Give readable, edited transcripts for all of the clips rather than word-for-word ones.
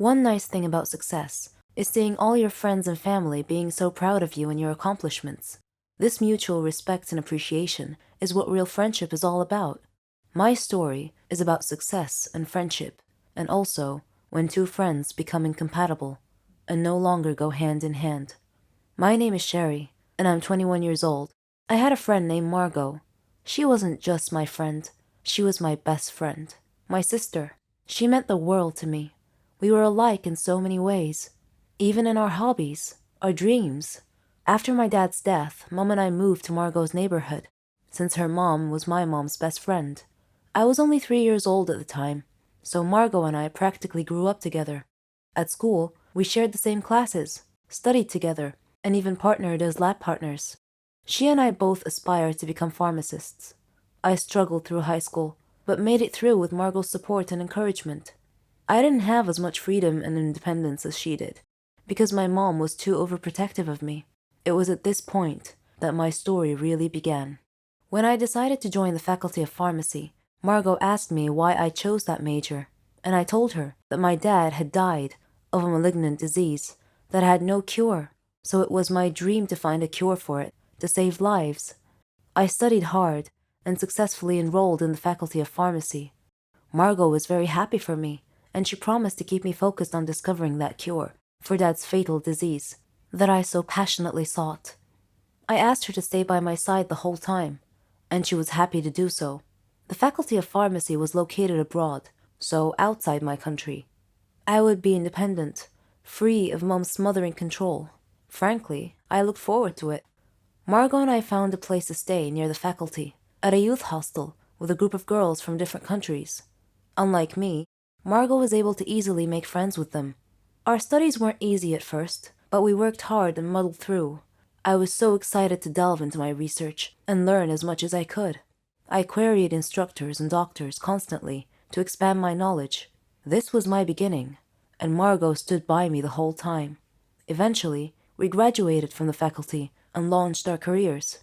One nice thing about success is seeing all your friends and family being so proud of you and your accomplishments. This mutual respect and appreciation is what real friendship is all about. My story is about success and friendship, and also when two friends become incompatible and no longer go hand in hand. My name is Sherry, and I'm 21 years old. I had a friend named Margot. She wasn't just my friend, she was my best friend, my sister. She meant the world to me. We were alike in so many ways, even in our hobbies, our dreams. After my dad's death, Mom and I moved to Margot's neighborhood, since her mom was my mom's best friend. I was only 3 years old at the time, so Margot and I practically grew up together. At school, we shared the same classes, studied together, and even partnered as lab partners. She and I both aspired to become pharmacists. I struggled through high school, but made it through with Margot's support and encouragement. I didn't have as much freedom and independence as she did, because my mom was too overprotective of me. It was at this point that my story really began. When I decided to join the Faculty of Pharmacy, Margot asked me why I chose that major, and I told her that my dad had died of a malignant disease that had no cure, so it was my dream to find a cure for it, to save lives. I studied hard and successfully enrolled in the Faculty of Pharmacy. Margot was very happy for me, and she promised to keep me focused on discovering that cure for Dad's fatal disease that I so passionately sought. I asked her to stay by my side the whole time, and she was happy to do so. The Faculty of Pharmacy was located abroad, so outside my country. I would be independent, free of Mom's smothering control. Frankly, I looked forward to it. Margot and I found a place to stay near the faculty, at a youth hostel with a group of girls from different countries. Unlike me, Margot was able to easily make friends with them. Our studies weren't easy at first, but we worked hard and muddled through. I was so excited to delve into my research and learn as much as I could. I queried instructors and doctors constantly to expand my knowledge. This was my beginning, and Margot stood by me the whole time. Eventually, we graduated from the faculty and launched our careers.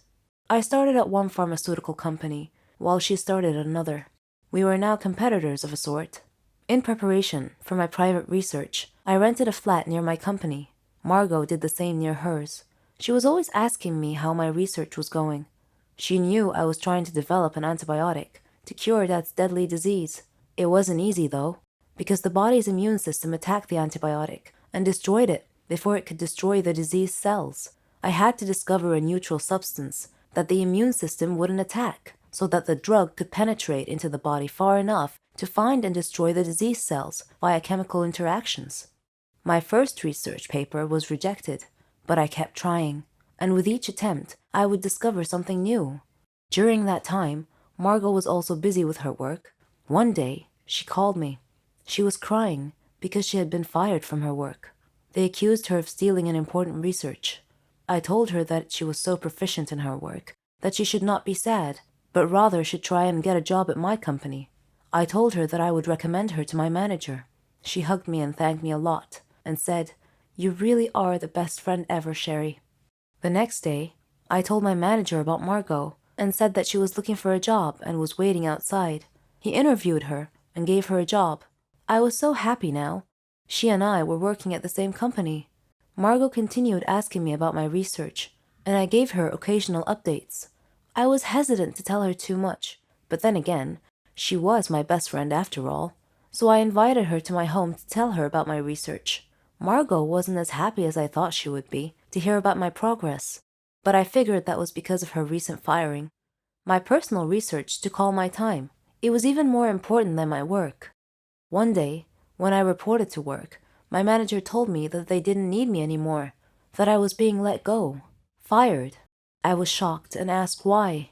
I started at one pharmaceutical company, while she started at another. We were now competitors of a sort. In preparation for my private research, I rented a flat near my company. Margot did the same near hers. She was always asking me how my research was going. She knew I was trying to develop an antibiotic to cure Dad's deadly disease. It wasn't easy, though, because the body's immune system attacked the antibiotic and destroyed it before it could destroy the diseased cells. I had to discover a neutral substance that the immune system wouldn't attack, so that the drug could penetrate into the body far enough to find and destroy the diseased cells via chemical interactions. My first research paper was rejected, but I kept trying, and with each attempt, I would discover something new. During that time, Margot was also busy with her work. One day, she called me. She was crying because she had been fired from her work. They accused her of stealing an important research. I told her that she was so proficient in her work that she should not be sad, but rather should try and get a job at my company. I told her that I would recommend her to my manager. She hugged me and thanked me a lot, and said, "You really are the best friend ever, Sherry." The next day, I told my manager about Margot and said that she was looking for a job and was waiting outside. He interviewed her and gave her a job. I was so happy now. She and I were working at the same company. Margot continued asking me about my research, and I gave her occasional updates. I was hesitant to tell her too much, but then again, she was my best friend after all, so I invited her to my home to tell her about my research. Margot wasn't as happy as I thought she would be to hear about my progress, but I figured that was because of her recent firing. My personal research took all my time. It was even more important than my work. One day, when I reported to work, my manager told me that they didn't need me anymore, that I was being let go, fired. I was shocked and asked why.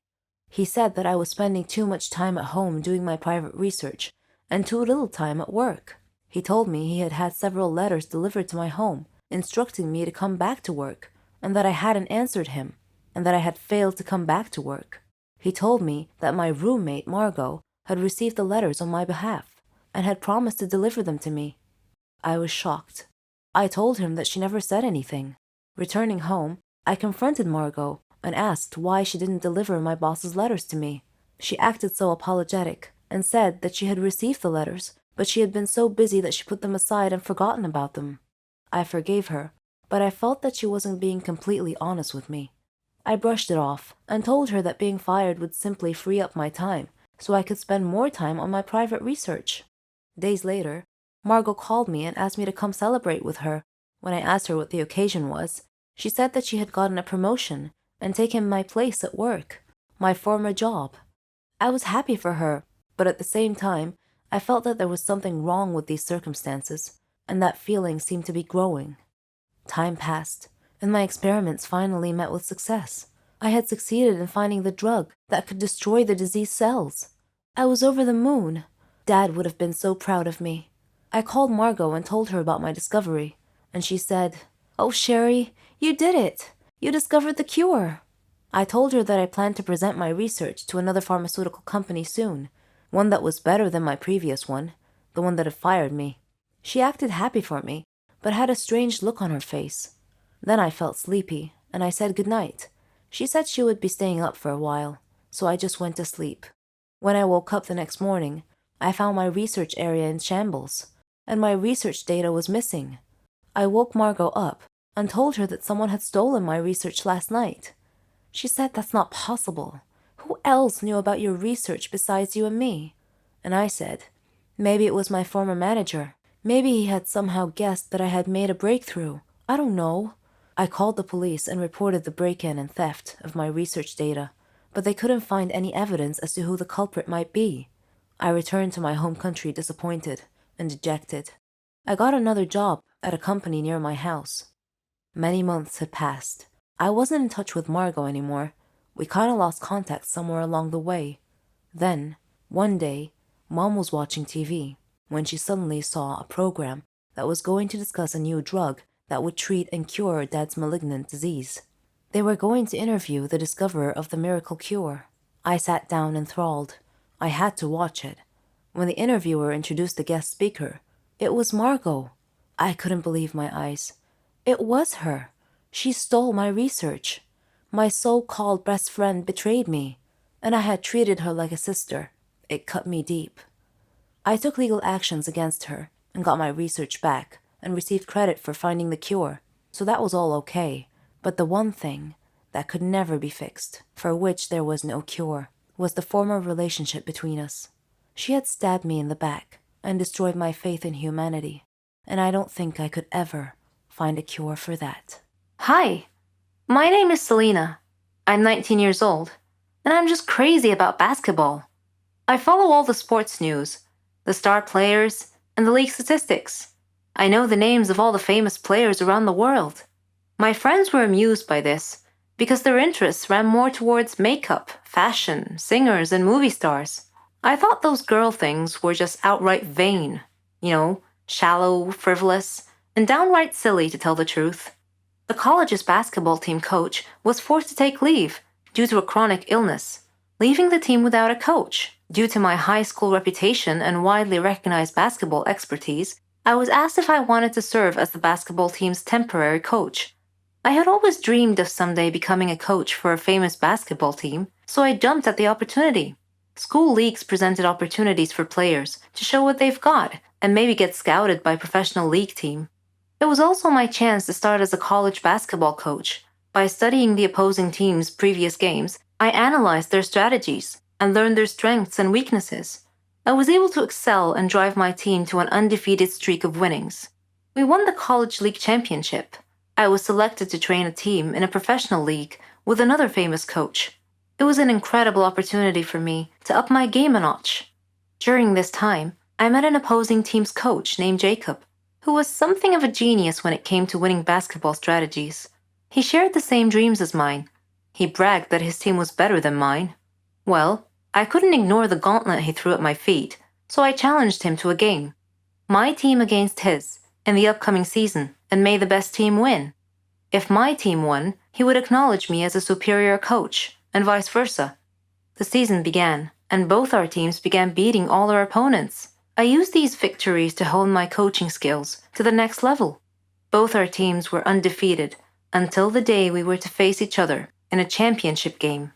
He said that I was spending too much time at home doing my private research and too little time at work. He told me he had had several letters delivered to my home, instructing me to come back to work, and that I hadn't answered him, and that I had failed to come back to work. He told me that my roommate, Margot, had received the letters on my behalf, and had promised to deliver them to me. I was shocked. I told him that she never said anything. Returning home, I confronted Margot and asked why she didn't deliver my boss's letters to me. She acted so apologetic and said that she had received the letters but she had been so busy that she put them aside and forgotten about them. I forgave her, but I felt that she wasn't being completely honest with me. I brushed it off and told her that being fired would simply free up my time so I could spend more time on my private research. Days later, Margot called me and asked me to come celebrate with her. When I asked her what the occasion was, she said that she had gotten a promotion and taken my place at work, my former job. I was happy for her, but at the same time, I felt that there was something wrong with these circumstances, and that feeling seemed to be growing. Time passed, and my experiments finally met with success. I had succeeded in finding the drug that could destroy the diseased cells. I was over the moon. Dad would have been so proud of me. I called Margot and told her about my discovery, and she said, "Oh, Sherry, you did it! You discovered the cure!" I told her that I planned to present my research to another pharmaceutical company soon, one that was better than my previous one, the one that had fired me. She acted happy for me, but had a strange look on her face. Then I felt sleepy, and I said goodnight. She said she would be staying up for a while, so I just went to sleep. When I woke up the next morning, I found my research area in shambles, and my research data was missing. I woke Margot up and told her that someone had stolen my research last night. She said that's not possible. Who else knew about your research besides you and me? And I said, maybe it was my former manager. Maybe he had somehow guessed that I had made a breakthrough. I don't know. I called the police and reported the break-in and theft of my research data, but they couldn't find any evidence as to who the culprit might be. I returned to my home country disappointed and dejected. I got another job at a company near my house. Many months had passed. I wasn't in touch with Margot anymore. We kind of lost contact somewhere along the way. Then, one day, Mom was watching TV when she suddenly saw a program that was going to discuss a new drug that would treat and cure Dad's malignant disease. They were going to interview the discoverer of the miracle cure. I sat down enthralled. I had to watch it. When the interviewer introduced the guest speaker, it was Margot. I couldn't believe my eyes. It was her. She stole my research. My so-called best friend betrayed me, and I had treated her like a sister. It cut me deep. I took legal actions against her and got my research back and received credit for finding the cure, so that was all okay. But the one thing that could never be fixed, for which there was no cure, was the former relationship between us. She had stabbed me in the back and destroyed my faith in humanity, and I don't think I could ever find a cure for that. Hi, my name is Selena. I'm 19 years old, and I'm just crazy about basketball. I follow all the sports news, the star players, and the league statistics. I know the names of all the famous players around the world. My friends were amused by this because their interests ran more towards makeup, fashion, singers, and movie stars. I thought those girl things were just outright vain, shallow, frivolous, and downright silly to tell the truth. The college's basketball team coach was forced to take leave due to a chronic illness, leaving the team without a coach. Due to my high school reputation and widely recognized basketball expertise, I was asked if I wanted to serve as the basketball team's temporary coach. I had always dreamed of someday becoming a coach for a famous basketball team, so I jumped at the opportunity. School leagues presented opportunities for players to show what they've got and maybe get scouted by a professional league team. It was also my chance to start as a college basketball coach. By studying the opposing team's previous games, I analyzed their strategies and learned their strengths and weaknesses. I was able to excel and drive my team to an undefeated streak of winnings. We won the college league championship. I was selected to train a team in a professional league with another famous coach. It was an incredible opportunity for me to up my game a notch. During this time, I met an opposing team's coach named Jacob, who was something of a genius when it came to winning basketball strategies. He shared the same dreams as mine. He bragged that his team was better than mine. Well, I couldn't ignore the gauntlet he threw at my feet, so I challenged him to a game. My team against his, in the upcoming season, and may the best team win. If my team won, he would acknowledge me as a superior coach, and vice versa. The season began, and both our teams began beating all our opponents. I used these victories to hone my coaching skills to the next level. Both our teams were undefeated until the day we were to face each other in a championship game.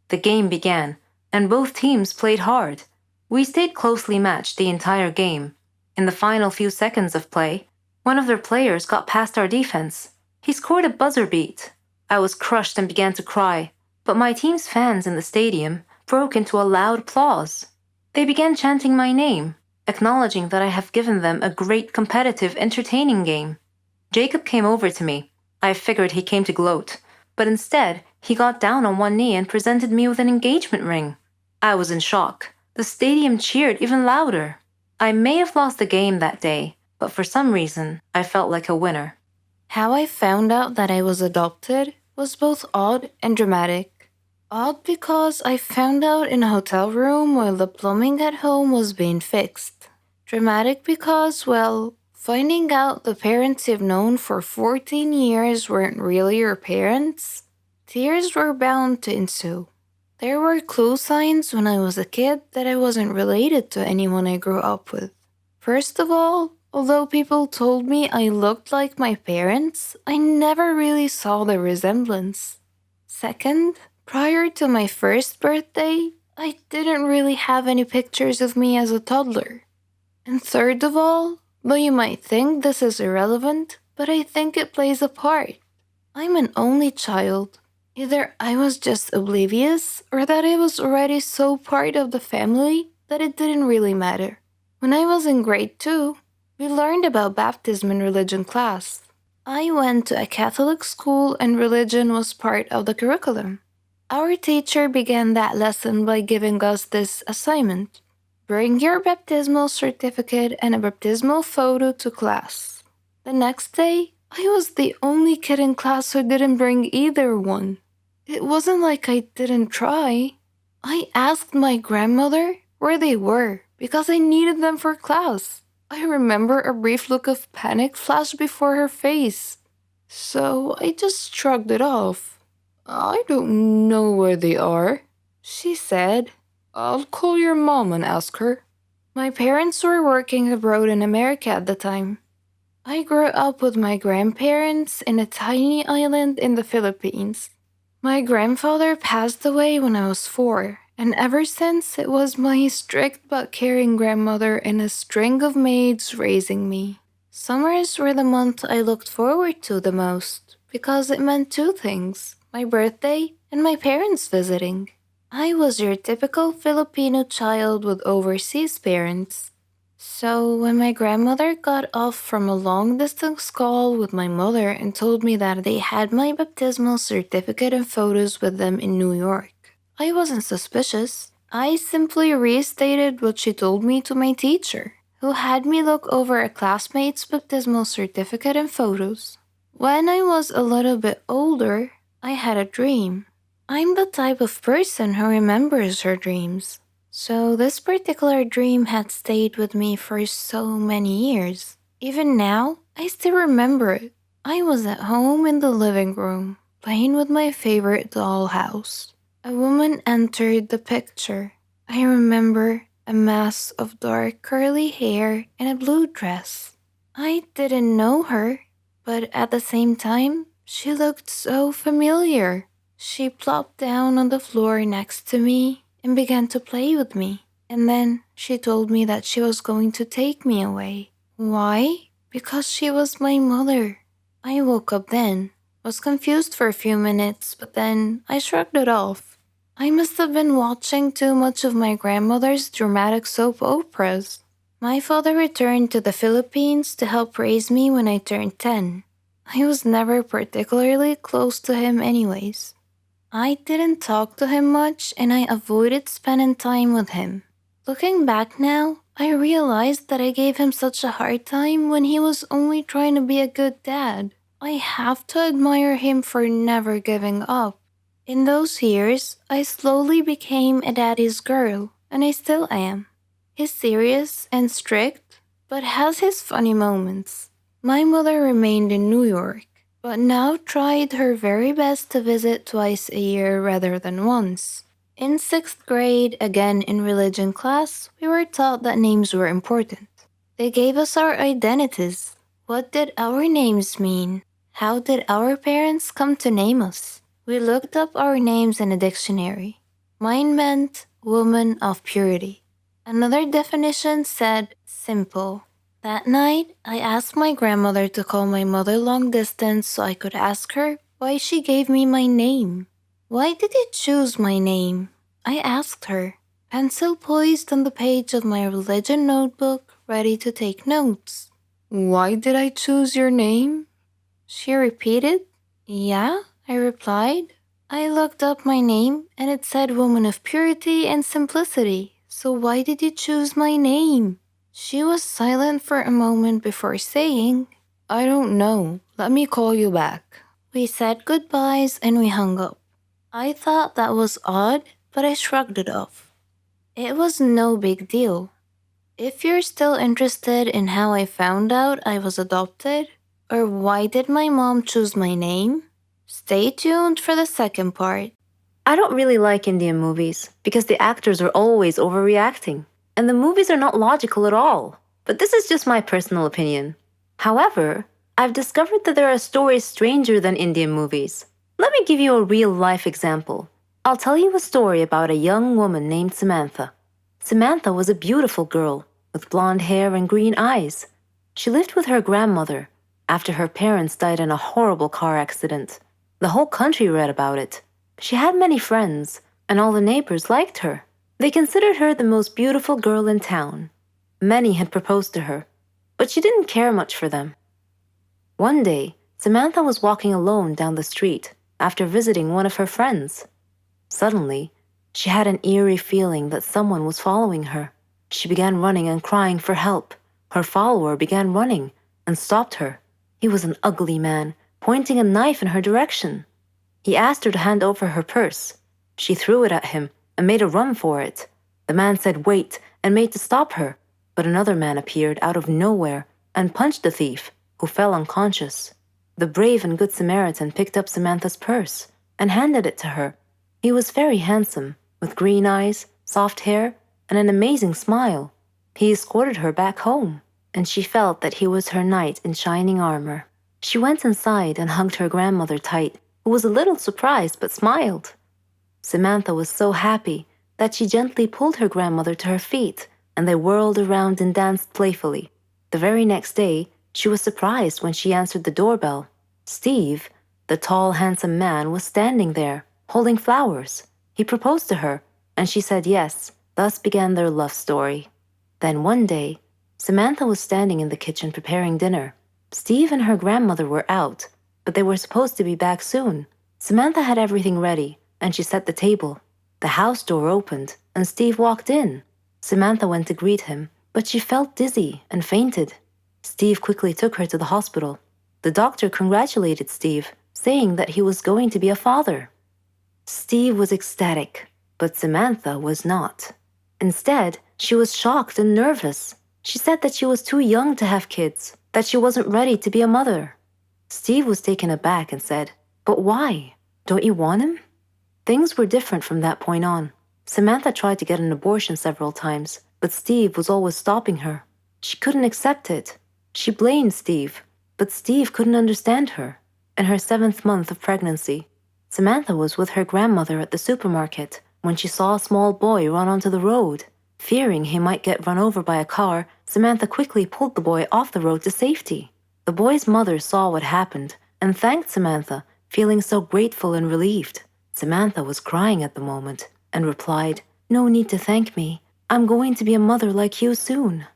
The game began, and both teams played hard. We stayed closely matched the entire game. In the final few seconds of play, one of their players got past our defense. He scored a buzzer beat. I was crushed and began to cry, but my team's fans in the stadium broke into a loud applause. They began chanting my name, acknowledging that I have given them a great competitive, entertaining game. Jacob came over to me. I figured he came to gloat, but instead, he got down on one knee and presented me with an engagement ring. I was in shock. The stadium cheered even louder. I may have lost the game that day, but for some reason, I felt like a winner. How I found out that I was adopted was both odd and dramatic. Odd because I found out in a hotel room while the plumbing at home was being fixed. Dramatic because, well, finding out the parents you've known for 14 years weren't really your parents, tears were bound to ensue. There were clue signs when I was a kid that I wasn't related to anyone I grew up with. First of all, although people told me I looked like my parents, I never really saw the resemblance. Second, prior to my first birthday, I didn't really have any pictures of me as a toddler. And third of all, though you might think this is irrelevant, but I think it plays a part. I'm an only child. Either I was just oblivious, or that I was already so part of the family that it didn't really matter. When I was in grade 2, we learned about baptism in religion class. I went to a Catholic school and religion was part of the curriculum. Our teacher began that lesson by giving us this assignment. Bring your baptismal certificate and a baptismal photo to class. The next day, I was the only kid in class who didn't bring either one. It wasn't like I didn't try. I asked my grandmother where they were because I needed them for class. I remember a brief look of panic flash before her face. So I just shrugged it off. I don't know where they are, she said. I'll call your mom and ask her. My parents were working abroad in America at the time. I grew up with my grandparents in a tiny island in the Philippines. My grandfather passed away when I was 4, and ever since it was my strict but caring grandmother and a string of maids raising me. Summers were the month I looked forward to the most, because it meant 2 things, my birthday and my parents visiting. I was your typical Filipino child with overseas parents. So when my grandmother got off from a long-distance call with my mother and told me that they had my baptismal certificate and photos with them in New York, I wasn't suspicious. I simply restated what she told me to my teacher, who had me look over a classmate's baptismal certificate and photos. When I was a little bit older, I had a dream. I'm the type of person who remembers her dreams. So this particular dream had stayed with me for so many years. Even now, I still remember it. I was at home in the living room, playing with my favorite dollhouse. A woman entered the picture. I remember a mass of dark curly hair and a blue dress. I didn't know her, but at the same time, she looked so familiar. She plopped down on the floor next to me and began to play with me. And then she told me that she was going to take me away. Why? Because she was my mother. I woke up then, was confused for a few minutes, but then I shrugged it off. I must have been watching too much of my grandmother's dramatic soap operas. My father returned to the Philippines to help raise me when I turned 10. I was never particularly close to him anyways. I didn't talk to him much and I avoided spending time with him. Looking back now, I realized that I gave him such a hard time when he was only trying to be a good dad. I have to admire him for never giving up. In those years, I slowly became a daddy's girl, and I still am. He's serious and strict, but has his funny moments. My mother remained in New York, but now tried her very best to visit twice a year rather than once. In 6th grade, again in religion class, we were taught that names were important. They gave us our identities. What did our names mean? How did our parents come to name us? We looked up our names in a dictionary. Mine meant woman of purity. Another definition said simple. That night, I asked my grandmother to call my mother long distance so I could ask her why she gave me my name. Why did you choose my name? I asked her, pencil poised on the page of my religion notebook, ready to take notes. Why did I choose your name? She repeated. Yeah, I replied. I looked up my name and it said woman of purity and simplicity. So why did you choose my name? She was silent for a moment before saying, I don't know. Let me call you back. We said goodbyes and we hung up. I thought that was odd, but I shrugged it off. It was no big deal. If you're still interested in how I found out I was adopted, or why did my mom choose my name, stay tuned for the second part. I don't really like Indian movies because the actors are always overreacting, and the movies are not logical at all. But this is just my personal opinion. However, I've discovered that there are stories stranger than Indian movies. Let me give you a real life example. I'll tell you a story about a young woman named Samantha. Samantha was a beautiful girl with blonde hair and green eyes. She lived with her grandmother after her parents died in a horrible car accident. The whole country read about it. She had many friends, and all the neighbors liked her. They considered her the most beautiful girl in town. Many had proposed to her, but she didn't care much for them. One day, Samantha was walking alone down the street after visiting one of her friends. Suddenly, she had an eerie feeling that someone was following her. She began running and crying for help. Her follower began running and stopped her. He was an ugly man, pointing a knife in her direction. He asked her to hand over her purse. She threw it at him and made a run for it. The man said wait and made to stop her, but another man appeared out of nowhere and punched the thief, who fell unconscious. The brave and good Samaritan picked up Samantha's purse and handed it to her. He was very handsome, with green eyes, soft hair, and an amazing smile. He escorted her back home, and she felt that he was her knight in shining armor. She went inside and hugged her grandmother tight, who was a little surprised but smiled. Samantha was so happy that she gently pulled her grandmother to her feet, and they whirled around and danced playfully. The very next day, she was surprised when she answered the doorbell. Steve, the tall, handsome man, was standing there, holding flowers. He proposed to her, and she said yes. Thus began their love story. Then one day, Samantha was standing in the kitchen preparing dinner. Steve and her grandmother were out, but they were supposed to be back soon. Samantha had everything ready, and she set the table. The house door opened, and Steve walked in. Samantha went to greet him, but she felt dizzy and fainted. Steve quickly took her to the hospital. The doctor congratulated Steve, saying that he was going to be a father. Steve was ecstatic, but Samantha was not. Instead, she was shocked and nervous. She said that she was too young to have kids, that she wasn't ready to be a mother. Steve was taken aback and said, "But why? Don't you want him?" Things were different from that point on. Samantha tried to get an abortion several times, but Steve was always stopping her. She couldn't accept it. She blamed Steve, but Steve couldn't understand her. In her 7th month of pregnancy, Samantha was with her grandmother at the supermarket when she saw a small boy run onto the road. Fearing he might get run over by a car, Samantha quickly pulled the boy off the road to safety. The boy's mother saw what happened and thanked Samantha, feeling so grateful and relieved. Samantha was crying at the moment and replied, "No need to thank me. I'm going to be a mother like you soon."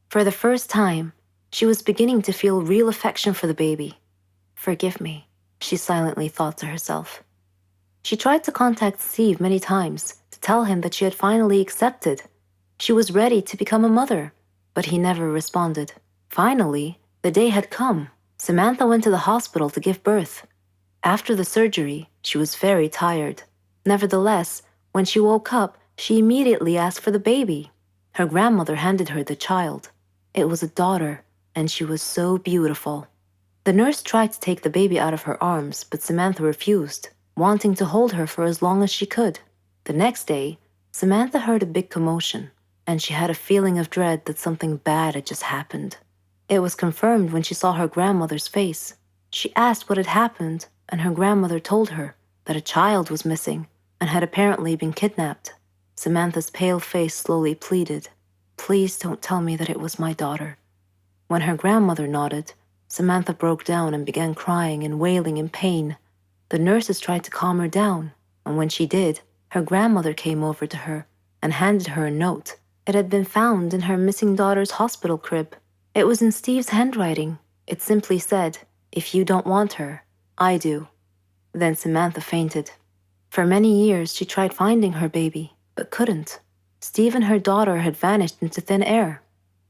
For the first time, she was beginning to feel real affection for the baby. "Forgive me," she silently thought to herself. She tried to contact Steve many times to tell him that she had finally accepted. She was ready to become a mother, but he never responded. Finally, the day had come. Samantha went to the hospital to give birth. After the surgery, she was very tired. Nevertheless, when she woke up, she immediately asked for the baby. Her grandmother handed her the child. It was a daughter, and she was so beautiful. The nurse tried to take the baby out of her arms, but Samantha refused, wanting to hold her for as long as she could. The next day, Samantha heard a big commotion, and she had a feeling of dread that something bad had just happened. It was confirmed when she saw her grandmother's face. She asked what had happened, and her grandmother told her that a child was missing and had apparently been kidnapped. Samantha's pale face slowly pleaded, "Please don't tell me that it was my daughter." When her grandmother nodded, Samantha broke down and began crying and wailing in pain. The nurses tried to calm her down, and when she did, her grandmother came over to her and handed her a note. It had been found in her missing daughter's hospital crib. It was in Steve's handwriting. It simply said, "If you don't want her, I do." Then Samantha fainted. For many years, she tried finding her baby, but couldn't. Steve and her daughter had vanished into thin air.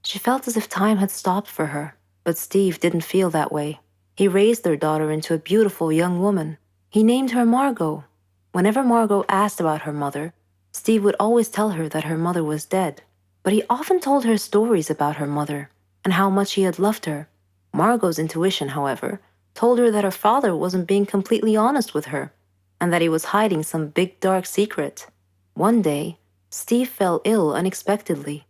She felt as if time had stopped for her, but Steve didn't feel that way. He raised their daughter into a beautiful young woman. He named her Margot. Whenever Margot asked about her mother, Steve would always tell her that her mother was dead, but he often told her stories about her mother and how much he had loved her. Margot's intuition, however, told her that her father wasn't being completely honest with her and that he was hiding some big dark secret. One day, Steve fell ill unexpectedly.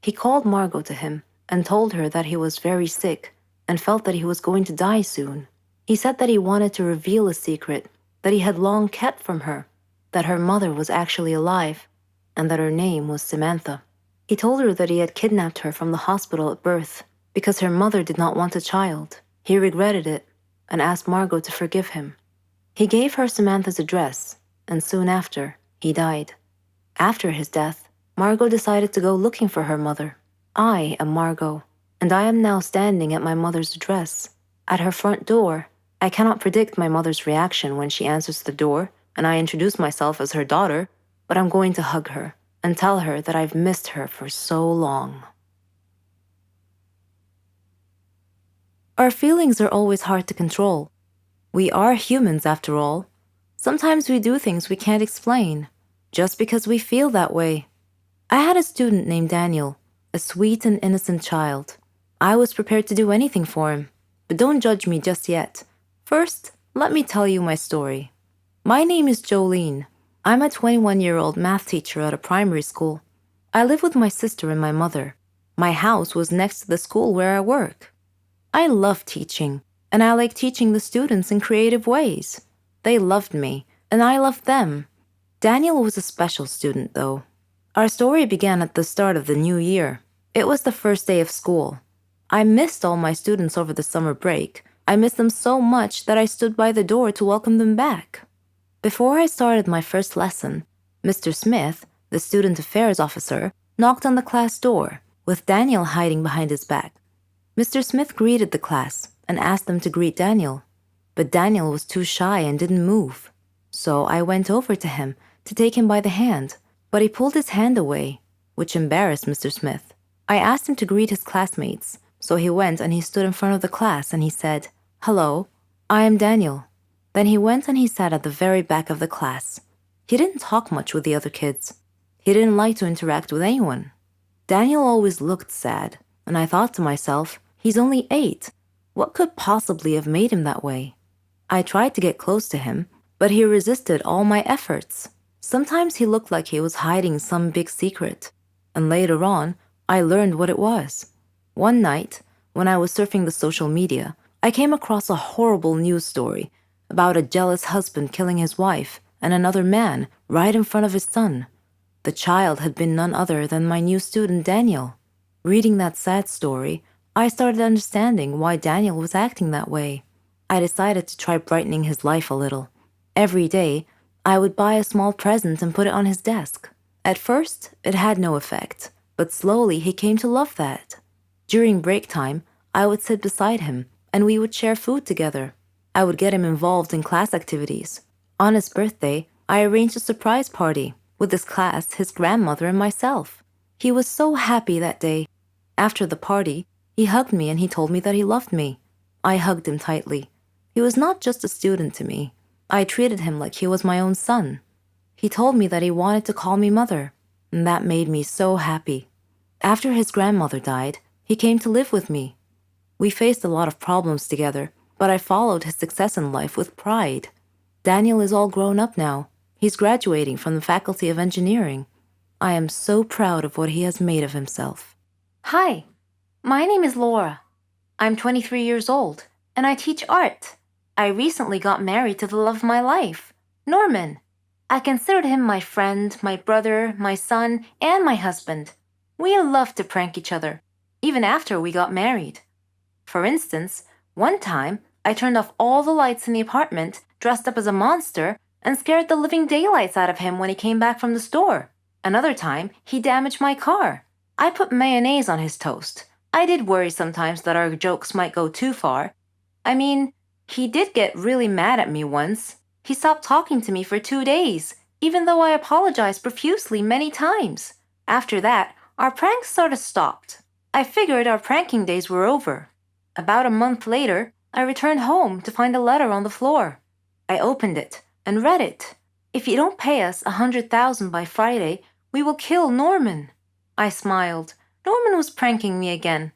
He called Margot to him and told her that he was very sick and felt that he was going to die soon. He said that he wanted to reveal a secret that he had long kept from her, that her mother was actually alive, and that her name was Samantha. He told her that he had kidnapped her from the hospital at birth because her mother did not want a child. He regretted it and asked Margot to forgive him. He gave her Samantha's address, and soon after, he died. After his death, Margot decided to go looking for her mother. I am Margot, and I am now standing at my mother's address. At her front door, I cannot predict my mother's reaction when she answers the door and I introduce myself as her daughter, but I'm going to hug her and tell her that I've missed her for so long. Our feelings are always hard to control. We are humans after all. Sometimes we do things we can't explain, just because we feel that way. I had a student named Daniel, a sweet and innocent child. I was prepared to do anything for him, but don't judge me just yet. First, let me tell you my story. My name is Jolene. I'm a 21-year-old math teacher at a primary school. I live with my sister and my mother. My house was next to the school where I work. I love teaching, and I like teaching the students in creative ways. They loved me, and I loved them. Daniel was a special student, though. Our story began at the start of the new year. It was the first day of school. I missed all my students over the summer break. I missed them so much that I stood by the door to welcome them back. Before I started my first lesson, Mr. Smith, the student affairs officer, knocked on the class door, with Daniel hiding behind his back. Mr. Smith greeted the class and asked them to greet Daniel, but Daniel was too shy and didn't move. So I went over to him to take him by the hand, but he pulled his hand away, which embarrassed Mr. Smith. I asked him to greet his classmates, so he went and he stood in front of the class and he said, "Hello, I am Daniel." Then he went and he sat at the very back of the class. He didn't talk much with the other kids. He didn't like to interact with anyone. Daniel always looked sad, and I thought to myself, he's only 8. What could possibly have made him that way? I tried to get close to him, but he resisted all my efforts. Sometimes he looked like he was hiding some big secret, and later on, I learned what it was. One night, when I was surfing the social media, I came across a horrible news story about a jealous husband killing his wife and another man right in front of his son. The child had been none other than my new student Daniel. Reading that sad story, I started understanding why Daniel was acting that way. I decided to try brightening his life a little. Every day, I would buy a small present and put it on his desk. At first, it had no effect, but slowly he came to love that. During break time, I would sit beside him, and we would share food together. I would get him involved in class activities. On his birthday, I arranged a surprise party with his class, his grandmother, and myself. He was so happy that day. After the party, he hugged me and he told me that he loved me. I hugged him tightly. He was not just a student to me. I treated him like he was my own son. He told me that he wanted to call me mother, and that made me so happy. After his grandmother died, he came to live with me. We faced a lot of problems together, but I followed his success in life with pride. Daniel is all grown up now. He's graduating from the Faculty of Engineering. I am so proud of what he has made of himself. Hi, my name is Laura. I'm 23 years old, and I teach art. I recently got married to the love of my life, Norman. I considered him my friend, my brother, my son, and my husband. We loved to prank each other, even after we got married. For instance, one time I turned off all the lights in the apartment, dressed up as a monster, and scared the living daylights out of him when he came back from the store. Another time, he damaged my car. I put mayonnaise on his toast. I did worry sometimes that our jokes might go too far. I mean, he did get really mad at me once. He stopped talking to me for 2 days, even though I apologized profusely many times. After that, our pranks sort of stopped. I figured our pranking days were over. About a month later, I returned home to find a letter on the floor. I opened it and read it. If you don't pay us 100,000 by Friday, we will kill Norman. I smiled. Norman was pranking me again.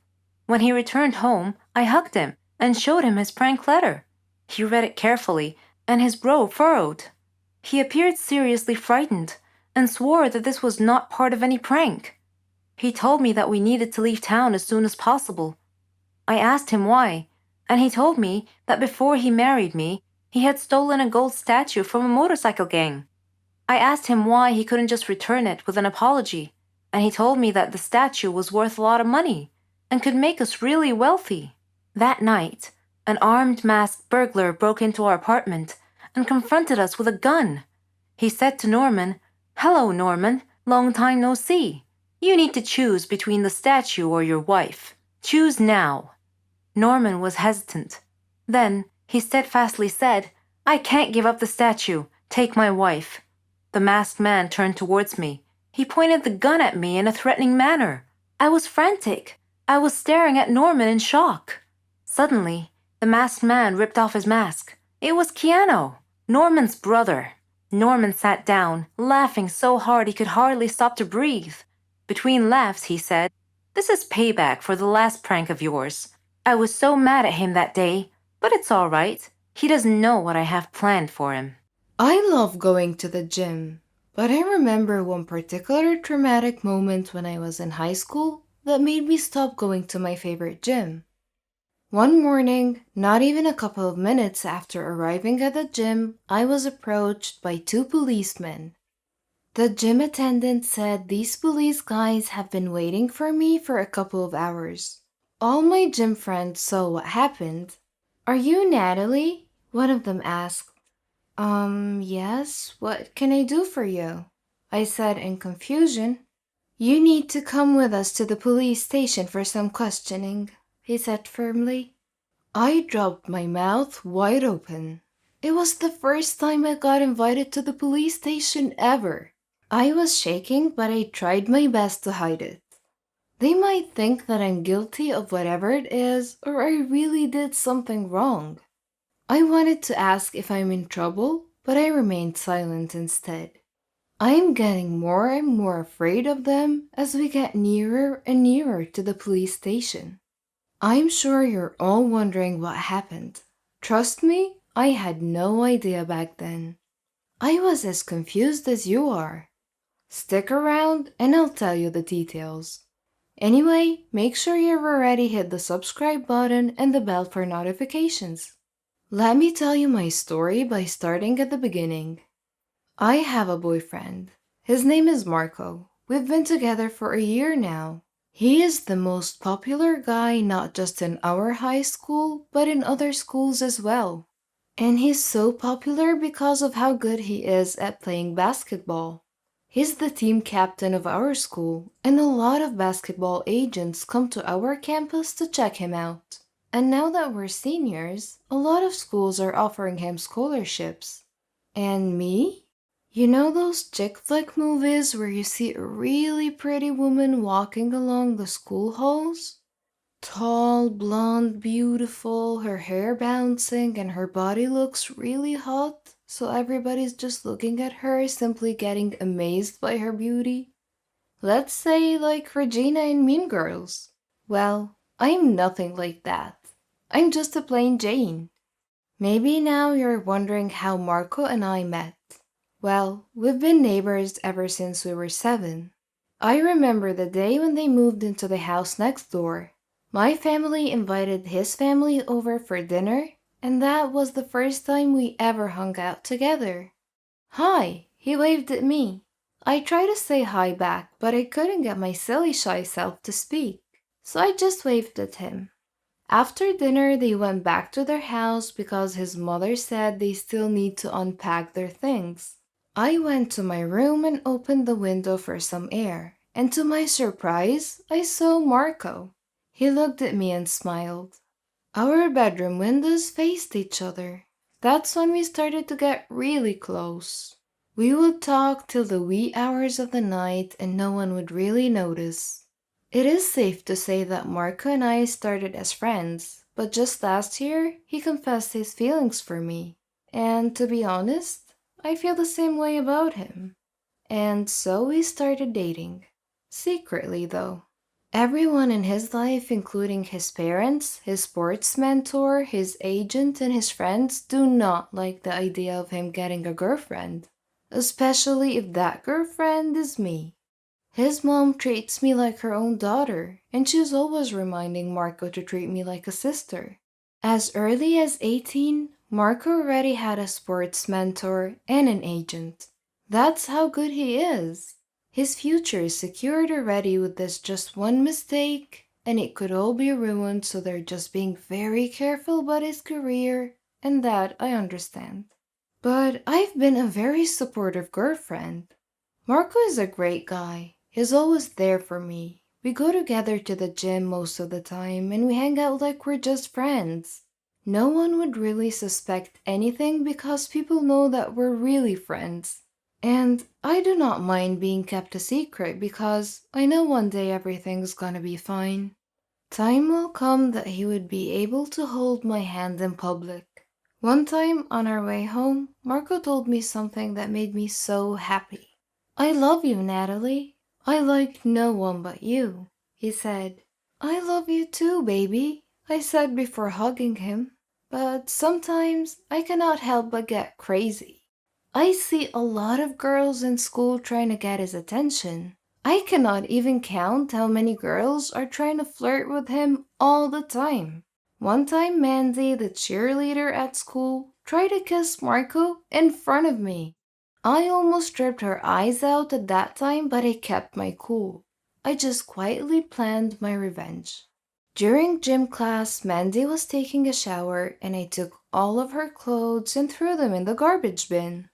When he returned home, I hugged him and showed him his prank letter. He read it carefully, and his brow furrowed. He appeared seriously frightened and swore that this was not part of any prank. He told me that we needed to leave town as soon as possible. I asked him why, and he told me that before he married me, he had stolen a gold statue from a motorcycle gang. I asked him why he couldn't just return it with an apology, and he told me that the statue was worth a lot of money and could make us really wealthy. That night, an armed masked burglar broke into our apartment and confronted us with a gun. He said to Norman, "Hello, Norman, long time no see. You need to choose between the statue or your wife. Choose now." Norman was hesitant. Then he steadfastly said, "I can't give up the statue. Take my wife." The masked man turned towards me. He pointed the gun at me in a threatening manner. I was frantic. I was staring at Norman in shock. Suddenly, the masked man ripped off his mask. It was Keanu, Norman's brother. Norman sat down, laughing so hard he could hardly stop to breathe. Between laughs, he said, "This is payback for the last prank of yours. I was so mad at him that day, but it's all right. He doesn't know what I have planned for him." I love going to the gym, but I remember one particular traumatic moment when I was in high school that made me stop going to my favorite gym. One morning, not even a couple of minutes after arriving at the gym, I was approached by two policemen. The gym attendant said these police guys have been waiting for me for a couple of hours. All my gym friends saw what happened. "Are you Natalie?" one of them asked. Yes, what can I do for you?" I said in confusion. "You need to come with us to the police station for some questioning," he said firmly. I dropped my mouth wide open. It was the first time I got invited to the police station ever. I was shaking, but I tried my best to hide it. They might think that I'm guilty of whatever it is, or I really did something wrong. I wanted to ask if I'm in trouble, but I remained silent instead. I'm getting more and more afraid of them as we get nearer and nearer to the police station. I'm sure you're all wondering what happened. Trust me, I had no idea back then. I was as confused as you are. Stick around and I'll tell you the details. Anyway, make sure you've already hit the subscribe button and the bell for notifications. Let me tell you my story by starting at the beginning. I have a boyfriend. His name is Marco. We've been together for a year now. He is the most popular guy not just in our high school, but in other schools as well. And he's so popular because of how good he is at playing basketball. He's the team captain of our school, and a lot of basketball agents come to our campus to check him out. And now that we're seniors, a lot of schools are offering him scholarships. And me? You know those chick flick movies where you see a really pretty woman walking along the school halls? Tall, blonde, beautiful, her hair bouncing, and her body looks really hot, so everybody's just looking at her, simply getting amazed by her beauty. Let's say like Regina in Mean Girls. Well, I'm nothing like that. I'm just a plain Jane. Maybe now you're wondering how Marco and I met. Well, we've been neighbors ever since we were 7. I remember the day when they moved into the house next door. My family invited his family over for dinner, and that was the first time we ever hung out together. "Hi," he waved at me. I tried to say hi back, but I couldn't get my silly shy self to speak, so I just waved at him. After dinner, they went back to their house because his mother said they still need to unpack their things. I went to my room and opened the window for some air, and to my surprise, I saw Marco. He looked at me and smiled. Our bedroom windows faced each other. That's when we started to get really close. We would talk till the wee hours of the night and no one would really notice. It is safe to say that Marco and I started as friends, but just last year, he confessed his feelings for me. And to be honest, I feel the same way about him. And so we started dating. Secretly, though. Everyone in his life, including his parents, his sports mentor, his agent, and his friends, do not like the idea of him getting a girlfriend, especially if that girlfriend is me. His mom treats me like her own daughter, and she's always reminding Marco to treat me like a sister. As early as 18, Marco already had a sports mentor and an agent. That's how good he is. His future is secured already with this just one mistake, and it could all be ruined, so they're just being very careful about his career, and that I understand. But I've been a very supportive girlfriend. Marco is a great guy. He's always there for me. We go together to the gym most of the time, and we hang out like we're just friends. No one would really suspect anything because people know that we're really friends. And I do not mind being kept a secret because I know one day everything's gonna be fine. Time will come that he would be able to hold my hand in public. One time on our way home, Marco told me something that made me so happy. I love you, Natalie. I like no one but you, he said. I love you too, baby, I said before hugging him. But sometimes I cannot help but get crazy. I see a lot of girls in school trying to get his attention. I cannot even count how many girls are trying to flirt with him all the time. One time, Mandy, the cheerleader at school, tried to kiss Marco in front of me. I almost stripped her eyes out at that time, but I kept my cool. I just quietly planned my revenge. During gym class, Mandy was taking a shower, and I took all of her clothes and threw them in the garbage bin.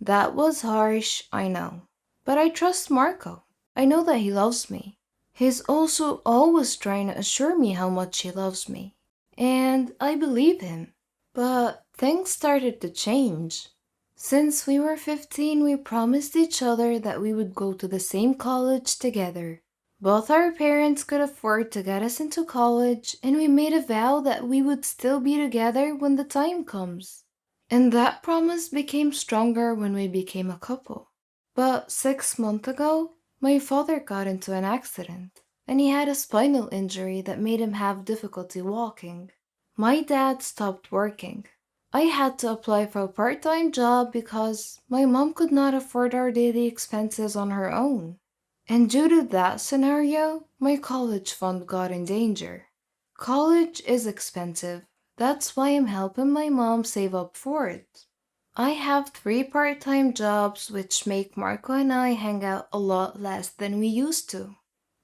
That was harsh, I know. But I trust Marco. I know that he loves me. He's also always trying to assure me how much he loves me. And I believe him. But things started to change. Since we were 15, we promised each other that we would go to the same college together. Both our parents could afford to get us into college, and we made a vow that we would still be together when the time comes. And that promise became stronger when we became a couple. But 6 months ago, my father got into an accident, and he had a spinal injury that made him have difficulty walking. My dad stopped working. I had to apply for a part-time job because my mom could not afford our daily expenses on her own. And due to that scenario, my college fund got in danger. College is expensive. That's why I'm helping my mom save up for it. I have 3 part-time jobs which make Marco and I hang out a lot less than we used to.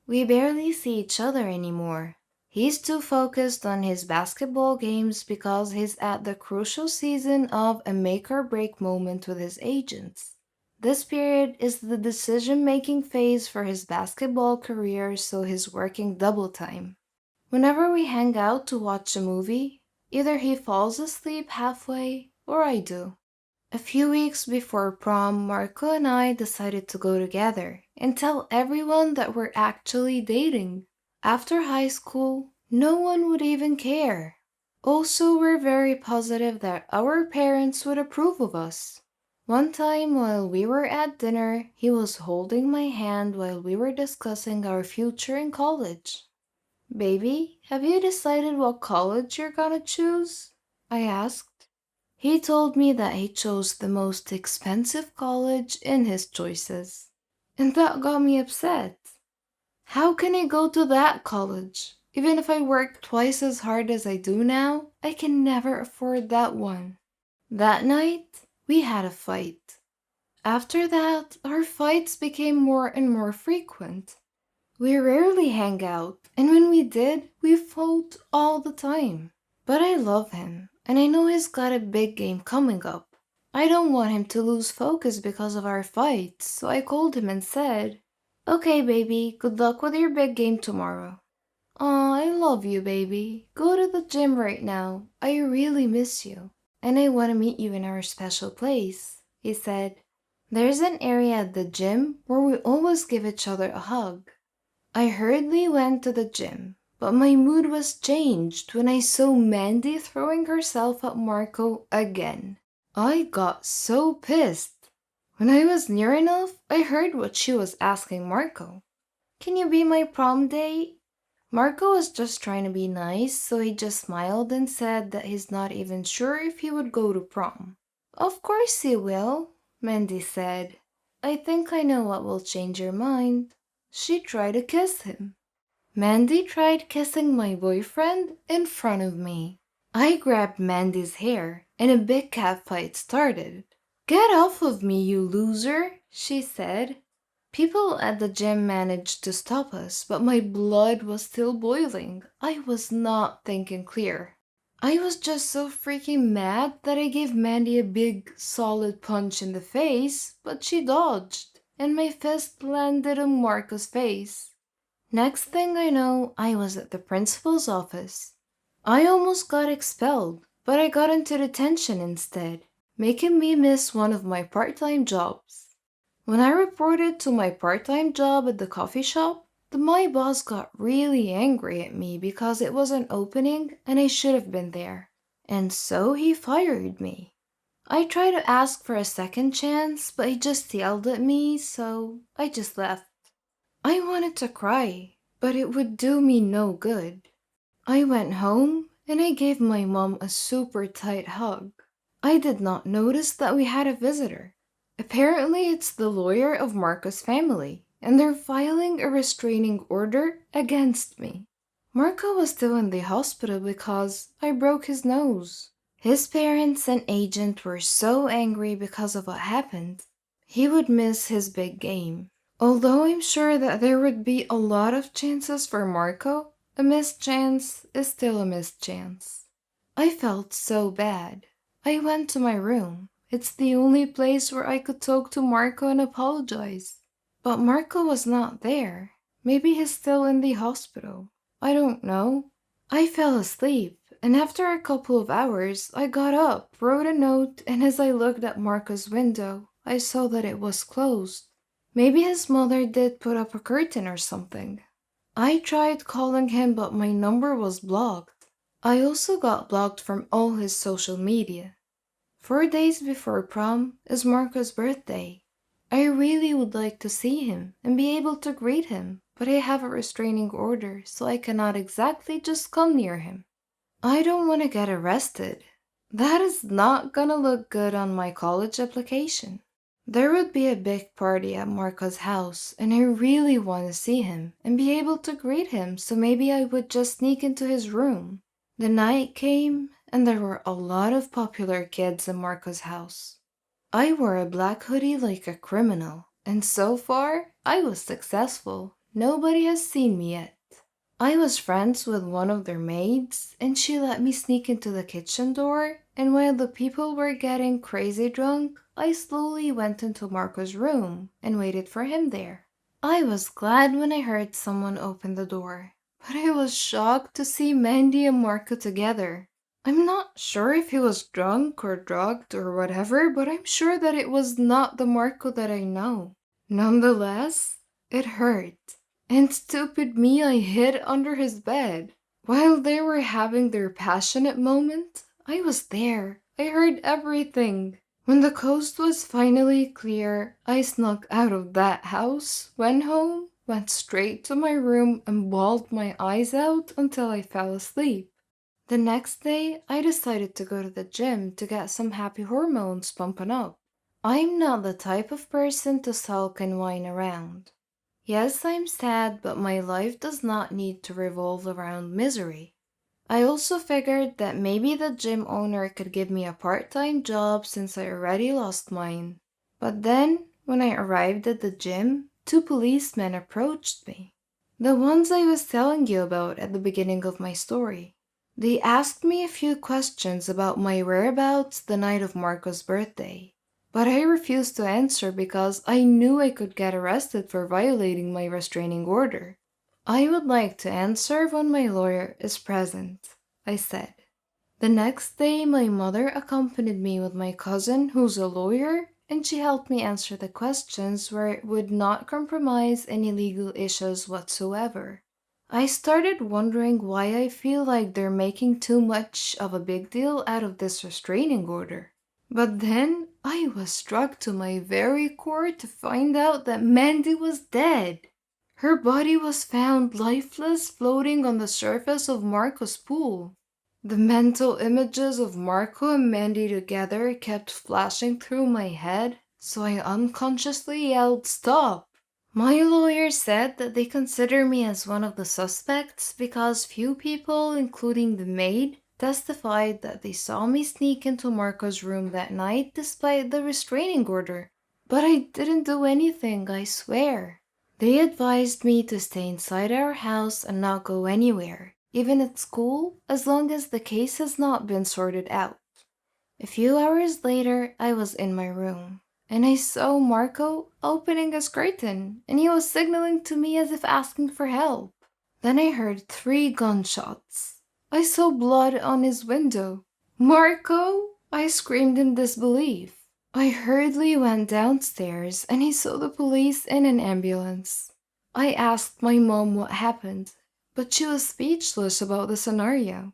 We barely see each other anymore. He's too focused on his basketball games because he's at the crucial season of a make or break moment with his agents. This period is the decision-making phase for his basketball career, so he's working double time. Whenever we hang out to watch a movie, either he falls asleep halfway or I do. A few weeks before prom, Marco and I decided to go together and tell everyone that we're actually dating. After high school, no one would even care. Also, we're very positive that our parents would approve of us. One time while we were at dinner, he was holding my hand while we were discussing our future in college. Baby, have you decided what college you're gonna choose? I asked. He told me that he chose the most expensive college in his choices. And that got me upset. How can I go to that college? Even if I work twice as hard as I do now, I can never afford that one. That night, we had a fight. After that, our fights became more and more frequent. We rarely hang out, and when we did, we fought all the time. But I love him, and I know he's got a big game coming up. I don't want him to lose focus because of our fights, so I called him and said, "Okay, baby, good luck with your big game tomorrow." "Aw, I love you, baby. Go to the gym right now. I really miss you. And I want to meet you in our special place," he said. "There's an area at the gym where we always give each other a hug." I hurriedly went to the gym, but my mood was changed when I saw Mandy throwing herself at Marco again. I got so pissed. When I was near enough, I heard what she was asking Marco. "Can you be my prom date?" Marco was just trying to be nice, so he just smiled and said that he's not even sure if he would go to prom. "Of course he will," Mandy said. "I think I know what will change your mind." She tried to kiss him. Mandy tried kissing my boyfriend in front of me. I grabbed Mandy's hair and a big cat fight started. "Get off of me, you loser," she said. People at the gym managed to stop us, but my blood was still boiling. I was not thinking clear. I was just so freaking mad that I gave Mandy a big, solid punch in the face, but she dodged, and my fist landed on Marco's face. Next thing I know, I was at the principal's office. I almost got expelled, but I got into detention instead, making me miss one of my part-time jobs. When I reported to my part-time job at the coffee shop, my boss got really angry at me because it was an opening and I should have been there. And so he fired me. I tried to ask for a second chance, but he just yelled at me, so I just left. I wanted to cry, but it would do me no good. I went home and I gave my mom a super tight hug. I did not notice that we had a visitor. Apparently, it's the lawyer of Marco's family, and they're filing a restraining order against me. Marco was still in the hospital because I broke his nose. His parents and agent were so angry because of what happened. He would miss his big game. Although I'm sure that there would be a lot of chances for Marco, a missed chance is still a missed chance. I felt so bad. I went to my room. It's the only place where I could talk to Marco and apologize. But Marco was not there. Maybe he's still in the hospital. I don't know. I fell asleep, and after a couple of hours, I got up, wrote a note, and as I looked at Marco's window, I saw that it was closed. Maybe his mother did put up a curtain or something. I tried calling him, but my number was blocked. I also got blocked from all his social media. 4 days before prom is Marco's birthday. I really would like to see him and be able to greet him, but I have a restraining order, so I cannot exactly just come near him. I don't want to get arrested. That is not gonna look good on my college application. There would be a big party at Marco's house, and I really want to see him and be able to greet him, so maybe I would just sneak into his room. The night came, and there were a lot of popular kids in Marco's house. I wore a black hoodie like a criminal, and so far, I was successful. Nobody has seen me yet. I was friends with one of their maids, and she let me sneak into the kitchen door, and while the people were getting crazy drunk, I slowly went into Marco's room and waited for him there. I was glad when I heard someone open the door, but I was shocked to see Mandy and Marco together. I'm not sure if he was drunk or drugged or whatever, but I'm sure that it was not the Marco that I know. Nonetheless, it hurt. And stupid me, I hid under his bed. While they were having their passionate moment, I was there. I heard everything. When the coast was finally clear, I snuck out of that house, went home, went straight to my room, and bawled my eyes out until I fell asleep. The next day, I decided to go to the gym to get some happy hormones pumping up. I'm not the type of person to sulk and whine around. Yes, I'm sad, but my life does not need to revolve around misery. I also figured that maybe the gym owner could give me a part-time job since I already lost mine. But then, when I arrived at the gym, two policemen approached me. The ones I was telling you about at the beginning of my story. They asked me a few questions about my whereabouts the night of Marco's birthday, but I refused to answer because I knew I could get arrested for violating my restraining order. I would like to answer when my lawyer is present, I said. The next day, my mother accompanied me with my cousin, who's a lawyer, and she helped me answer the questions where it would not compromise any legal issues whatsoever. I started wondering why I feel like they're making too much of a big deal out of this restraining order. But then I was struck to my very core to find out that Mandy was dead. Her body was found lifeless floating on the surface of Marco's pool. The mental images of Marco and Mandy together kept flashing through my head, so I unconsciously yelled, "Stop!" My lawyer said that they consider me as one of the suspects because few people, including the maid, testified that they saw me sneak into Marco's room that night despite the restraining order. But I didn't do anything, I swear. They advised me to stay inside our house and not go anywhere, even at school, as long as the case has not been sorted out. A few hours later, I was in my room, and I saw Marco opening his curtain, and he was signaling to me as if asking for help. Then I heard 3 gunshots. I saw blood on his window. "Marco!" I screamed in disbelief. I hurriedly went downstairs and I saw the police and an ambulance. I asked my mom what happened, but she was speechless about the scenario.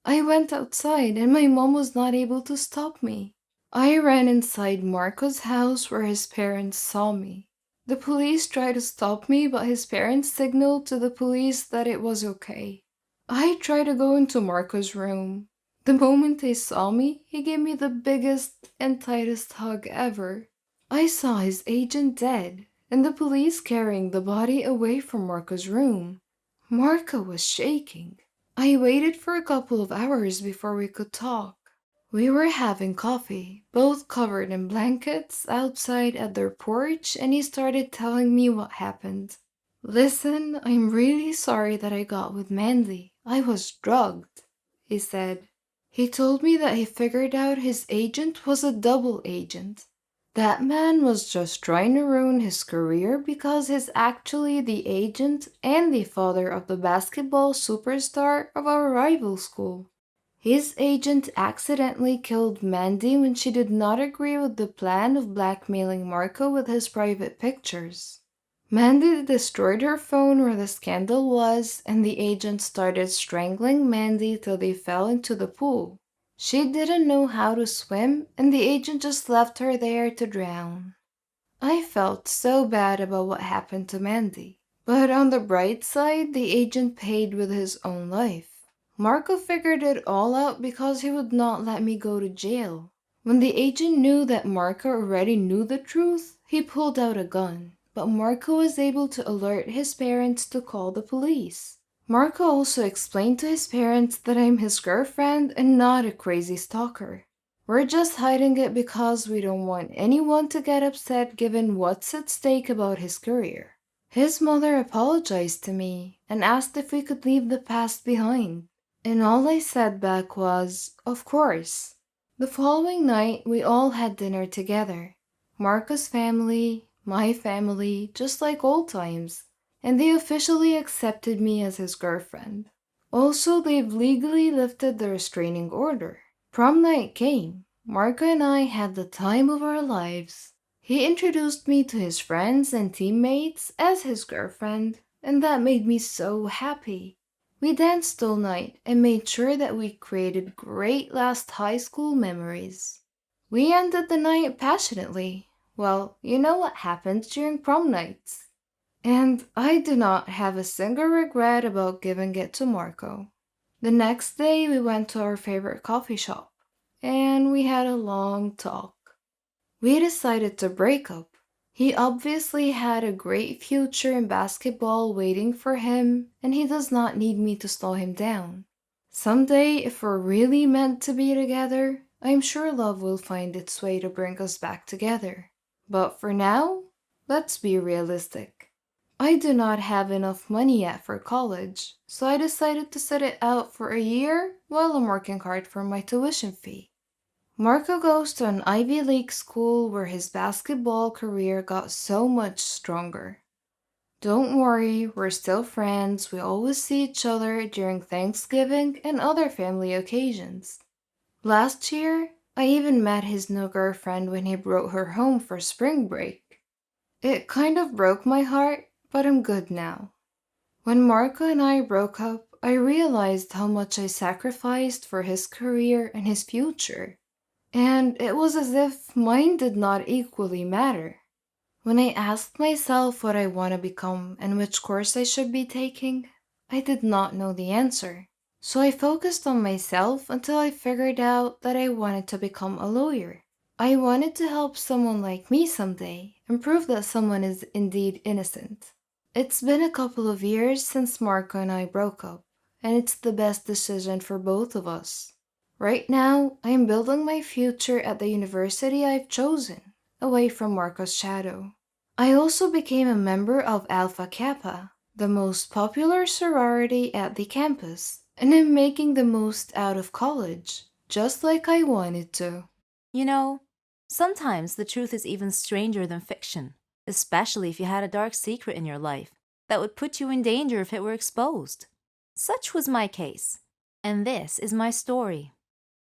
I went outside and my mom was not able to stop me. I ran inside Marco's house where his parents saw me. The police tried to stop me, but his parents signaled to the police that it was okay. I tried to go into Marco's room. The moment he saw me, he gave me the biggest and tightest hug ever. I saw his agent dead, and the police carrying the body away from Marco's room. Marco was shaking. I waited for a couple of hours before we could talk. We were having coffee, both covered in blankets, outside at their porch, and he started telling me what happened. "Listen, I'm really sorry that I got with Mandy. I was drugged," he said. He told me that he figured out his agent was a double agent. That man was just trying to ruin his career because he's actually the agent and the father of the basketball superstar of our rival school. His agent accidentally killed Mandy when she did not agree with the plan of blackmailing Marco with his private pictures. Mandy destroyed her phone where the scandal was, and the agent started strangling Mandy till they fell into the pool. She didn't know how to swim, and the agent just left her there to drown. I felt so bad about what happened to Mandy. But on the bright side, the agent paid with his own life. Marco figured it all out because he would not let me go to jail. When the agent knew that Marco already knew the truth, he pulled out a gun. But Marco was able to alert his parents to call the police. Marco also explained to his parents that I'm his girlfriend and not a crazy stalker. We're just hiding it because we don't want anyone to get upset given what's at stake about his career. His mother apologized to me and asked if we could leave the past behind. And all I said back was, "Of course." The following night, we all had dinner together. Marco's family, my family, just like old times. And they officially accepted me as his girlfriend. Also, they've legally lifted the restraining order. Prom night came. Marco and I had the time of our lives. He introduced me to his friends and teammates as his girlfriend, and that made me so happy. We danced all night and made sure that we created great last high school memories. We ended the night passionately. Well, you know what happens during prom nights. And I do not have a single regret about giving it to Marco. The next day, we went to our favorite coffee shop, and we had a long talk. We decided to break up. He obviously had a great future in basketball waiting for him, and he does not need me to slow him down. Someday, if we're really meant to be together, I'm sure love will find its way to bring us back together. But for now, let's be realistic. I do not have enough money yet for college, so I decided to sit it out for a year while I'm working hard for my tuition fee. Marco goes to an Ivy League school where his basketball career got so much stronger. Don't worry, we're still friends. We always see each other during Thanksgiving and other family occasions. Last year, I even met his new girlfriend when he brought her home for spring break. It kind of broke my heart, but I'm good now. When Marco and I broke up, I realized how much I sacrificed for his career and his future. And it was as if mine did not equally matter. When I asked myself what I want to become and which course I should be taking, I did not know the answer. So I focused on myself until I figured out that I wanted to become a lawyer. I wanted to help someone like me someday and prove that someone is indeed innocent. It's been a couple of years since Marco and I broke up, and it's the best decision for both of us. Right now, I am building my future at the university I've chosen, away from Marco's shadow. I also became a member of Alpha Kappa, the most popular sorority at the campus, and I'm making the most out of college, just like I wanted to. You know, sometimes the truth is even stranger than fiction, especially if you had a dark secret in your life that would put you in danger if it were exposed. Such was my case, and this is my story.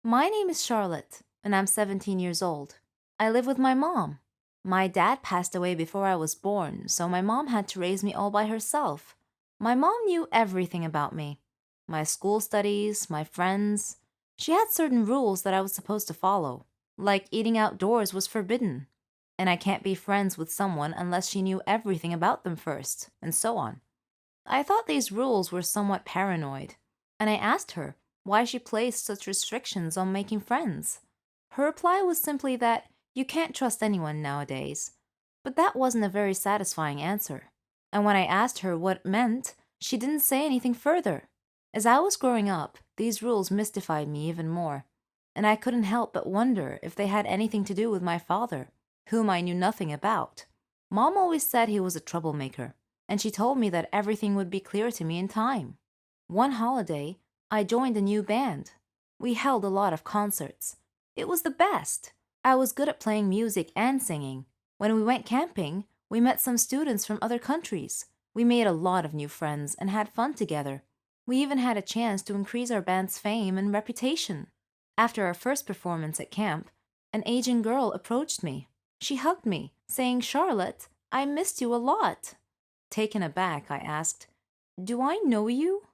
My name is Charlotte, and I'm 17 years old. I live with my mom. My dad passed away before I was born, so my mom had to raise me all by herself. My mom knew everything about me, my school studies, my friends. She had certain rules that I was supposed to follow, like eating outdoors was forbidden, and I can't be friends with someone unless she knew everything about them first, and so on. I thought these rules were somewhat paranoid, and I asked her why she placed such restrictions on making friends. Her reply was simply that you can't trust anyone nowadays. But that wasn't a very satisfying answer. And when I asked her what it meant, she didn't say anything further. As I was growing up, these rules mystified me even more, and I couldn't help but wonder if they had anything to do with my father, whom I knew nothing about. Mom always said he was a troublemaker, and she told me that everything would be clear to me in time. One holiday, I joined a new band. We held a lot of concerts. It was the best. I was good at playing music and singing. When we went camping, we met some students from other countries. We made a lot of new friends and had fun together. We even had a chance to increase our band's fame and reputation. After our first performance at camp, an Asian girl approached me. She hugged me, saying, "Charlotte, I missed you a lot." Taken aback, I asked, "Do I know you?"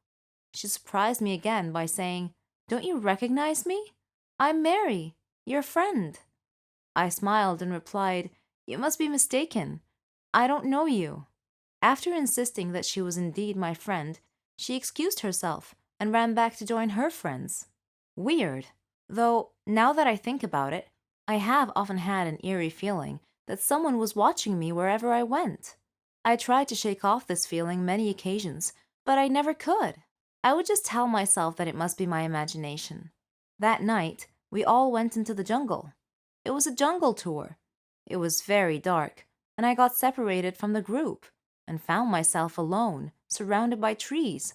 She surprised me again by saying, "Don't you recognize me? I'm Mary, your friend." I smiled and replied, "You must be mistaken. I don't know you." After insisting that she was indeed my friend, she excused herself and ran back to join her friends. Weird. Though, now that I think about it, I have often had an eerie feeling that someone was watching me wherever I went. I tried to shake off this feeling many occasions, but I never could. I would just tell myself that it must be my imagination. That night, we all went into the jungle. It was a jungle tour. It was very dark, and I got separated from the group and found myself alone, surrounded by trees.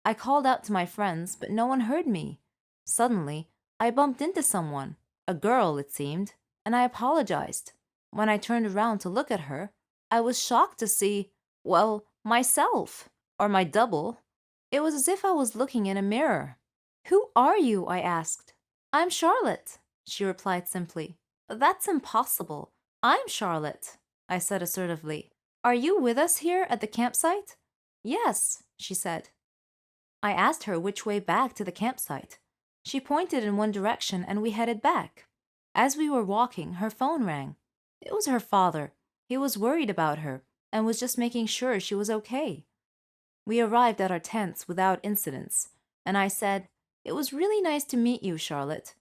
I called out to my friends, but no one heard me. Suddenly, I bumped into someone, a girl it seemed, and I apologized. When I turned around to look at her, I was shocked to see, well, myself, or my double. It was as if I was looking in a mirror. "Who are you?" I asked. "I'm Charlotte," she replied simply. "That's impossible. I'm Charlotte," I said assertively. "Are you with us here at the campsite?" "Yes," she said. I asked her which way back to the campsite. She pointed in one direction and we headed back. As we were walking, her phone rang. It was her father. He was worried about her and was just making sure she was okay. We arrived at our tents without incidents, and I said, "It was really nice to meet you, Charlotte.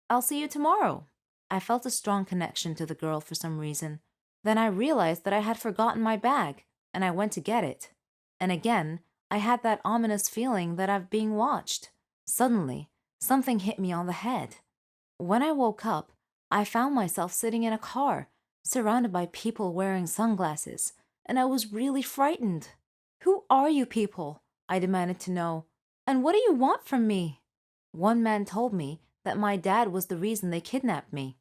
I'll see you tomorrow." I felt a strong connection to the girl for some reason. Then I realized that I had forgotten my bag, and I went to get it. And again, I had that ominous feeling that I'm being watched. Suddenly, something hit me on the head. When I woke up, I found myself sitting in a car, surrounded by people wearing sunglasses, and I was really frightened. "Who are you people?" I demanded to know. "And what do you want from me?" One man told me that my dad was the reason they kidnapped me.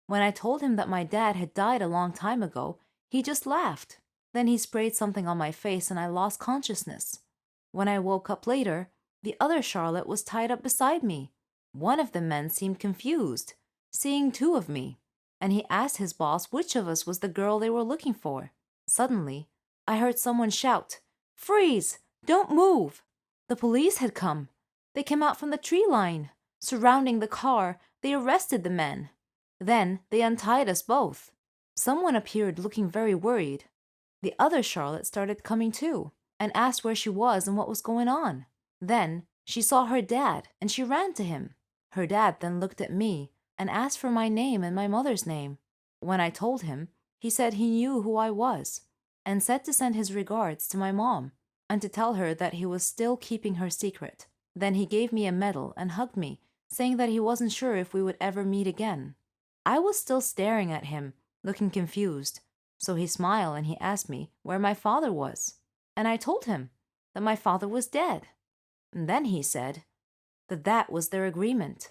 When I told him that my dad had died a long time ago, he just laughed. Then he sprayed something on my face and I lost consciousness. When I woke up later, the other Charlotte was tied up beside me. One of the men seemed confused, seeing two of me, and he asked his boss which of us was the girl they were looking for. Suddenly, I heard someone shout, "Freeze! Don't move!" The police had come. They came out from the tree line. Surrounding the car, they arrested the men. Then they untied us both. Someone appeared looking very worried. The other Charlotte started coming too and asked where she was and what was going on. Then she saw her dad and she ran to him. Her dad then looked at me and asked for my name and my mother's name. When I told him, he said he knew who I was and said to send his regards to my mom and to tell her that he was still keeping her secret. Then he gave me a medal and hugged me, saying that he wasn't sure if we would ever meet again. I was still staring at him, looking confused, so he smiled and he asked me where my father was. And I told him that my father was dead. And then he said that that was their agreement.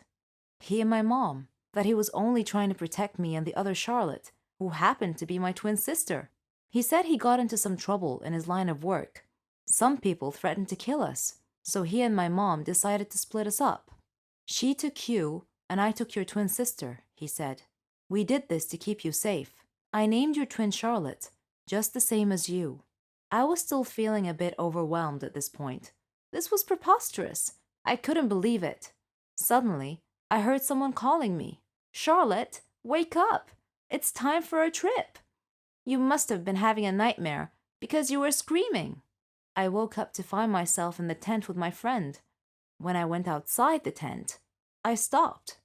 He and my mom, that he was only trying to protect me and the other Charlotte, who happened to be my twin sister. He said he got into some trouble in his line of work. Some people threatened to kill us, so he and my mom decided to split us up. She took you, and I took your twin sister, he said. We did this to keep you safe. I named your twin Charlotte, just the same as you. I was still feeling a bit overwhelmed at this point. This was preposterous. I couldn't believe it. Suddenly, I heard someone calling me. "Charlotte, wake up! It's time for a trip." You must have been having a nightmare because you were screaming. I woke up to find myself in the tent with my friend. When I went outside the tent, I stopped.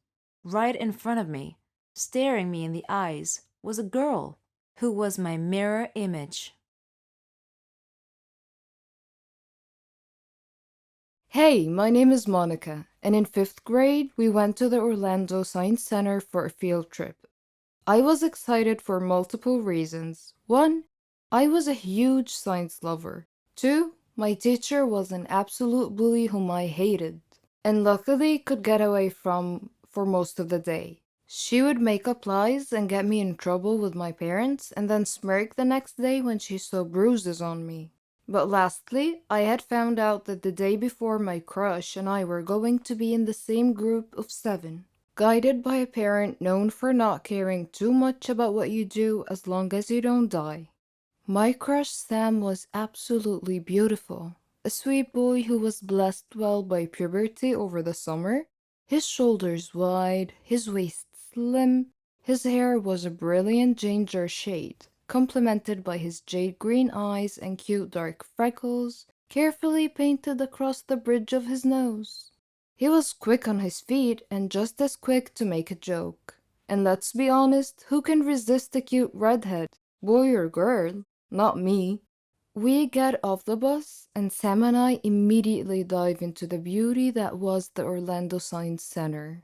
Right in front of me, staring me in the eyes, was a girl who was my mirror image. Hey, my name is Monica, and in 5th grade, we went to the Orlando Science Center for a field trip. I was excited for multiple reasons. 1, I was a huge science lover. 2, my teacher was an absolute bully whom I hated, and luckily could get away from for most of the day. She would make up lies and get me in trouble with my parents, and then smirk the next day when she saw bruises on me. But lastly, I had found out that the day before my crush and I were going to be in the same group of 7, guided by a parent known for not caring too much about what you do as long as you don't die. My crush Sam was absolutely beautiful, a sweet boy who was blessed well by puberty over the summer, his shoulders wide, his waist slim, his hair was a brilliant ginger shade, complemented by his jade green eyes and cute dark freckles, carefully painted across the bridge of his nose. He was quick on his feet and just as quick to make a joke. And let's be honest, who can resist a cute redhead, boy or girl? Not me. We get off the bus, and Sam and I immediately dive into the beauty that was the Orlando Science Center.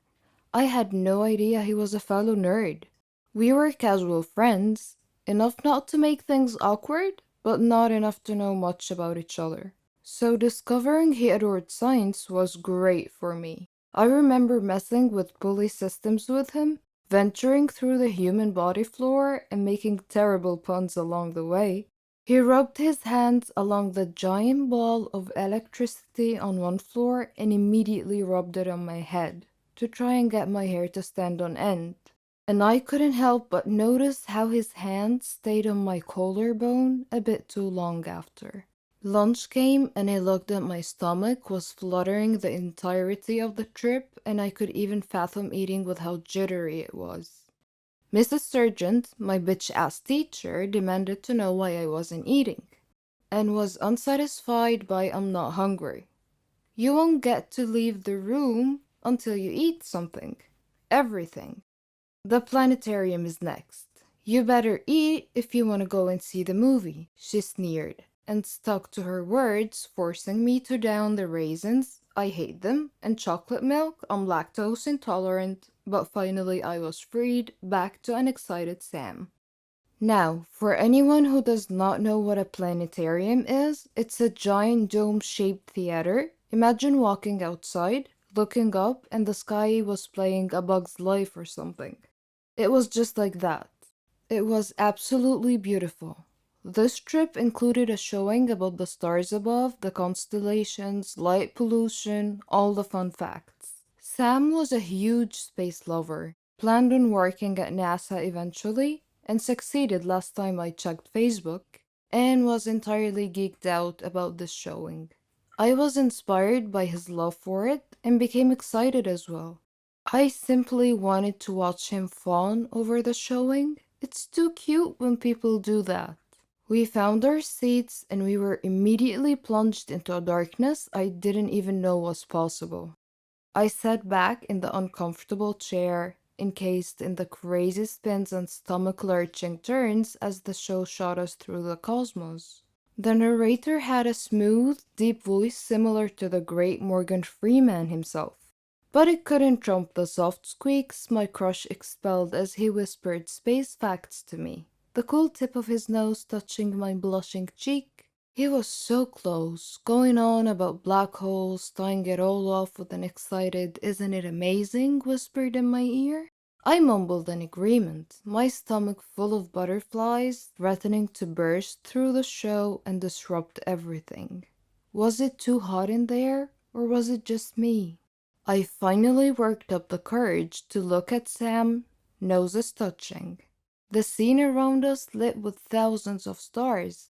I had no idea he was a fellow nerd. We were casual friends, enough not to make things awkward, but not enough to know much about each other. So discovering he adored science was great for me. I remember messing with pulley systems with him, venturing through the human body floor and making terrible puns along the way. He rubbed his hands along the giant ball of electricity on one floor and immediately rubbed it on my head to try and get my hair to stand on end. And I couldn't help but notice how his hand stayed on my collarbone a bit too long after. Lunch came and I looked at my stomach was fluttering the entirety of the trip, and I could even fathom eating with how jittery it was. Mrs. Sargent, my bitch-ass teacher, demanded to know why I wasn't eating, and was unsatisfied by "I'm not hungry." You won't get to leave the room until you eat something. Everything. The planetarium is next. You better eat if you want to go and see the movie, she sneered, and stuck to her words, forcing me to down the raisins, I hate them, and chocolate milk, I'm lactose intolerant, but finally I was freed, back to an excited Sam. Now, for anyone who does not know what a planetarium is, it's a giant dome-shaped theater. Imagine walking outside, looking up, and the sky was playing A Bug's Life or something. It was just like that. It was absolutely beautiful. This trip included a showing about the stars above, the constellations, light pollution, all the fun facts. Sam was a huge space lover, planned on working at NASA eventually, and succeeded last time I checked Facebook, and was entirely geeked out about this showing. I was inspired by his love for it and became excited as well. I simply wanted to watch him fawn over the showing. It's too cute when people do that. We found our seats and we were immediately plunged into a darkness I didn't even know was possible. I sat back in the uncomfortable chair, encased in the crazy spins and stomach-lurching turns as the show shot us through the cosmos. The narrator had a smooth, deep voice similar to the great Morgan Freeman himself. But it couldn't trump the soft squeaks my crush expelled as he whispered space facts to me, the cool tip of his nose touching my blushing cheek. He was so close, going on about black holes, tying it all off with an excited, "Isn't it amazing?" whispered in my ear. I mumbled an agreement, my stomach full of butterflies, threatening to burst through the show and disrupt everything. Was it too hot in there, or was it just me? I finally worked up the courage to look at Sam, noses touching. The scene around us lit with thousands of stars,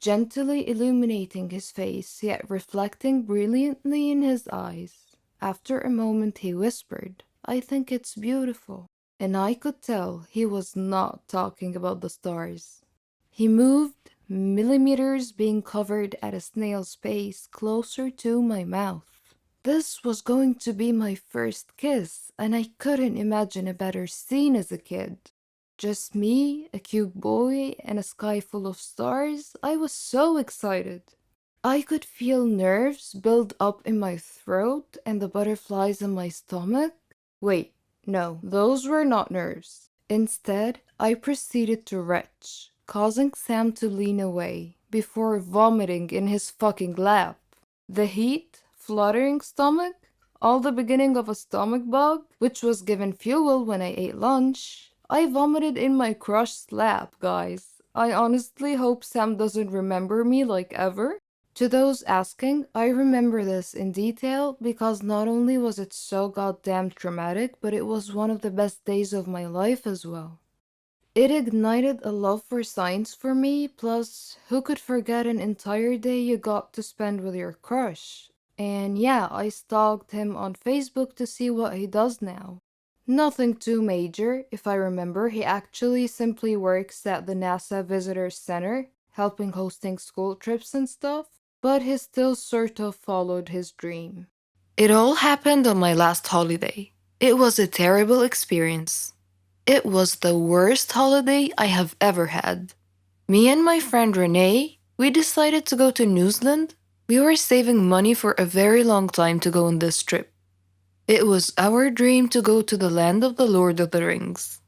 gently illuminating his face, yet reflecting brilliantly in his eyes. After a moment he whispered, "I think it's beautiful." And I could tell he was not talking about the stars. He moved, millimeters being covered at a snail's pace closer to my mouth. This was going to be my first kiss, and I couldn't imagine a better scene as a kid. Just me, a cute boy, and a sky full of stars. I was so excited. I could feel nerves build up in my throat and the butterflies in my stomach. Wait, no, those were not nerves. Instead, I proceeded to retch, causing Sam to lean away before vomiting in his fucking lap. The heat, fluttering stomach, all the beginning of a stomach bug, which was given fuel when I ate lunch. I vomited in my crushed lap, guys. I honestly hope Sam doesn't remember me like ever. To those asking, I remember this in detail because not only was it so goddamn traumatic, but it was one of the best days of my life as well. It ignited a love for science for me, plus, who could forget an entire day you got to spend with your crush? And yeah, I stalked him on Facebook to see what he does now. Nothing too major, if I remember. He actually simply works at the NASA Visitor Center, helping hosting school trips and stuff, but he still sort of followed his dream. It all happened on my last holiday. It was a terrible experience. It was the worst holiday I have ever had. Me and my friend Renee, we decided to go to New Zealand. We were saving money for a very long time to go on this trip. It was our dream to go to the land of the Lord of the Rings.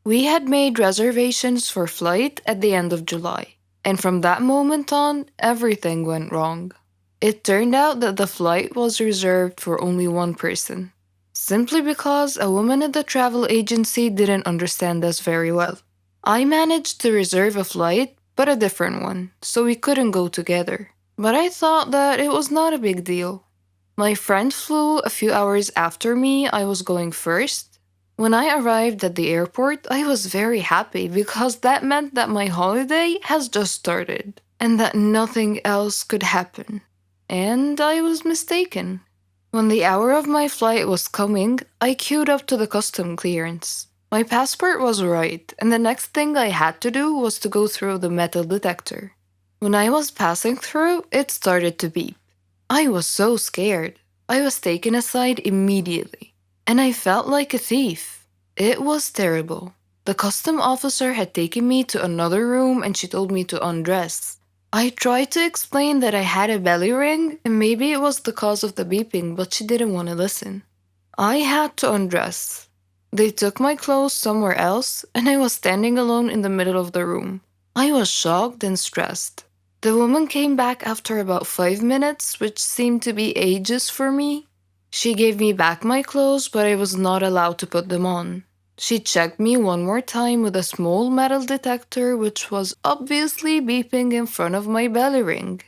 We had made reservations for flight at the end of July, and from that moment on, everything went wrong. It turned out that the flight was reserved for only one person, simply because a woman at the travel agency didn't understand us very well. I managed to reserve a flight, but a different one, so we couldn't go together. But I thought that it was not a big deal. My friend flew a few hours after me. I was going first. When I arrived at the airport, I was very happy because that meant that my holiday has just started and that nothing else could happen. And I was mistaken. When the hour of my flight was coming, I queued up to the custom clearance. My passport was right, and the next thing I had to do was to go through the metal detector. When I was passing through, it started to beep. I was so scared. I was taken aside immediately, and I felt like a thief. It was terrible. The custom officer had taken me to another room and she told me to undress. I tried to explain that I had a belly ring and maybe it was the cause of the beeping, but she didn't want to listen. I had to undress. They took my clothes somewhere else, and I was standing alone in the middle of the room. I was shocked and stressed. The woman came back after about 5 minutes, which seemed to be ages for me. She gave me back my clothes, but I was not allowed to put them on. She checked me one more time with a small metal detector, which was obviously beeping in front of my belly ring.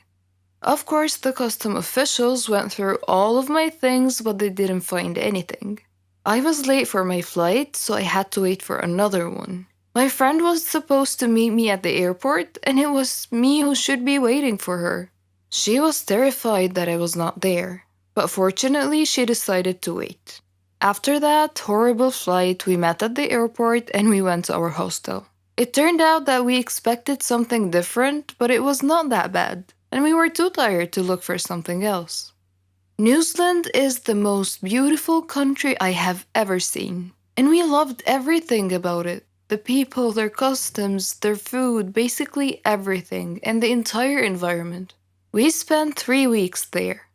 Of course, the custom officials went through all of my things, but they didn't find anything. I was late for my flight, so I had to wait for another one. My friend was supposed to meet me at the airport, and it was me who should be waiting for her. She was terrified that I was not there, but fortunately, she decided to wait. After that horrible flight, we met at the airport and we went to our hostel. It turned out that we expected something different, but it was not that bad, and we were too tired to look for something else. New Zealand is the most beautiful country I have ever seen, and we loved everything about it. The people, their customs, their food, basically everything, and the entire environment. We spent 3 weeks there.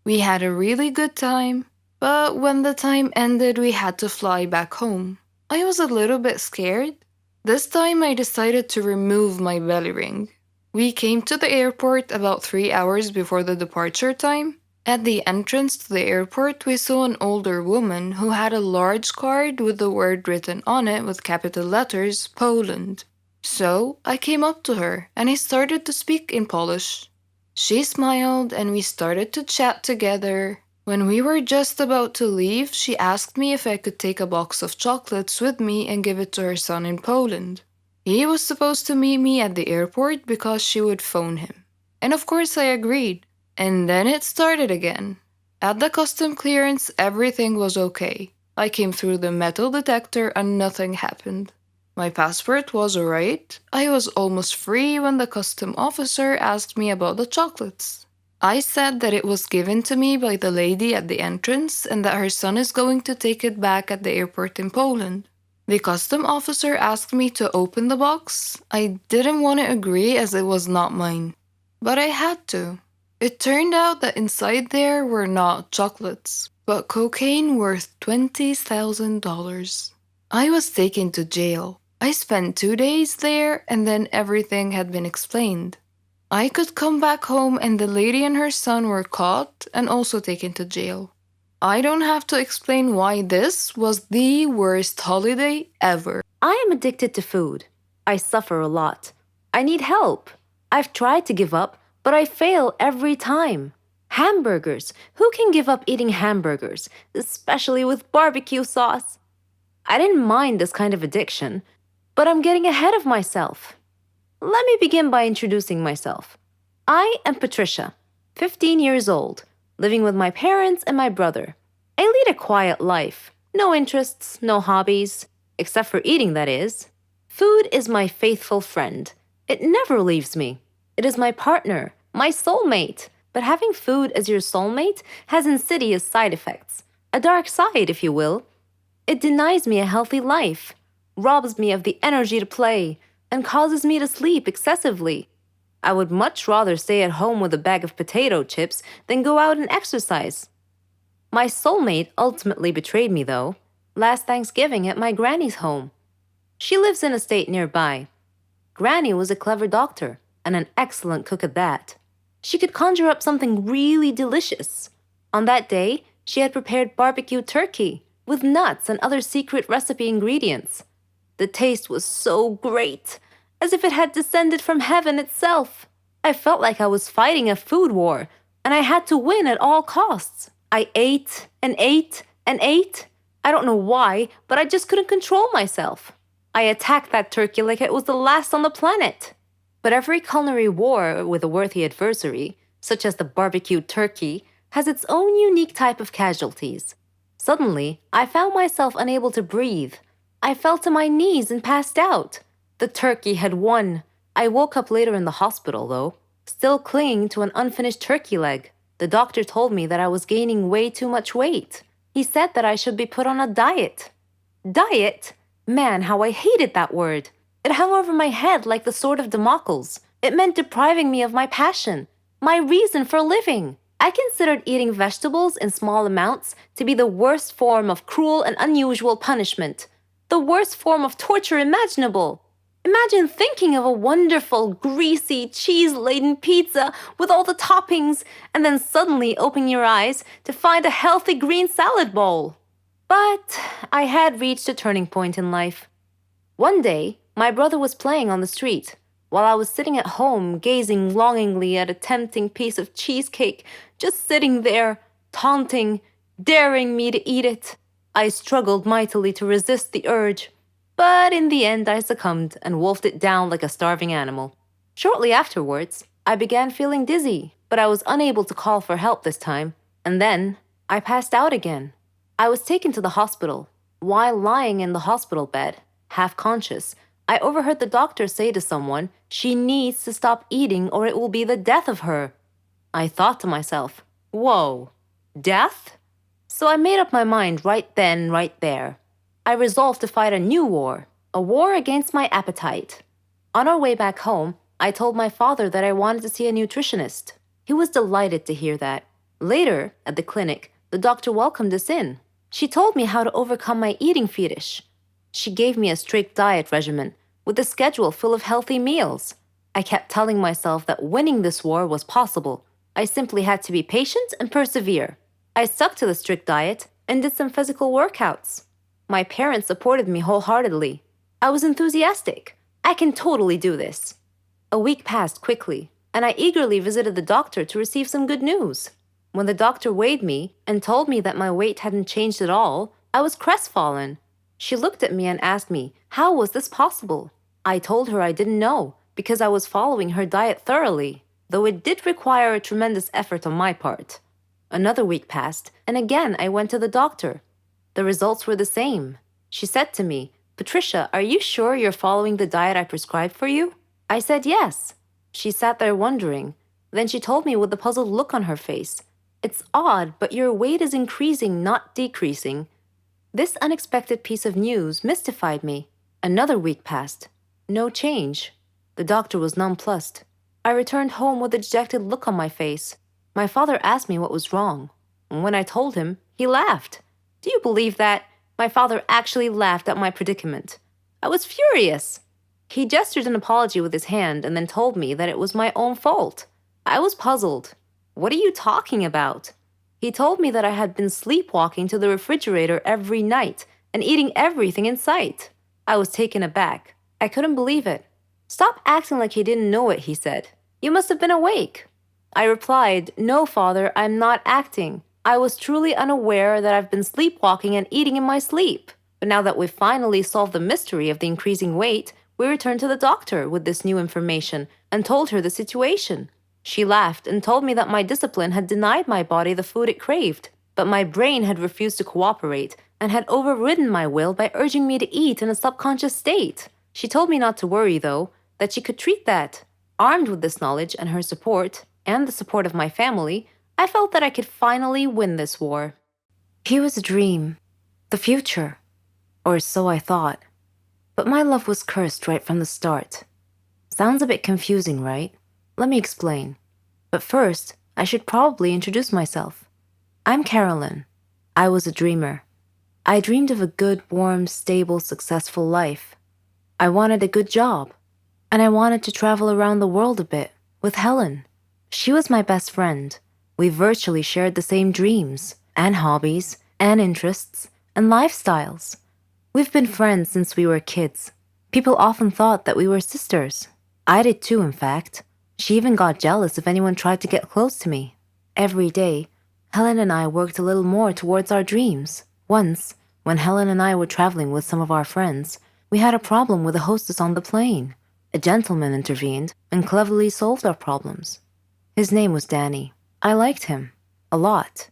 We had a really good time, but when the time ended, we had to fly back home. I was a little bit scared. This time, I decided to remove my belly ring. We came to the airport about 3 hours before the departure time. At the entrance to the airport, we saw an older woman who had a large card with the word written on it with capital letters, Poland. So I came up to her and I started to speak in Polish. She smiled and we started to chat together. When we were just about to leave, she asked me if I could take a box of chocolates with me and give it to her son in Poland. He was supposed to meet me at the airport because she would phone him. And of course I agreed. And then it started again. At the custom clearance, everything was okay. I came through the metal detector and nothing happened. My passport was alright. I was almost free when the custom officer asked me about the chocolates. I said that it was given to me by the lady at the entrance and that her son is going to take it back at the airport in Poland. The custom officer asked me to open the box. I didn't want to agree as it was not mine, but I had to. It turned out that inside there were not chocolates, but cocaine worth $20,000. I was taken to jail. I spent 2 days there and then everything had been explained. I could come back home and the lady and her son were caught and also taken to jail. I don't have to explain why this was the worst holiday ever. I am addicted to food. I suffer a lot. I need help. I've tried to give up, but I fail every time. Hamburgers. Who can give up eating hamburgers, especially with barbecue sauce? I didn't mind this kind of addiction, but I'm getting ahead of myself. Let me begin by introducing myself. I am Patricia, 15 years old, living with my parents and my brother. I lead a quiet life. No interests, no hobbies, except for eating, that is. Food is my faithful friend. It never leaves me. It is my partner, my soulmate. But having food as your soulmate has insidious side effects. A dark side, if you will. It denies me a healthy life, robs me of the energy to play, and causes me to sleep excessively. I would much rather stay at home with a bag of potato chips than go out and exercise. My soulmate ultimately betrayed me, though, last Thanksgiving at my granny's home. She lives in a state nearby. Granny was a clever doctor and an excellent cook at that. She could conjure up something really delicious. On that day, she had prepared barbecue turkey with nuts and other secret recipe ingredients. The taste was so great, as if it had descended from heaven itself. I felt like I was fighting a food war, and I had to win at all costs. I ate and ate and ate. I don't know why, but I just couldn't control myself. I attacked that turkey like it was the last on the planet. But every culinary war with a worthy adversary, such as the barbecued turkey, has its own unique type of casualties. Suddenly, I found myself unable to breathe. I fell to my knees and passed out. The turkey had won. I woke up later in the hospital, though, still clinging to an unfinished turkey leg. The doctor told me that I was gaining way too much weight. He said that I should be put on a diet. Diet? Man, how I hated that word. It hung over my head like the sword of Damocles. It meant depriving me of my passion, my reason for living. I considered eating vegetables in small amounts to be the worst form of cruel and unusual punishment, the worst form of torture imaginable. Imagine thinking of a wonderful, greasy, cheese-laden pizza with all the toppings and then suddenly opening your eyes to find a healthy green salad bowl. But I had reached a turning point in life. One day, my brother was playing on the street, while I was sitting at home gazing longingly at a tempting piece of cheesecake, just sitting there, taunting, daring me to eat it. I struggled mightily to resist the urge, but in the end I succumbed and wolfed it down like a starving animal. Shortly afterwards, I began feeling dizzy, but I was unable to call for help this time, and then I passed out again. I was taken to the hospital. While lying in the hospital bed, half conscious, I overheard the doctor say to someone, "She needs to stop eating or it will be the death of her." I thought to myself, whoa, death? So I made up my mind right then, right there. I resolved to fight a new war, a war against my appetite. On our way back home, I told my father that I wanted to see a nutritionist. He was delighted to hear that. Later, at the clinic, the doctor welcomed us in. She told me how to overcome my eating fetish. She gave me a strict diet regimen with a schedule full of healthy meals. I kept telling myself that winning this war was possible. I simply had to be patient and persevere. I stuck to the strict diet and did some physical workouts. My parents supported me wholeheartedly. I was enthusiastic. I can totally do this. A week passed quickly, and I eagerly visited the doctor to receive some good news. When the doctor weighed me and told me that my weight hadn't changed at all, I was crestfallen. She looked at me and asked me, how was this possible? I told her I didn't know, because I was following her diet thoroughly, though it did require a tremendous effort on my part. Another week passed, and again I went to the doctor. The results were the same. She said to me, "Patricia, are you sure you're following the diet I prescribed for you?" I said yes. She sat there wondering. Then she told me with a puzzled look on her face, "It's odd, but your weight is increasing, not decreasing." This unexpected piece of news mystified me. Another week passed. No change. The doctor was nonplussed. I returned home with a dejected look on my face. My father asked me what was wrong. When I told him, he laughed. Do you believe that? My father actually laughed at my predicament. I was furious. He gestured an apology with his hand and then told me that it was my own fault. I was puzzled. What are you talking about? He told me that I had been sleepwalking to the refrigerator every night and eating everything in sight. I was taken aback. I couldn't believe it. "Stop acting like you didn't know it," he said. "You must have been awake." I replied, "No, Father, I'm not acting. I was truly unaware that I've been sleepwalking and eating in my sleep. But now that we've finally solved the mystery of the increasing weight, we returned to the doctor with this new information and told her the situation. She laughed and told me that my discipline had denied my body the food it craved, but my brain had refused to cooperate and had overridden my will by urging me to eat in a subconscious state. She told me not to worry, though, that she could treat that. Armed with this knowledge and her support, and the support of my family, I felt that I could finally win this war. He was a dream, the future, or so I thought. But my love was cursed right from the start. Sounds a bit confusing, right? Let me explain. But first, I should probably introduce myself. I'm Carolyn. I was a dreamer. I dreamed of a good, warm, stable, successful life. I wanted a good job, and I wanted to travel around the world a bit with Helen. She was my best friend. We virtually shared the same dreams, and hobbies, and interests, and lifestyles. We've been friends since we were kids. People often thought that we were sisters. I did too, in fact. She even got jealous if anyone tried to get close to me. Every day, Helen and I worked a little more towards our dreams. Once, when Helen and I were traveling with some of our friends, we had a problem with the hostess on the plane. A gentleman intervened and cleverly solved our problems. His name was Danny. I liked him. A lot.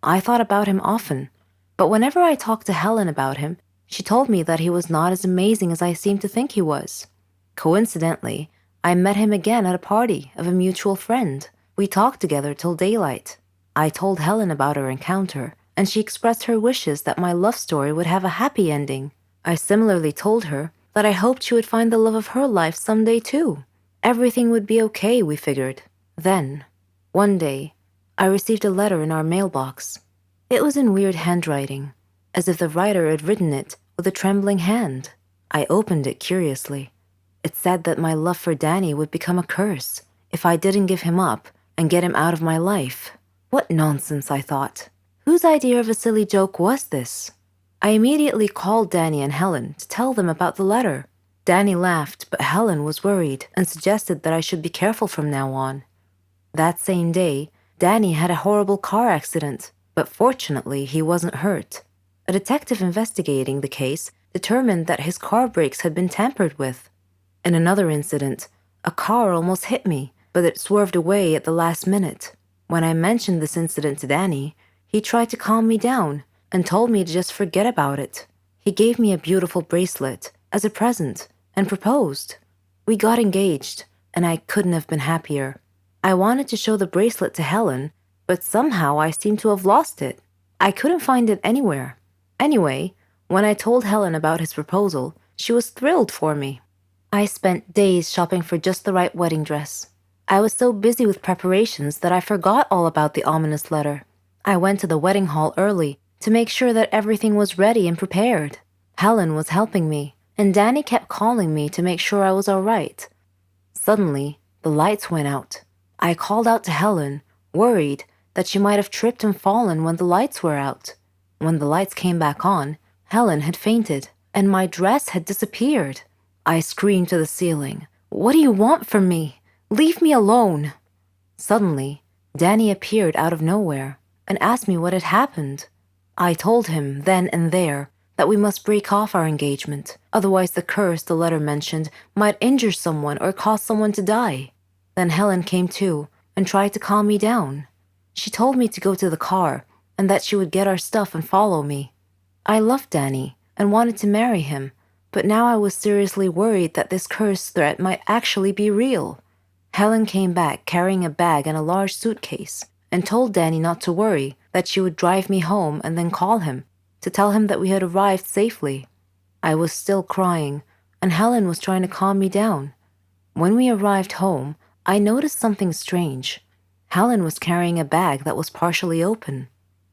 I thought about him often, but whenever I talked to Helen about him, she told me that he was not as amazing as I seemed to think he was. Coincidentally, I met him again at a party of a mutual friend. We talked together till daylight. I told Helen about our encounter, and she expressed her wishes that my love story would have a happy ending. I similarly told her that I hoped she would find the love of her life someday too. Everything would be okay, we figured. Then, one day, I received a letter in our mailbox. It was in weird handwriting, as if the writer had written it with a trembling hand. I opened it curiously. It said that my love for Danny would become a curse if I didn't give him up and get him out of my life. What nonsense, I thought. Whose idea of a silly joke was this? I immediately called Danny and Helen to tell them about the letter. Danny laughed, but Helen was worried and suggested that I should be careful from now on. That same day, Danny had a horrible car accident, but fortunately he wasn't hurt. A detective investigating the case determined that his car brakes had been tampered with. In another incident, a car almost hit me, but it swerved away at the last minute. When I mentioned this incident to Danny, he tried to calm me down and told me to just forget about it. He gave me a beautiful bracelet as a present and proposed. We got engaged, and I couldn't have been happier. I wanted to show the bracelet to Helen, but somehow I seemed to have lost it. I couldn't find it anywhere. Anyway, when I told Helen about his proposal, she was thrilled for me. I spent days shopping for just the right wedding dress. I was so busy with preparations that I forgot all about the ominous letter. I went to the wedding hall early to make sure that everything was ready and prepared. Helen was helping me, and Danny kept calling me to make sure I was all right. Suddenly, the lights went out. I called out to Helen, worried that she might have tripped and fallen when the lights were out. When the lights came back on, Helen had fainted, and my dress had disappeared. I screamed to the ceiling, "What do you want from me? Leave me alone!" Suddenly, Danny appeared out of nowhere and asked me what had happened. I told him then and there that we must break off our engagement, otherwise the curse the letter mentioned might injure someone or cause someone to die. Then Helen came too and tried to calm me down. She told me to go to the car and that she would get our stuff and follow me. I loved Danny and wanted to marry him, but now I was seriously worried that this curse threat might actually be real. Helen came back carrying a bag and a large suitcase and told Danny not to worry, that she would drive me home and then call him to tell him that we had arrived safely. I was still crying, and Helen was trying to calm me down. When we arrived home, I noticed something strange. Helen was carrying a bag that was partially open,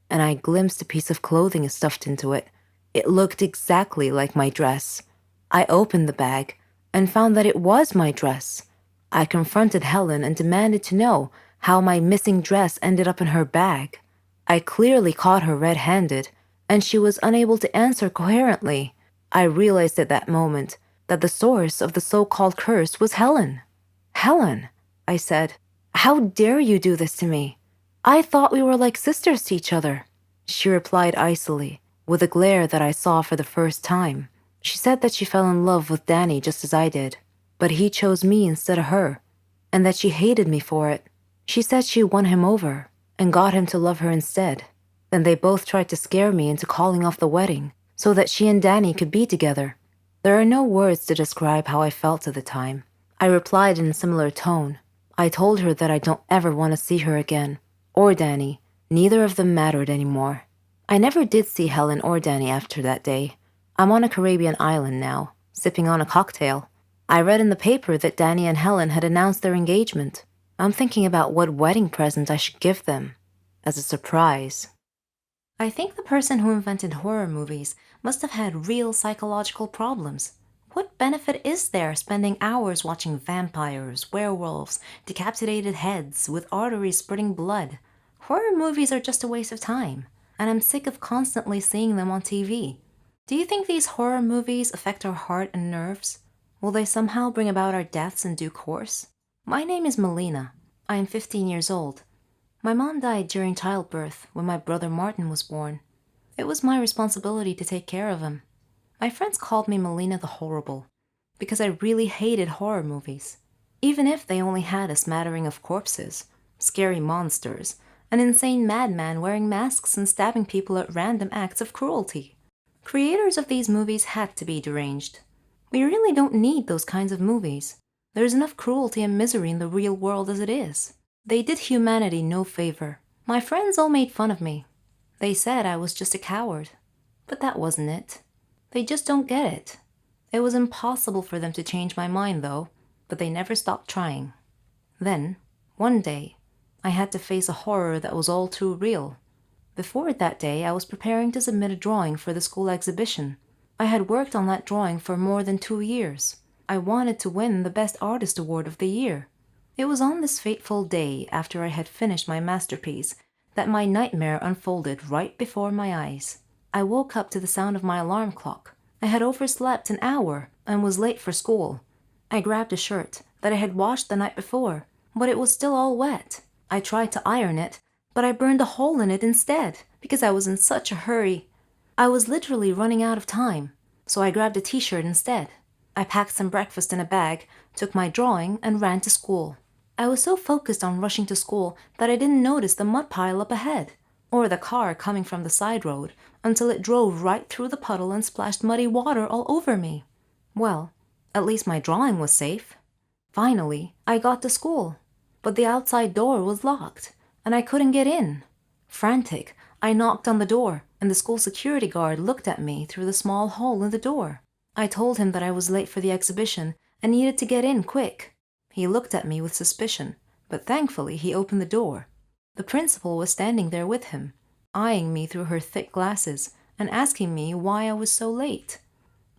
and I glimpsed a piece of clothing stuffed into it. It looked exactly like my dress. I opened the bag and found that it was my dress. I confronted Helen and demanded to know how my missing dress ended up in her bag. I clearly caught her red-handed, and she was unable to answer coherently. I realized at that moment that the source of the so-called curse was Helen. "Helen," I said, "how dare you do this to me? I thought we were like sisters to each other." She replied icily, with a glare that I saw for the first time. She said that she fell in love with Danny just as I did, but he chose me instead of her, and that she hated me for it. She said she won him over and got him to love her instead. Then they both tried to scare me into calling off the wedding so that she and Danny could be together. There are no words to describe how I felt at the time. I replied in a similar tone. I told her that I don't ever want to see her again, or Danny. Neither of them mattered anymore. I never did see Helen or Danny after that day. I'm on a Caribbean island now, sipping on a cocktail. I read in the paper that Danny and Helen had announced their engagement. I'm thinking about what wedding present I should give them as a surprise. I think the person who invented horror movies must have had real psychological problems. What benefit is there spending hours watching vampires, werewolves, decapitated heads with arteries spurting blood? Horror movies are just a waste of time, and I'm sick of constantly seeing them on TV. Do you think these horror movies affect our heart and nerves? Will they somehow bring about our deaths in due course? My name is Melina. I am 15 years old. My mom died during childbirth when my brother Martin was born. It was my responsibility to take care of him. My friends called me Melina the Horrible because I really hated horror movies. Even if they only had a smattering of corpses, scary monsters, an insane madman wearing masks and stabbing people at random acts of cruelty. Creators of these movies had to be deranged. We really don't need those kinds of movies. There's enough cruelty and misery in the real world as it is. They did humanity no favor. My friends all made fun of me. They said I was just a coward. But that wasn't it. They just don't get it. It was impossible for them to change my mind, though, but they never stopped trying. Then, one day, I had to face a horror that was all too real. Before that day, I was preparing to submit a drawing for the school exhibition. I had worked on that drawing for more than 2 years. I wanted to win the Best Artist Award of the year. It was on this fateful day, after I had finished my masterpiece, that my nightmare unfolded right before my eyes. I woke up to the sound of my alarm clock. I had overslept an hour and was late for school. I grabbed a shirt that I had washed the night before, but it was still all wet. I tried to iron it, but I burned a hole in it instead because I was in such a hurry. I was literally running out of time, so I grabbed a t-shirt instead. I packed some breakfast in a bag, took my drawing, and ran to school. I was so focused on rushing to school that I didn't notice the mud pile up ahead, or the car coming from the side road, until it drove right through the puddle and splashed muddy water all over me. Well, at least my drawing was safe. Finally, I got to school, but the outside door was locked, and I couldn't get in. Frantic, I knocked on the door, and the school security guard looked at me through the small hole in the door. I told him that I was late for the exhibition and needed to get in quick. He looked at me with suspicion, but thankfully he opened the door. The principal was standing there with him, eyeing me through her thick glasses and asking me why I was so late.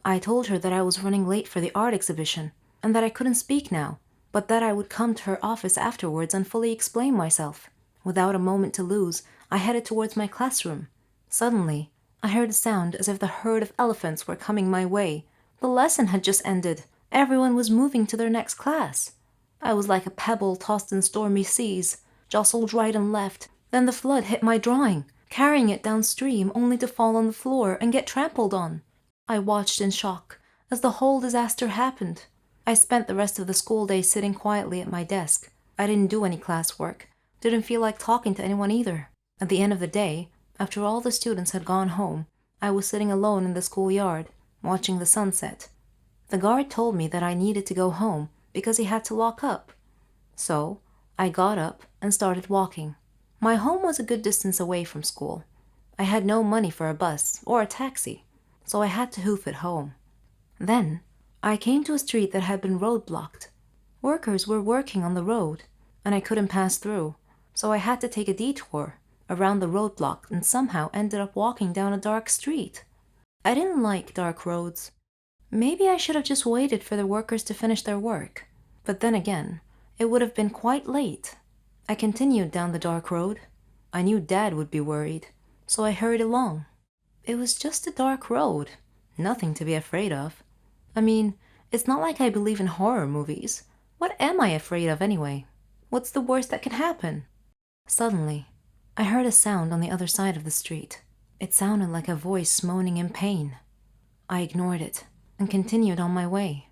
I told her that I was running late for the art exhibition and that I couldn't speak now, but that I would come to her office afterwards and fully explain myself. Without a moment to lose, I headed towards my classroom. Suddenly, I heard a sound as if the herd of elephants were coming my way. The lesson had just ended. Everyone was moving to their next class. I was like a pebble tossed in stormy seas, jostled right and left. Then the flood hit my drawing, carrying it downstream only to fall on the floor and get trampled on. I watched in shock as the whole disaster happened. I spent the rest of the school day sitting quietly at my desk. I didn't do any classwork, didn't feel like talking to anyone either. At the end of the day, after all the students had gone home, I was sitting alone in the schoolyard, watching the sunset. The guard told me that I needed to go home because he had to lock up. So, I got up and started walking. My home was a good distance away from school. I had no money for a bus or a taxi, so I had to hoof it home. Then, I came to a street that had been roadblocked. Workers were working on the road, and I couldn't pass through, so I had to take a detour around the roadblock and somehow ended up walking down a dark street. I didn't like dark roads. Maybe I should have just waited for the workers to finish their work. But then again, it would have been quite late. I continued down the dark road. I knew Dad would be worried, so I hurried along. It was just a dark road, nothing to be afraid of. I mean, it's not like I believe in horror movies. What am I afraid of anyway? What's the worst that can happen? Suddenly, I heard a sound on the other side of the street. It sounded like a voice moaning in pain. I ignored it and continued on my way,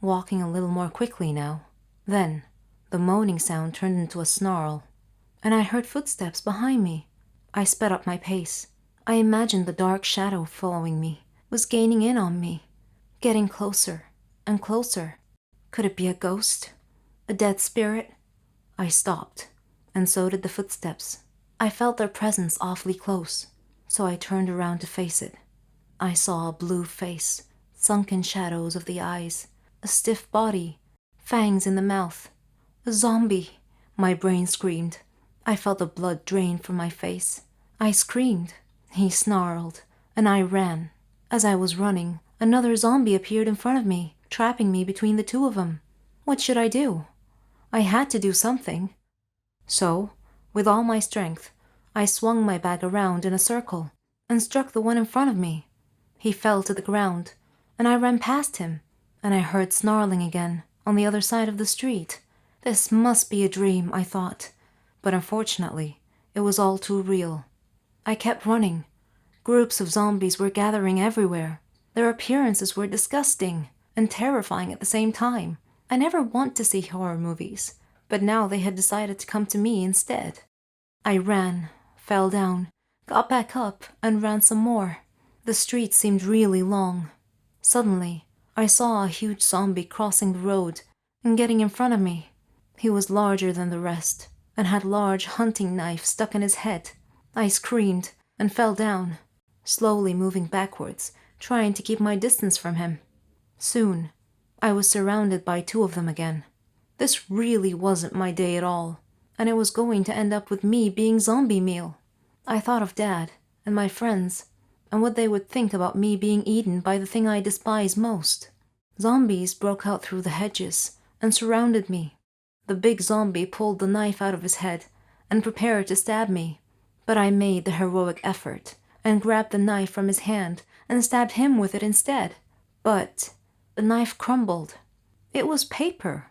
walking a little more quickly now. Then, the moaning sound turned into a snarl, and I heard footsteps behind me. I sped up my pace. I imagined the dark shadow following me, was gaining in on me, getting closer and closer. Could it be a ghost? A dead spirit? I stopped, and so did the footsteps. I felt their presence awfully close, so I turned around to face it. I saw a blue face, sunken shadows of the eyes, a stiff body, fangs in the mouth. A zombie! My brain screamed. I felt the blood drain from my face. I screamed. He snarled, and I ran. As I was running, another zombie appeared in front of me, trapping me between the two of them. What should I do? I had to do something. So, with all my strength, I swung my bag around in a circle and struck the one in front of me. He fell to the ground, and I ran past him, and I heard snarling again on the other side of the street. This must be a dream, I thought, but unfortunately, it was all too real. I kept running. Groups of zombies were gathering everywhere. Their appearances were disgusting and terrifying at the same time. I never want to see horror movies, but now they had decided to come to me instead. I ran, fell down, got back up, and ran some more. The street seemed really long. Suddenly, I saw a huge zombie crossing the road and getting in front of me. He was larger than the rest and had a large hunting knife stuck in his head. I screamed and fell down, slowly moving backwards, trying to keep my distance from him. Soon, I was surrounded by two of them again. This really wasn't my day at all. and it was going to end up with me being zombie meal. I thought of Dad and my friends and what they would think about me being eaten by the thing I despise most. Zombies broke out through the hedges and surrounded me. The big zombie pulled the knife out of his head and prepared to stab me, but I made the heroic effort and grabbed the knife from his hand and stabbed him with it instead. But the knife crumbled. It was paper,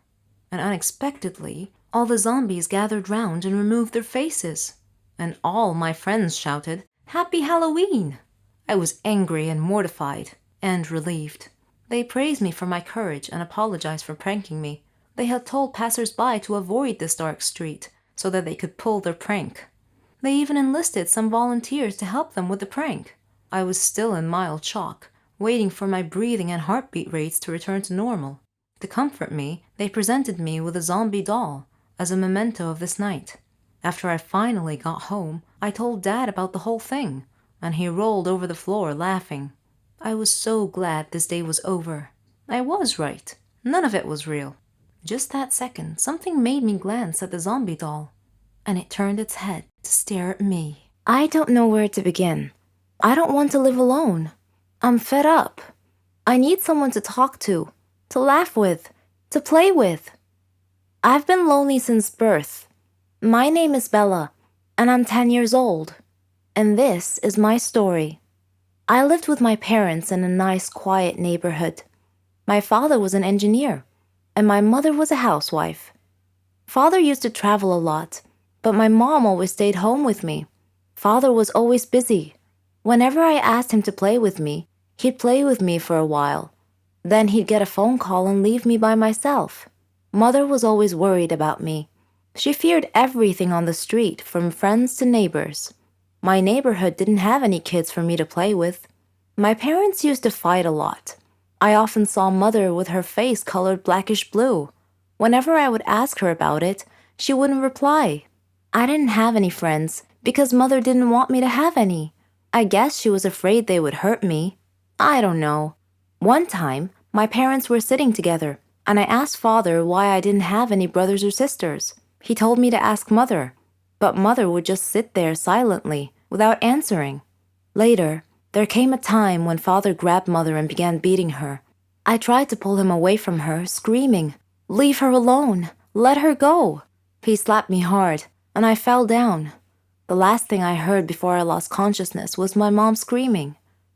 and unexpectedly, all the zombies gathered round and removed their faces, and all my friends shouted, "Happy Halloween!" I was angry and mortified, and relieved. They praised me for my courage and apologized for pranking me. They had told passers-by to avoid this dark street so that they could pull their prank. They even enlisted some volunteers to help them with the prank. I was still in mild shock, waiting for my breathing and heartbeat rates to return to normal. To comfort me, they presented me with a zombie doll as a memento of this night. After I finally got home, I told Dad about the whole thing, and he rolled over the floor laughing. I was so glad this day was over. I was right. None of it was real. Just that second, something made me glance at the zombie doll, and it turned its head to stare at me. I don't know where to begin. I don't want to live alone. I'm fed up. I need someone to talk to laugh with, to play with. I've been lonely since birth. My name is Bella, and I'm 10 years old. And this is my story. I lived with my parents in a nice, quiet neighborhood. My father was an engineer, and my mother was a housewife. Father used to travel a lot, but my mom always stayed home with me. Father was always busy. Whenever I asked him to play with me, he'd play with me for a while. Then he'd get a phone call and leave me by myself. Mother was always worried about me. She feared everything on the street, from friends to neighbors. My neighborhood didn't have any kids for me to play with. My parents used to fight a lot. I often saw Mother with her face colored blackish blue. Whenever I would ask her about it, she wouldn't reply. I didn't have any friends because Mother didn't want me to have any. I guess she was afraid they would hurt me. I don't know. One time, my parents were sitting together, and I asked Father why I didn't have any brothers or sisters. He told me to ask Mother, but Mother would just sit there silently, without answering. Later, there came a time when Father grabbed Mother and began beating her. I tried to pull him away from her, screaming, "Leave her alone! Let her go!" He slapped me hard, and I fell down. The last thing I heard before I lost consciousness was my mom screaming.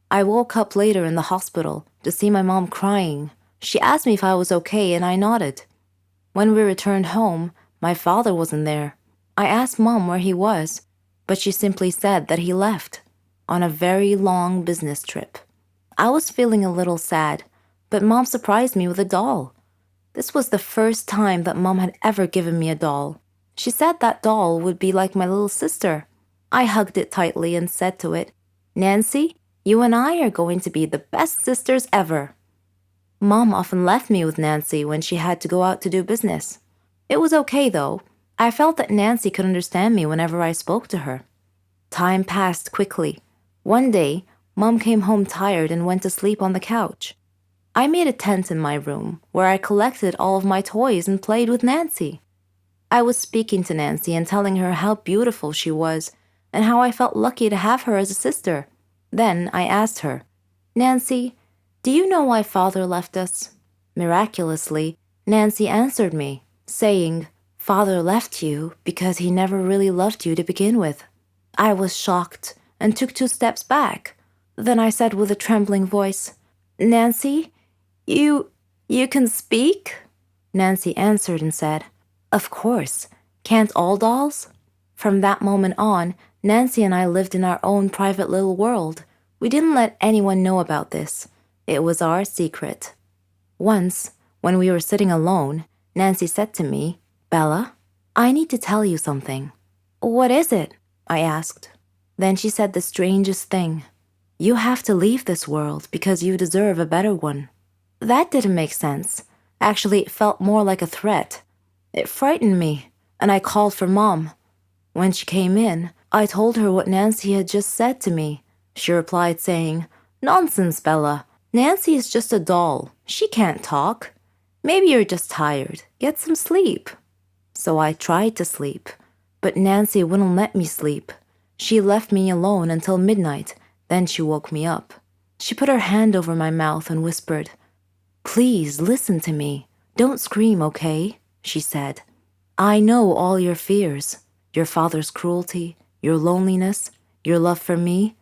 I woke up later in the hospital to see my mom crying. She asked me if I was okay, and I nodded. When we returned home, my father wasn't there. I asked Mom where he was, but she simply said that he left on a very long business trip. I was feeling a little sad, but Mom surprised me with a doll. This was the first time that Mom had ever given me a doll. She said that doll would be like my little sister. I hugged it tightly and said to it, "Nancy, you and I are going to be the best sisters ever." Mom often left me with Nancy when she had to go out to do business. It was okay, though. I felt that Nancy could understand me whenever I spoke to her. Time passed quickly. One day, Mom came home tired and went to sleep on the couch. I made a tent in my room where I collected all of my toys and played with Nancy. I was speaking to Nancy and telling her how beautiful she was and how I felt lucky to have her as a sister. Then I asked her, "Nancy, do you know why Father left us?" Miraculously, Nancy answered me, saying, "Father left you because he never really loved you to begin with." I was shocked and took 2 steps back. Then I said with a trembling voice, "Nancy, you can speak?" Nancy answered and said, "Of course. Can't all dolls?" From that moment on, Nancy and I lived in our own private little world. We didn't let anyone know about this. It was our secret. Once, when we were sitting alone, Nancy said to me, "Bella, I need to tell you something." "What is it?" I asked. Then she said the strangest thing. "You have to leave this world because you deserve a better one." That didn't make sense. Actually, it felt more like a threat. It frightened me, and I called for Mom. When she came in, I told her what Nancy had just said to me. She replied saying, "Nonsense, Bella. Nancy is just a doll. She can't talk. Maybe you're just tired. Get some sleep." So I tried to sleep, but Nancy wouldn't let me sleep. She left me alone until midnight, then she woke me up. She put her hand over my mouth and whispered, "Please listen to me. Don't scream, okay?" she said. "I know all your fears, your father's cruelty, your loneliness, your love for me,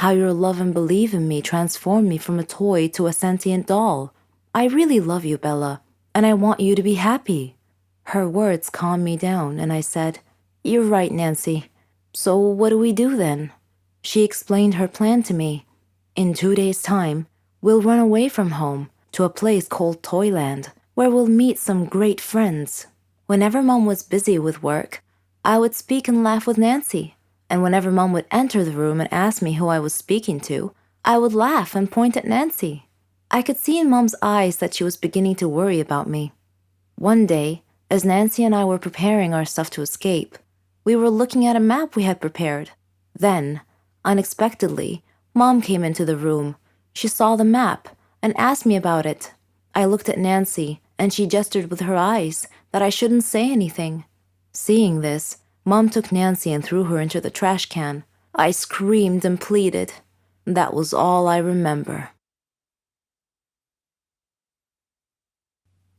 how your love and belief in me transformed me from a toy to a sentient doll. I really love you, Bella, and I want you to be happy." Her words calmed me down, and I said, "You're right, Nancy. So what do we do then?" She explained her plan to me. "In 2 days' time, we'll run away from home to a place called Toyland, where we'll meet some great friends." Whenever Mom was busy with work, I would speak and laugh with Nancy. And whenever Mom would enter the room and ask me who I was speaking to, I would laugh and point at Nancy. I could see in Mom's eyes that she was beginning to worry about me. One day, as Nancy and I were preparing our stuff to escape, we were looking at a map we had prepared. Then, unexpectedly, Mom came into the room. She saw the map and asked me about it. I looked at Nancy, and she gestured with her eyes that I shouldn't say anything. Seeing this, Mom took Nancy and threw her into the trash can. I screamed and pleaded. That was all I remember.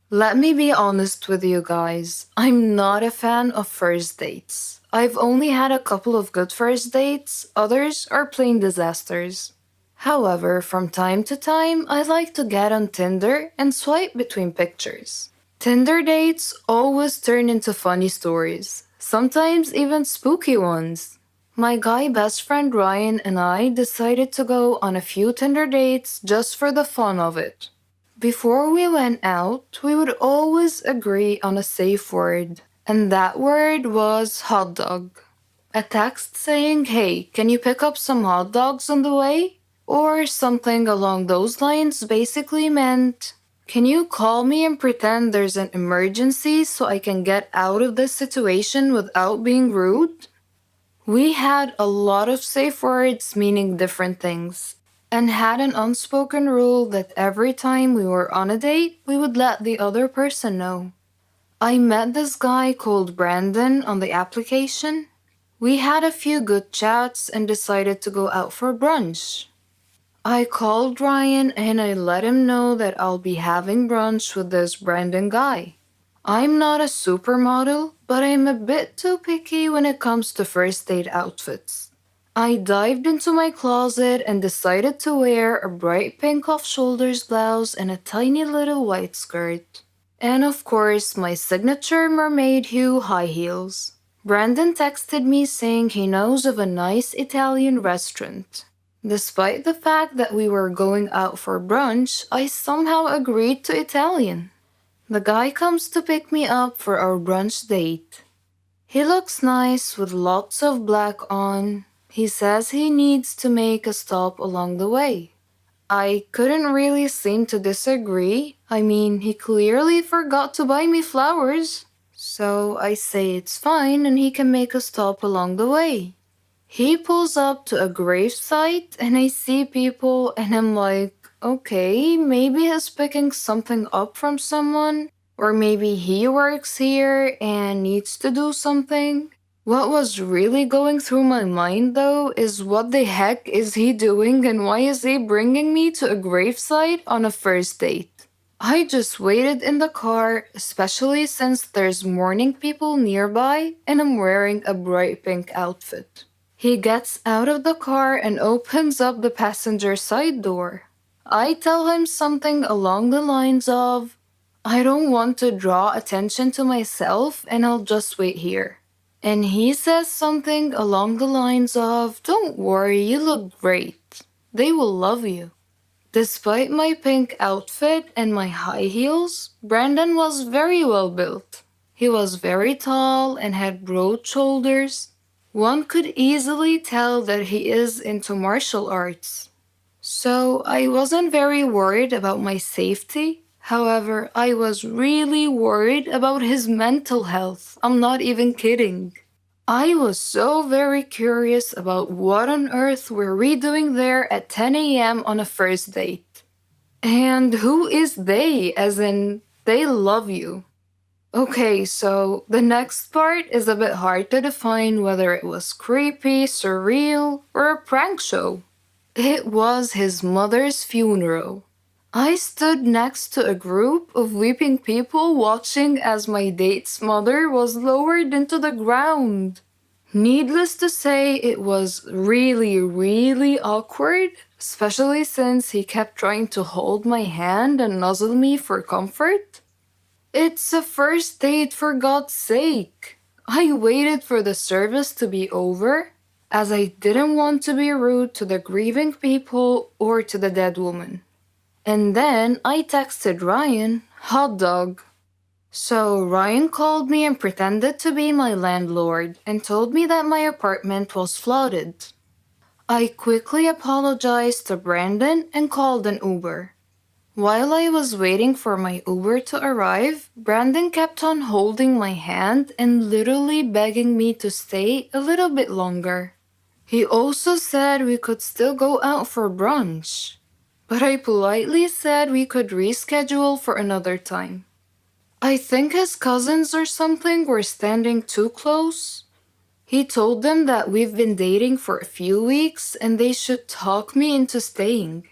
Let me be honest with you guys. I'm not a fan of first dates. I've only had a couple of good first dates, others are plain disasters. However, from time to time, I like to get on Tinder and swipe between pictures. Tinder dates always turn into funny stories, sometimes even spooky ones. My guy best friend Ryan and I decided to go on a few Tinder dates just for the fun of it. Before we went out, we would always agree on a safe word, and that word was hot dog. A text saying, "Hey, can you pick up some hot dogs on the way?" Or something along those lines basically meant, "Can you call me and pretend there's an emergency so I can get out of this situation without being rude?" We had a lot of safe words meaning different things, and had an unspoken rule that every time we were on a date, we would let the other person know. I met this guy called Brandon on the application. We had a few good chats and decided to go out for brunch. I called Ryan and I let him know that I'll be having brunch with this Brandon guy. I'm not a supermodel, but I'm a bit too picky when it comes to first date outfits. I dived into my closet and decided to wear a bright pink off-shoulders blouse and a tiny little white skirt. And of course, my signature mermaid hue high heels. Brandon texted me saying he knows of a nice Italian restaurant. Despite the fact that we were going out for brunch, I somehow agreed to Italian. The guy comes to pick me up for our brunch date. He looks nice with lots of black on. He says he needs to make a stop along the way. I couldn't really seem to disagree. I mean, he clearly forgot to buy me flowers. So I say it's fine and he can make a stop along the way. He pulls up to a gravesite and I see people and I'm like, okay, maybe he's picking something up from someone, or maybe he works here and needs to do something. What was really going through my mind though is what the heck is he doing and why is he bringing me to a gravesite on a first date? I just waited in the car, especially since there's mourning people nearby and I'm wearing a bright pink outfit. He gets out of the car and opens up the passenger side door. I tell him something along the lines of, "I don't want to draw attention to myself and I'll just wait here." And he says something along the lines of, "Don't worry, you look great. They will love you." Despite my pink outfit and my high heels, Brandon was very well built. He was very tall and had broad shoulders. One could easily tell that he is into martial arts. So I wasn't very worried about my safety. However, I was really worried about his mental health. I'm not even kidding. I was so very curious about what on earth were we doing there at 10 a.m. on a first date. And who is they, as in, they love you? Okay, so the next part is a bit hard to define whether it was creepy, surreal, or a prank show. It was his mother's funeral. I stood next to a group of weeping people watching as my date's mother was lowered into the ground. Needless to say, it was really, really awkward, especially since he kept trying to hold my hand and nuzzle me for comfort. It's a first date, for God's sake. I waited for the service to be over, as I didn't want to be rude to the grieving people or to the dead woman. And then I texted Ryan, hot dog. So Ryan called me and pretended to be my landlord and told me that my apartment was flooded. I quickly apologized to Brandon and called an Uber. While I was waiting for my Uber to arrive, Brandon kept on holding my hand and literally begging me to stay a little bit longer. He also said we could still go out for brunch, but I politely said we could reschedule for another time. I think his cousins or something were standing too close. He told them that we've been dating for a few weeks and they should talk me into staying.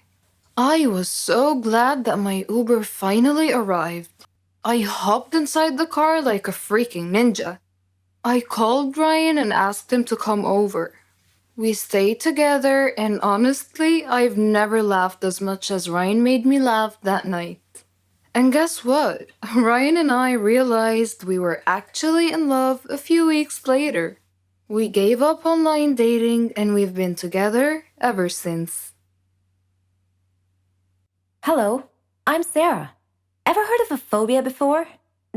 I was so glad that my Uber finally arrived. I hopped inside the car like a freaking ninja. I called Ryan and asked him to come over. We stayed together, and honestly, I've never laughed as much as Ryan made me laugh that night. And guess what? Ryan and I realized we were actually in love a few weeks later. We gave up online dating and we've been together ever since. Hello, I'm Sarah. Ever heard of a phobia before?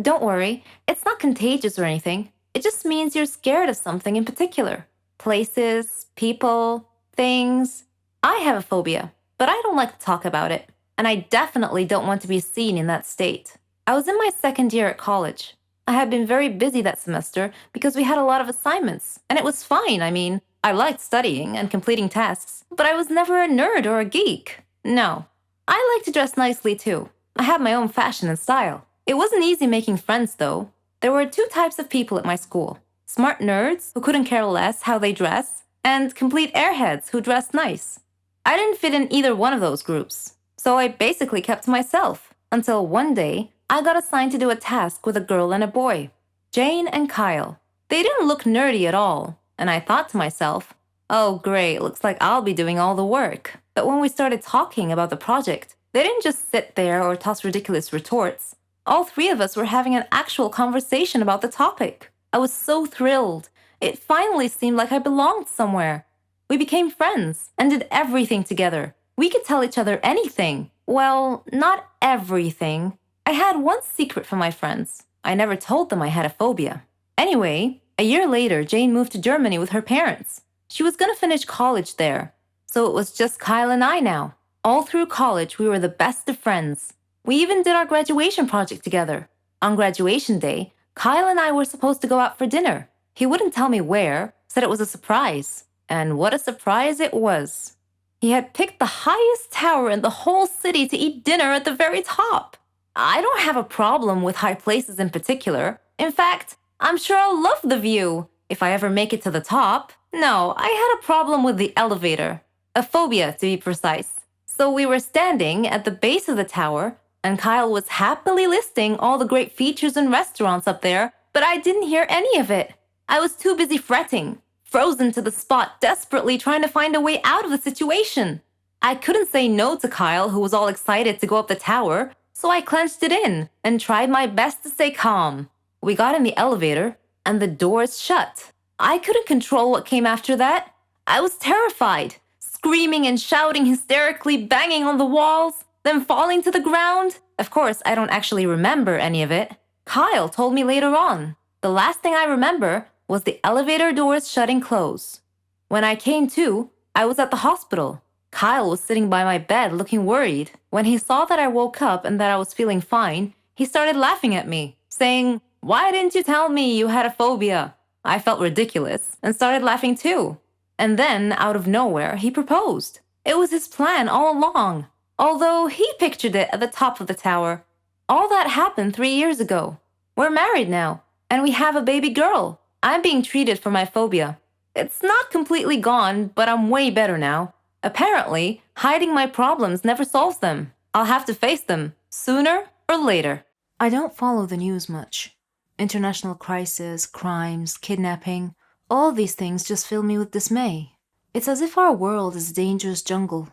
Don't worry, it's not contagious or anything. It just means you're scared of something in particular. Places, people, things. I have a phobia, but I don't like to talk about it. And I definitely don't want to be seen in that state. I was in my second year at college. I had been very busy that semester because we had a lot of assignments, and it was fine. I mean, I liked studying and completing tasks, but I was never a nerd or a geek. No. I like to dress nicely too. I have my own fashion and style. It wasn't easy making friends though. There were two types of people at my school. Smart nerds who couldn't care less how they dress, and complete airheads who dressed nice. I didn't fit in either one of those groups, so I basically kept to myself until one day I got assigned to do a task with a girl and a boy, Jane and Kyle. They didn't look nerdy at all, and I thought to myself, oh great, looks like I'll be doing all the work. But when we started talking about the project, they didn't just sit there or toss ridiculous retorts. All three of us were having an actual conversation about the topic. I was so thrilled. It finally seemed like I belonged somewhere. We became friends and did everything together. We could tell each other anything. Well, not everything. I had one secret from my friends. I never told them I had a phobia. Anyway, a year later, Jane moved to Germany with her parents. She was going to finish college there. So it was just Kyle and I now. All through college, we were the best of friends. We even did our graduation project together. On graduation day, Kyle and I were supposed to go out for dinner. He wouldn't tell me where, said it was a surprise. And what a surprise it was. He had picked the highest tower in the whole city to eat dinner at the very top. I don't have a problem with high places in particular. In fact, I'm sure I'll love the view if I ever make it to the top. No, I had a problem with the elevator. A phobia, to be precise. So we were standing at the base of the tower, and Kyle was happily listing all the great features and restaurants up there, but I didn't hear any of it. I was too busy fretting, frozen to the spot, desperately trying to find a way out of the situation. I couldn't say no to Kyle, who was all excited to go up the tower, so I clenched it in and tried my best to stay calm. We got in the elevator, and the doors shut. I couldn't control what came after that. I was terrified. Screaming and shouting hysterically, banging on the walls, then falling to the ground. Of course, I don't actually remember any of it. Kyle told me later on. The last thing I remember was the elevator doors shutting close. When I came to, I was at the hospital. Kyle was sitting by my bed looking worried. When he saw that I woke up and that I was feeling fine, he started laughing at me, saying, "Why didn't you tell me you had a phobia?" I felt ridiculous and started laughing too. And then, out of nowhere, he proposed. It was his plan all along, although he pictured it at the top of the tower. All that happened 3 years ago. We're married now, and we have a baby girl. I'm being treated for my phobia. It's not completely gone, but I'm way better now. Apparently, hiding my problems never solves them. I'll have to face them, sooner or later. I don't follow the news much. International crisis, crimes, kidnapping, all these things just fill me with dismay. It's as if our world is a dangerous jungle.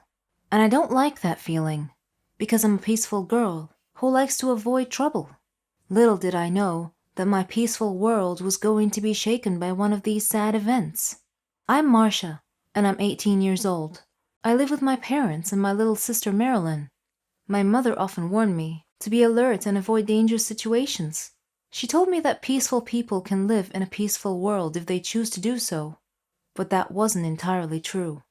And I don't like that feeling, because I'm a peaceful girl who likes to avoid trouble. Little did I know that my peaceful world was going to be shaken by one of these sad events. I'm Marcia, and I'm 18 years old. I live with my parents and my little sister Marilyn. My mother often warned me to be alert and avoid dangerous situations. She told me that peaceful people can live in a peaceful world if they choose to do so, but that wasn't entirely true.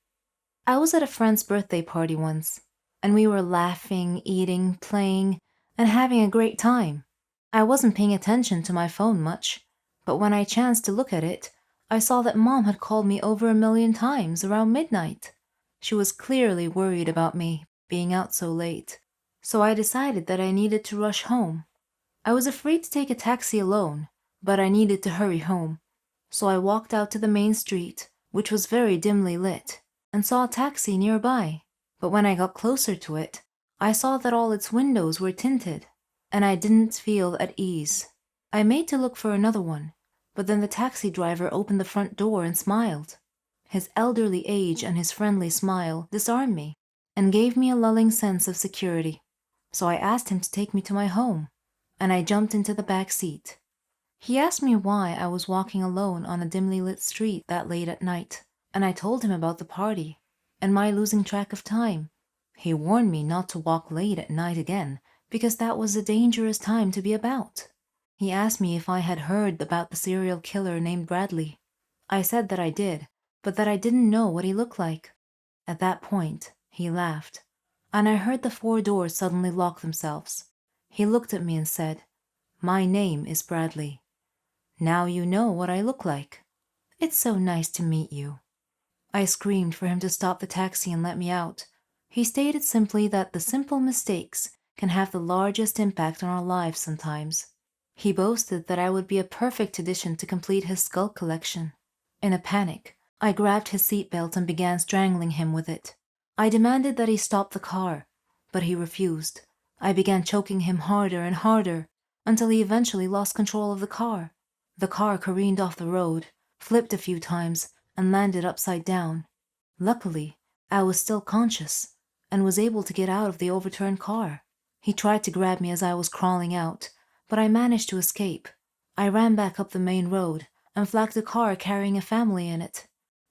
I was at a friend's birthday party once, and we were laughing, eating, playing, and having a great time. I wasn't paying attention to my phone much, but when I chanced to look at it, I saw that Mom had called me over 1,000,000 times around midnight. She was clearly worried about me being out so late, so I decided that I needed to rush home. I was afraid to take a taxi alone, but I needed to hurry home, so I walked out to the main street, which was very dimly lit, and saw a taxi nearby. But when I got closer to it, I saw that all its windows were tinted, and I didn't feel at ease. I made to look for another one, but then the taxi driver opened the front door and smiled. His elderly age and his friendly smile disarmed me and gave me a lulling sense of security. So I asked him to take me to my home, and I jumped into the back seat. He asked me why I was walking alone on a dimly lit street that late at night, and I told him about the party and my losing track of time. He warned me not to walk late at night again, because that was a dangerous time to be about. He asked me if I had heard about the serial killer named Bradley. I said that I did, but that I didn't know what he looked like. At that point, he laughed, and I heard the 4 doors suddenly lock themselves. He looked at me and said, "My name is Bradley. Now you know what I look like. It's so nice to meet you." I screamed for him to stop the taxi and let me out. He stated simply that the simple mistakes can have the largest impact on our lives sometimes. He boasted that I would be a perfect addition to complete his skull collection. In a panic, I grabbed his seatbelt and began strangling him with it. I demanded that he stop the car, but he refused. I began choking him harder and harder until he eventually lost control of the car. The car careened off the road, flipped a few times, and landed upside down. Luckily, I was still conscious and was able to get out of the overturned car. He tried to grab me as I was crawling out, but I managed to escape. I ran back up the main road and flagged a car carrying a family in it.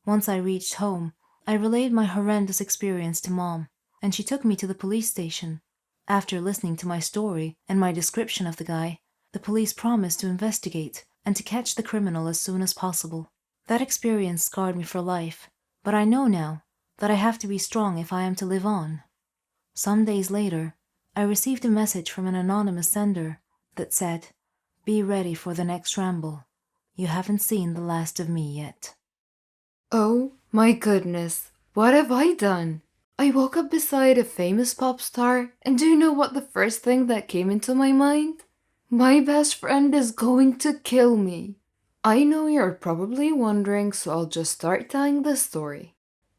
Once I reached home, I relayed my horrendous experience to Mom, and she took me to the police station. After listening to my story and my description of the guy, the police promised to investigate and to catch the criminal as soon as possible. That experience scarred me for life, but I know now that I have to be strong if I am to live on. Some days later, I received a message from an anonymous sender that said, "Be ready for the next ramble. You haven't seen the last of me yet." Oh my goodness, what have I done? I woke up beside a famous pop star, and do you know what the first thing that came into my mind? My best friend is going to kill me. I know you're probably wondering, so I'll just start telling the story.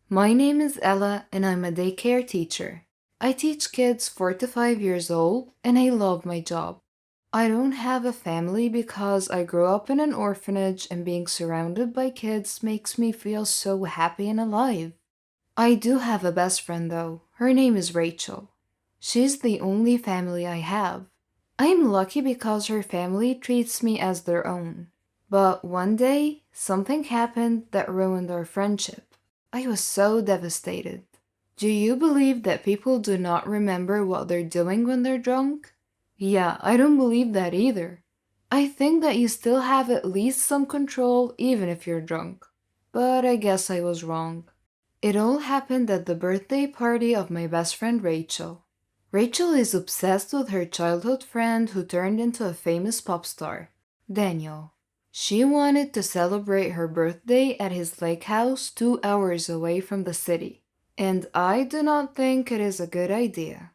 My name is Ella, and I'm a daycare teacher. I teach kids 4 to 5 years old, and I love my job. I don't have a family because I grew up in an orphanage, and being surrounded by kids makes me feel so happy and alive. I do have a best friend though. Her name is Rachel. She's the only family I have. I'm lucky because her family treats me as their own. But one day, something happened that ruined our friendship. I was so devastated. Do you believe that people do not remember what they're doing when they're drunk? Yeah, I don't believe that either. I think that you still have at least some control even if you're drunk. But I guess I was wrong. It all happened at the birthday party of my best friend Rachel. Rachel is obsessed with her childhood friend who turned into a famous pop star, Daniel. She wanted to celebrate her birthday at his lake house 2 hours away from the city, and I do not think it is a good idea.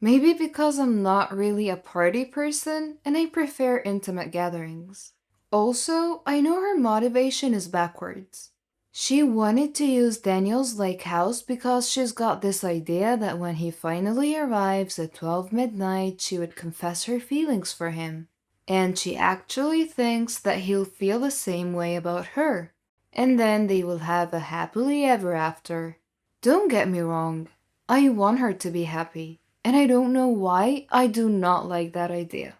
Maybe because I'm not really a party person and I prefer intimate gatherings. Also, I know her motivation is backwards. She wanted to use Daniel's lake house because she's got this idea that when he finally arrives at 12 midnight, she would confess her feelings for him. And she actually thinks that he'll feel the same way about her. And then they will have a happily ever after. Don't get me wrong, I want her to be happy. And I don't know why I do not like that idea.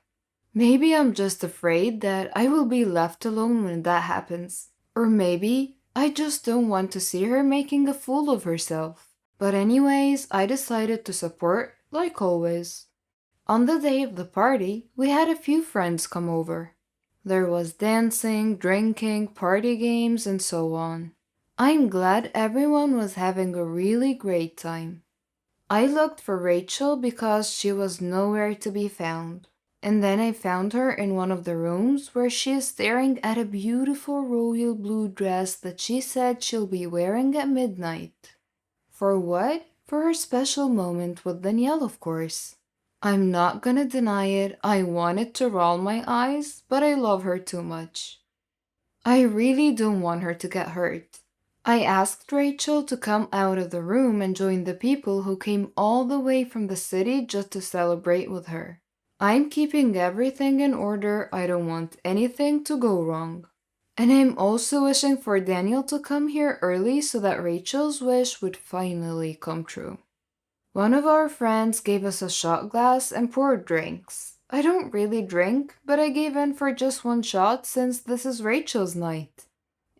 Maybe I'm just afraid that I will be left alone when that happens. Or maybe I just don't want to see her making a fool of herself. But anyways, I decided to support, like always. On the day of the party, we had a few friends come over. There was dancing, drinking, party games, and so on. I'm glad everyone was having a really great time. I looked for Rachel because she was nowhere to be found. And then I found her in one of the rooms where she is staring at a beautiful royal blue dress that she said she'll be wearing at midnight. For what? For her special moment with Danielle, of course. I'm not gonna deny it, I wanted to roll my eyes, but I love her too much. I really don't want her to get hurt. I asked Rachel to come out of the room and join the people who came all the way from the city just to celebrate with her. I'm keeping everything in order, I don't want anything to go wrong. And I'm also wishing for Daniel to come here early so that Rachel's wish would finally come true. One of our friends gave us a shot glass and poured drinks. I don't really drink, but I gave in for just one shot since this is Rachel's night.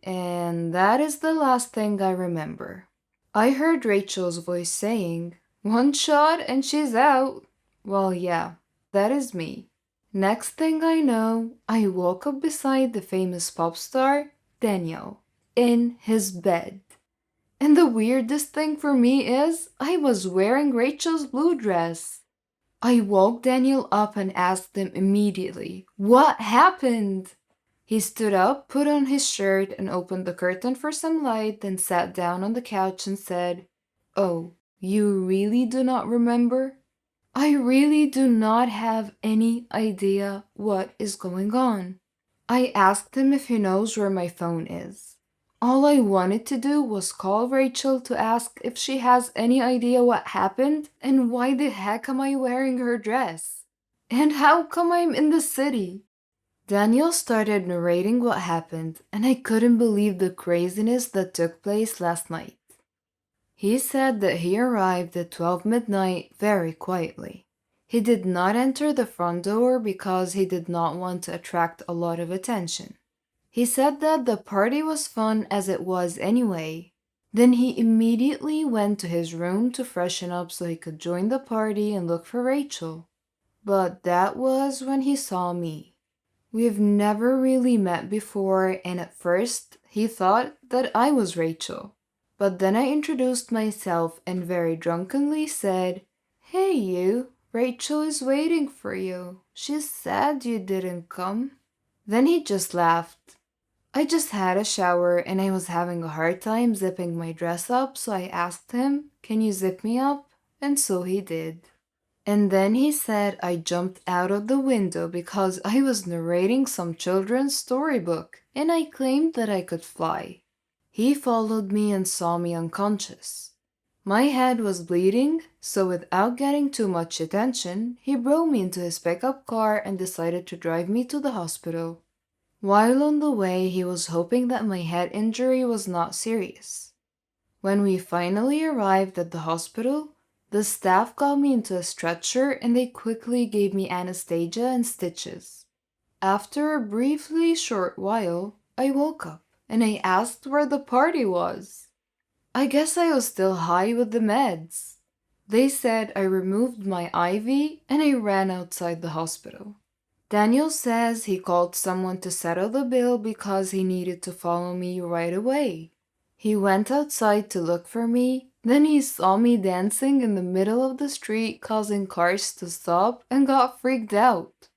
And that is the last thing I remember. I heard Rachel's voice saying, "One shot and she's out." Well, yeah, that is me. Next thing I know, I woke up beside the famous pop star, Daniel, in his bed. And the weirdest thing for me is, I was wearing Rachel's blue dress. I woke Daniel up and asked him immediately, "What happened?" He stood up, put on his shirt, and opened the curtain for some light, then sat down on the couch and said, "Oh, you really do not remember?" I really do not have any idea what is going on. I asked him if he knows where my phone is. All I wanted to do was call Rachel to ask if she has any idea what happened and why the heck am I wearing her dress? And how come I'm in the city? Daniel started narrating what happened, and I couldn't believe the craziness that took place last night. He said that he arrived at 12 midnight very quietly. He did not enter the front door because he did not want to attract a lot of attention. He said that the party was fun as it was anyway. Then he immediately went to his room to freshen up so he could join the party and look for Rachel. But that was when he saw me. We've never really met before, and at first he thought that I was Rachel. But then I introduced myself and very drunkenly said, "Hey you, Rachel is waiting for you. She's sad you didn't come." Then he just laughed. I just had a shower and I was having a hard time zipping my dress up, so I asked him, "Can you zip me up?" And so he did. And then he said I jumped out of the window because I was narrating some children's storybook, and I claimed that I could fly. He followed me and saw me unconscious. My head was bleeding, so without getting too much attention, he brought me into his pickup car and decided to drive me to the hospital. While on the way, he was hoping that my head injury was not serious. When we finally arrived at the hospital, the staff got me into a stretcher and they quickly gave me anesthesia and stitches. After a briefly short while, I woke up and I asked where the party was. I guess I was still high with the meds. They said I removed my IV and I ran outside the hospital. Daniel says he called someone to settle the bill because he needed to follow me right away. He went outside to look for me, then he saw me dancing in the middle of the street causing cars to stop and got freaked out.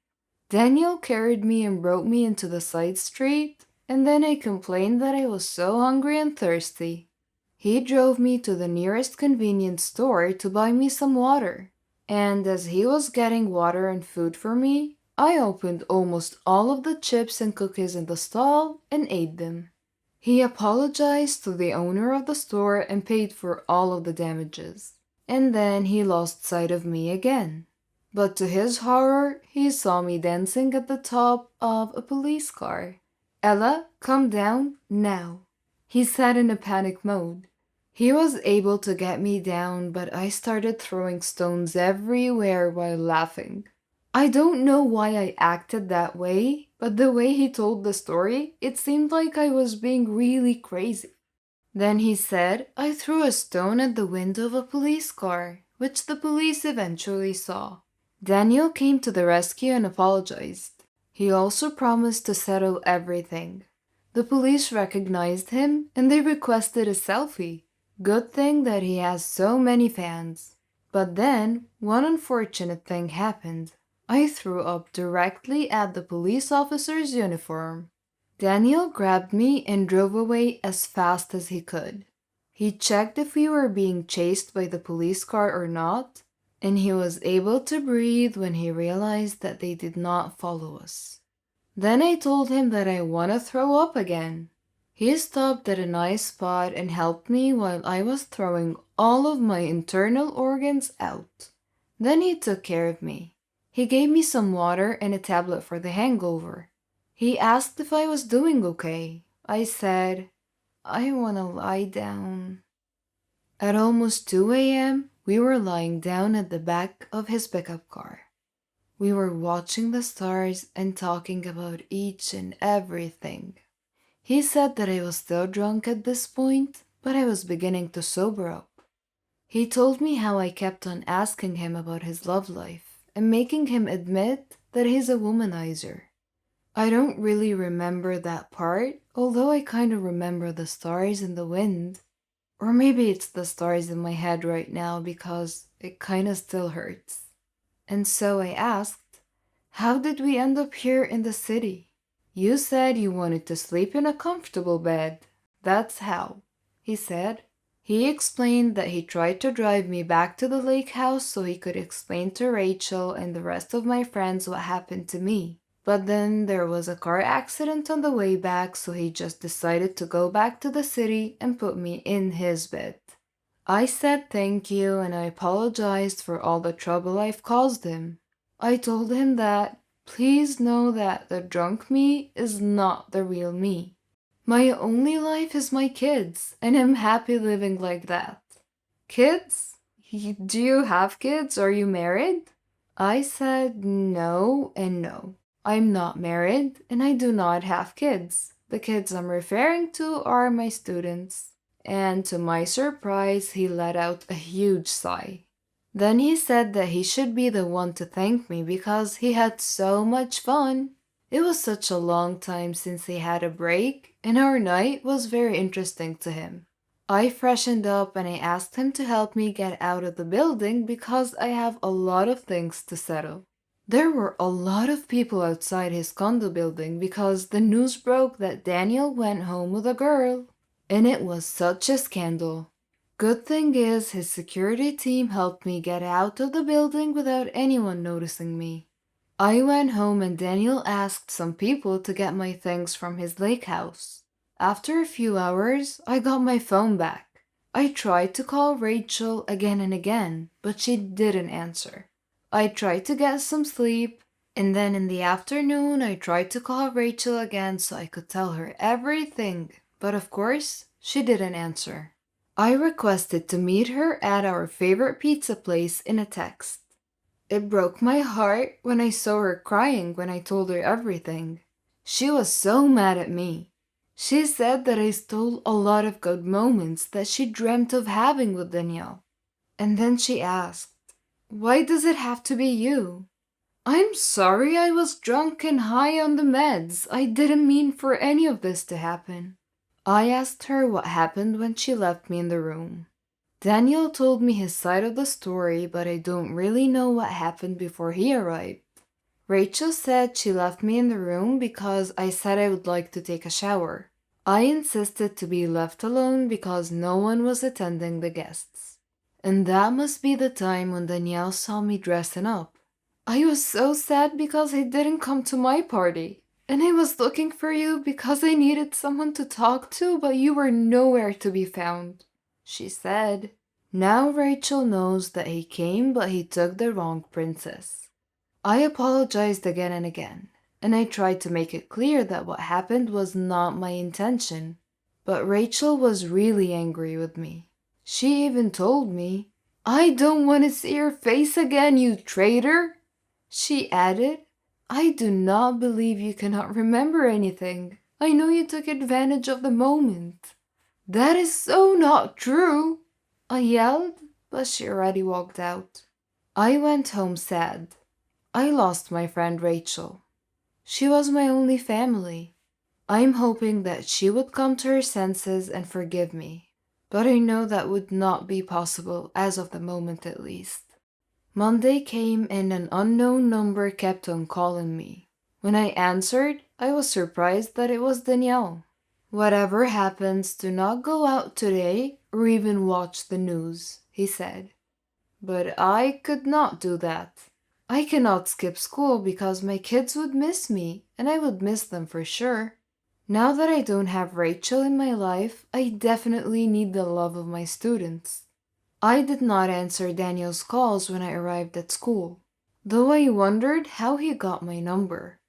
Daniel carried me and brought me into the side street, and then I complained that I was so hungry and thirsty. He drove me to the nearest convenience store to buy me some water. And as he was getting water and food for me, I opened almost all of the chips and cookies in the stall and ate them. He apologized to the owner of the store and paid for all of the damages. And then he lost sight of me again. But to his horror, he saw me dancing at the top of a police car. "Ella, come down now," he said in a panic mode. He was able to get me down, but I started throwing stones everywhere while laughing. I don't know why I acted that way, but the way he told the story, it seemed like I was being really crazy. Then he said I threw a stone at the window of a police car, which the police eventually saw. Daniel came to the rescue and apologized. He also promised to settle everything. The police recognized him and they requested a selfie. Good thing that he has so many fans. But then, one unfortunate thing happened. I threw up directly at the police officer's uniform. Daniel grabbed me and drove away as fast as he could. He checked if we were being chased by the police car or not, and he was able to breathe when he realized that they did not follow us. Then I told him that I want to throw up again. He stopped at a nice spot and helped me while I was throwing all of my internal organs out. Then he took care of me. He gave me some water and a tablet for the hangover. He asked if I was doing okay. I said, "I want to lie down." At almost 2 a.m., we were lying down at the back of his pickup car. We were watching the stars and talking about each and everything. He said that I was still drunk at this point, but I was beginning to sober up. He told me how I kept on asking him about his love life and making him admit that he's a womanizer. I don't really remember that part, although I kind of remember the stars in the wind. Or maybe it's the stars in my head right now because it kind of still hurts. And so I asked, "How did we end up here in the city?" "You said you wanted to sleep in a comfortable bed. That's how," he said. He explained that he tried to drive me back to the lake house so he could explain to Rachel and the rest of my friends what happened to me. But then there was a car accident on the way back, so he just decided to go back to the city and put me in his bed. I said thank you and I apologized for all the trouble I've caused him. I told him that, please know that the drunk me is not the real me. My only life is my kids, and I'm happy living like that. "Kids? Do you have kids? Are you married?" I said no and no. I'm not married, and I do not have kids. The kids I'm referring to are my students. And to my surprise, he let out a huge sigh. Then he said that he should be the one to thank me because he had so much fun. It was such a long time since he had a break, and our night was very interesting to him. I freshened up and I asked him to help me get out of the building because I have a lot of things to settle. There were a lot of people outside his condo building because the news broke that Daniel went home with a girl, and it was such a scandal. Good thing is his security team helped me get out of the building without anyone noticing me. I went home and Daniel asked some people to get my things from his lake house. After a few hours, I got my phone back. I tried to call Rachel again and again, but she didn't answer. I tried to get some sleep, and then in the afternoon I tried to call Rachel again so I could tell her everything, but of course, she didn't answer. I requested to meet her at our favorite pizza place in a text. It broke my heart when I saw her crying when I told her everything. She was so mad at me. She said that I stole a lot of good moments that she dreamt of having with Danielle. And then she asked, "Why does it have to be you?" "I'm sorry, I was drunk and high on the meds. I didn't mean for any of this to happen." I asked her what happened when she left me in the room. Daniel told me his side of the story, but I don't really know what happened before he arrived. Rachel said she left me in the room because I said I would like to take a shower. I insisted to be left alone because no one was attending the guests. And that must be the time when Danielle saw me dressing up. I was so sad because he didn't come to my party. And I was looking for you because I needed someone to talk to, but you were nowhere to be found, she said. Now Rachel knows that he came, but he took the wrong princess. I apologized again and again, and I tried to make it clear that what happened was not my intention. But Rachel was really angry with me. She even told me, "I don't want to see your face again, you traitor." She added, "I do not believe you cannot remember anything. I know you took advantage of the moment." "That is so not true," I yelled, but she already walked out. I went home sad. I lost my friend Rachel. She was my only family. I'm hoping that she would come to her senses and forgive me, but I know that would not be possible as of the moment at least. Monday came and an unknown number kept on calling me. When I answered, I was surprised that it was Danielle. "Whatever happens, do not go out today or even watch the news," he said. But I could not do that. I cannot skip school because my kids would miss me, and I would miss them for sure. Now that I don't have Rachel in my life, I definitely need the love of my students. I did not answer Daniel's calls when I arrived at school, though I wondered how he got my number.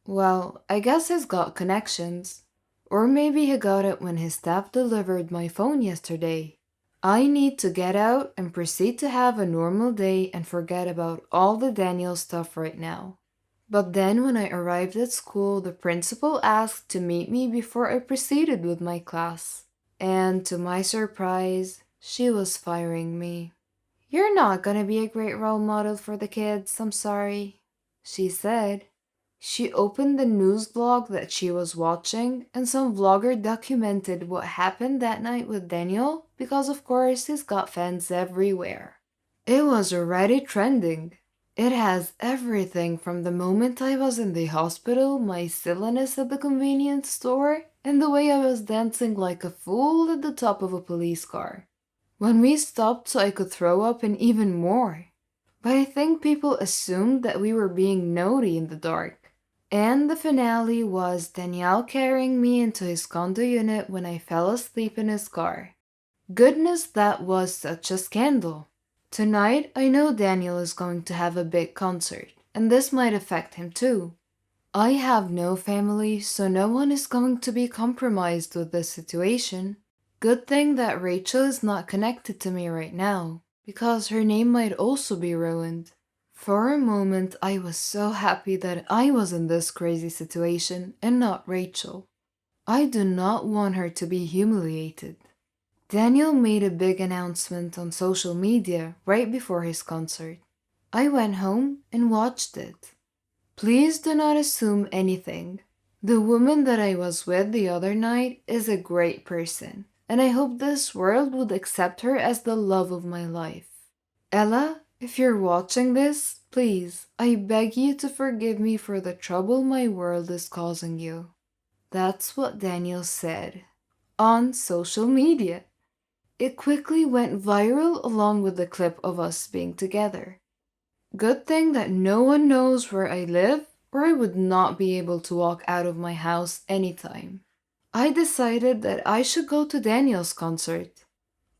Well, I guess he's got connections. Or maybe he got it when his staff delivered my phone yesterday. I need to get out and proceed to have a normal day and forget about all the Daniel stuff right now. But then when I arrived at school, the principal asked to meet me before I proceeded with my class. And to my surprise, she was firing me. "You're not gonna be a great role model for the kids, I'm sorry," she said. She opened the news vlog that she was watching, and some vlogger documented what happened that night with Daniel because, of course, he's got fans everywhere. It was already trending. It has everything from the moment I was in the hospital, my silliness at the convenience store, and the way I was dancing like a fool at the top of a police car. When we stopped so I could throw up, and even more. But I think people assumed that we were being naughty in the dark. And the finale was Danielle carrying me into his condo unit when I fell asleep in his car. Goodness, that was such a scandal. Tonight, I know Daniel is going to have a big concert, and this might affect him too. I have no family, so no one is going to be compromised with this situation. Good thing that Rachel is not connected to me right now, because her name might also be ruined. For a moment, I was so happy that I was in this crazy situation and not Rachel. I do not want her to be humiliated. Daniel made a big announcement on social media right before his concert. I went home and watched it. Please do not assume anything. The woman that I was with the other night is a great person, and I hope this world would accept her as the love of my life. Ella, if you're watching this, please, I beg you to forgive me for the trouble my world is causing you. That's what Daniel said on social media. It quickly went viral along with the clip of us being together. Good thing that no one knows where I live, or I would not be able to walk out of my house anytime. I decided that I should go to Daniel's concert.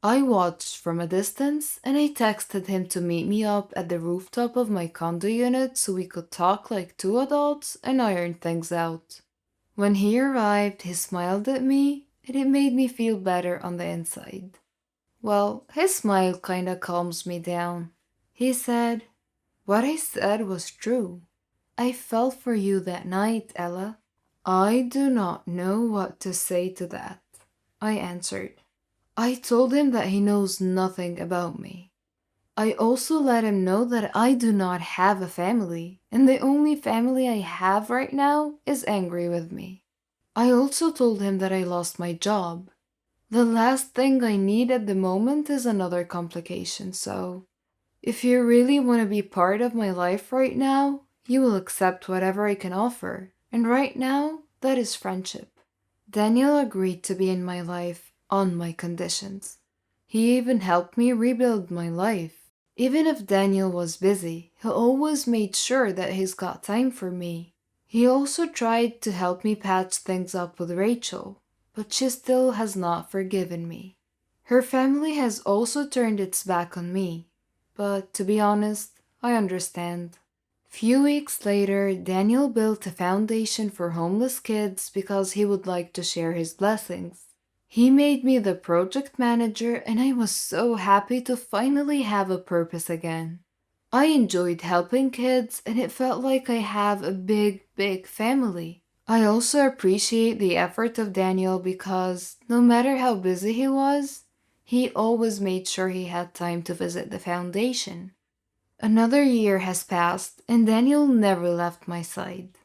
I watched from a distance and I texted him to meet me up at the rooftop of my condo unit so we could talk like two adults and iron things out. When he arrived, he smiled at me and it made me feel better on the inside. Well, his smile kinda calms me down. He said, "What I said was true. I fell for you that night, Ella." I do not know what to say to that, I answered. I told him that he knows nothing about me. I also let him know that I do not have a family, and the only family I have right now is angry with me. I also told him that I lost my job. The last thing I need at the moment is another complication, so if you really want to be part of my life right now, you will accept whatever I can offer, and right now, that is friendship. Daniel agreed to be in my life on my conditions. He even helped me rebuild my life. Even if Daniel was busy, he always made sure that he's got time for me. He also tried to help me patch things up with Rachel, but she still has not forgiven me. Her family has also turned its back on me, but to be honest, I understand. Few weeks later, Daniel built a foundation for homeless kids because he would like to share his blessings. He made me the project manager, and I was so happy to finally have a purpose again. I enjoyed helping kids, and it felt like I have a big family. I also appreciate the effort of Daniel because no matter how busy he was, he always made sure he had time to visit the foundation. Another year has passed, and Daniel never left my side,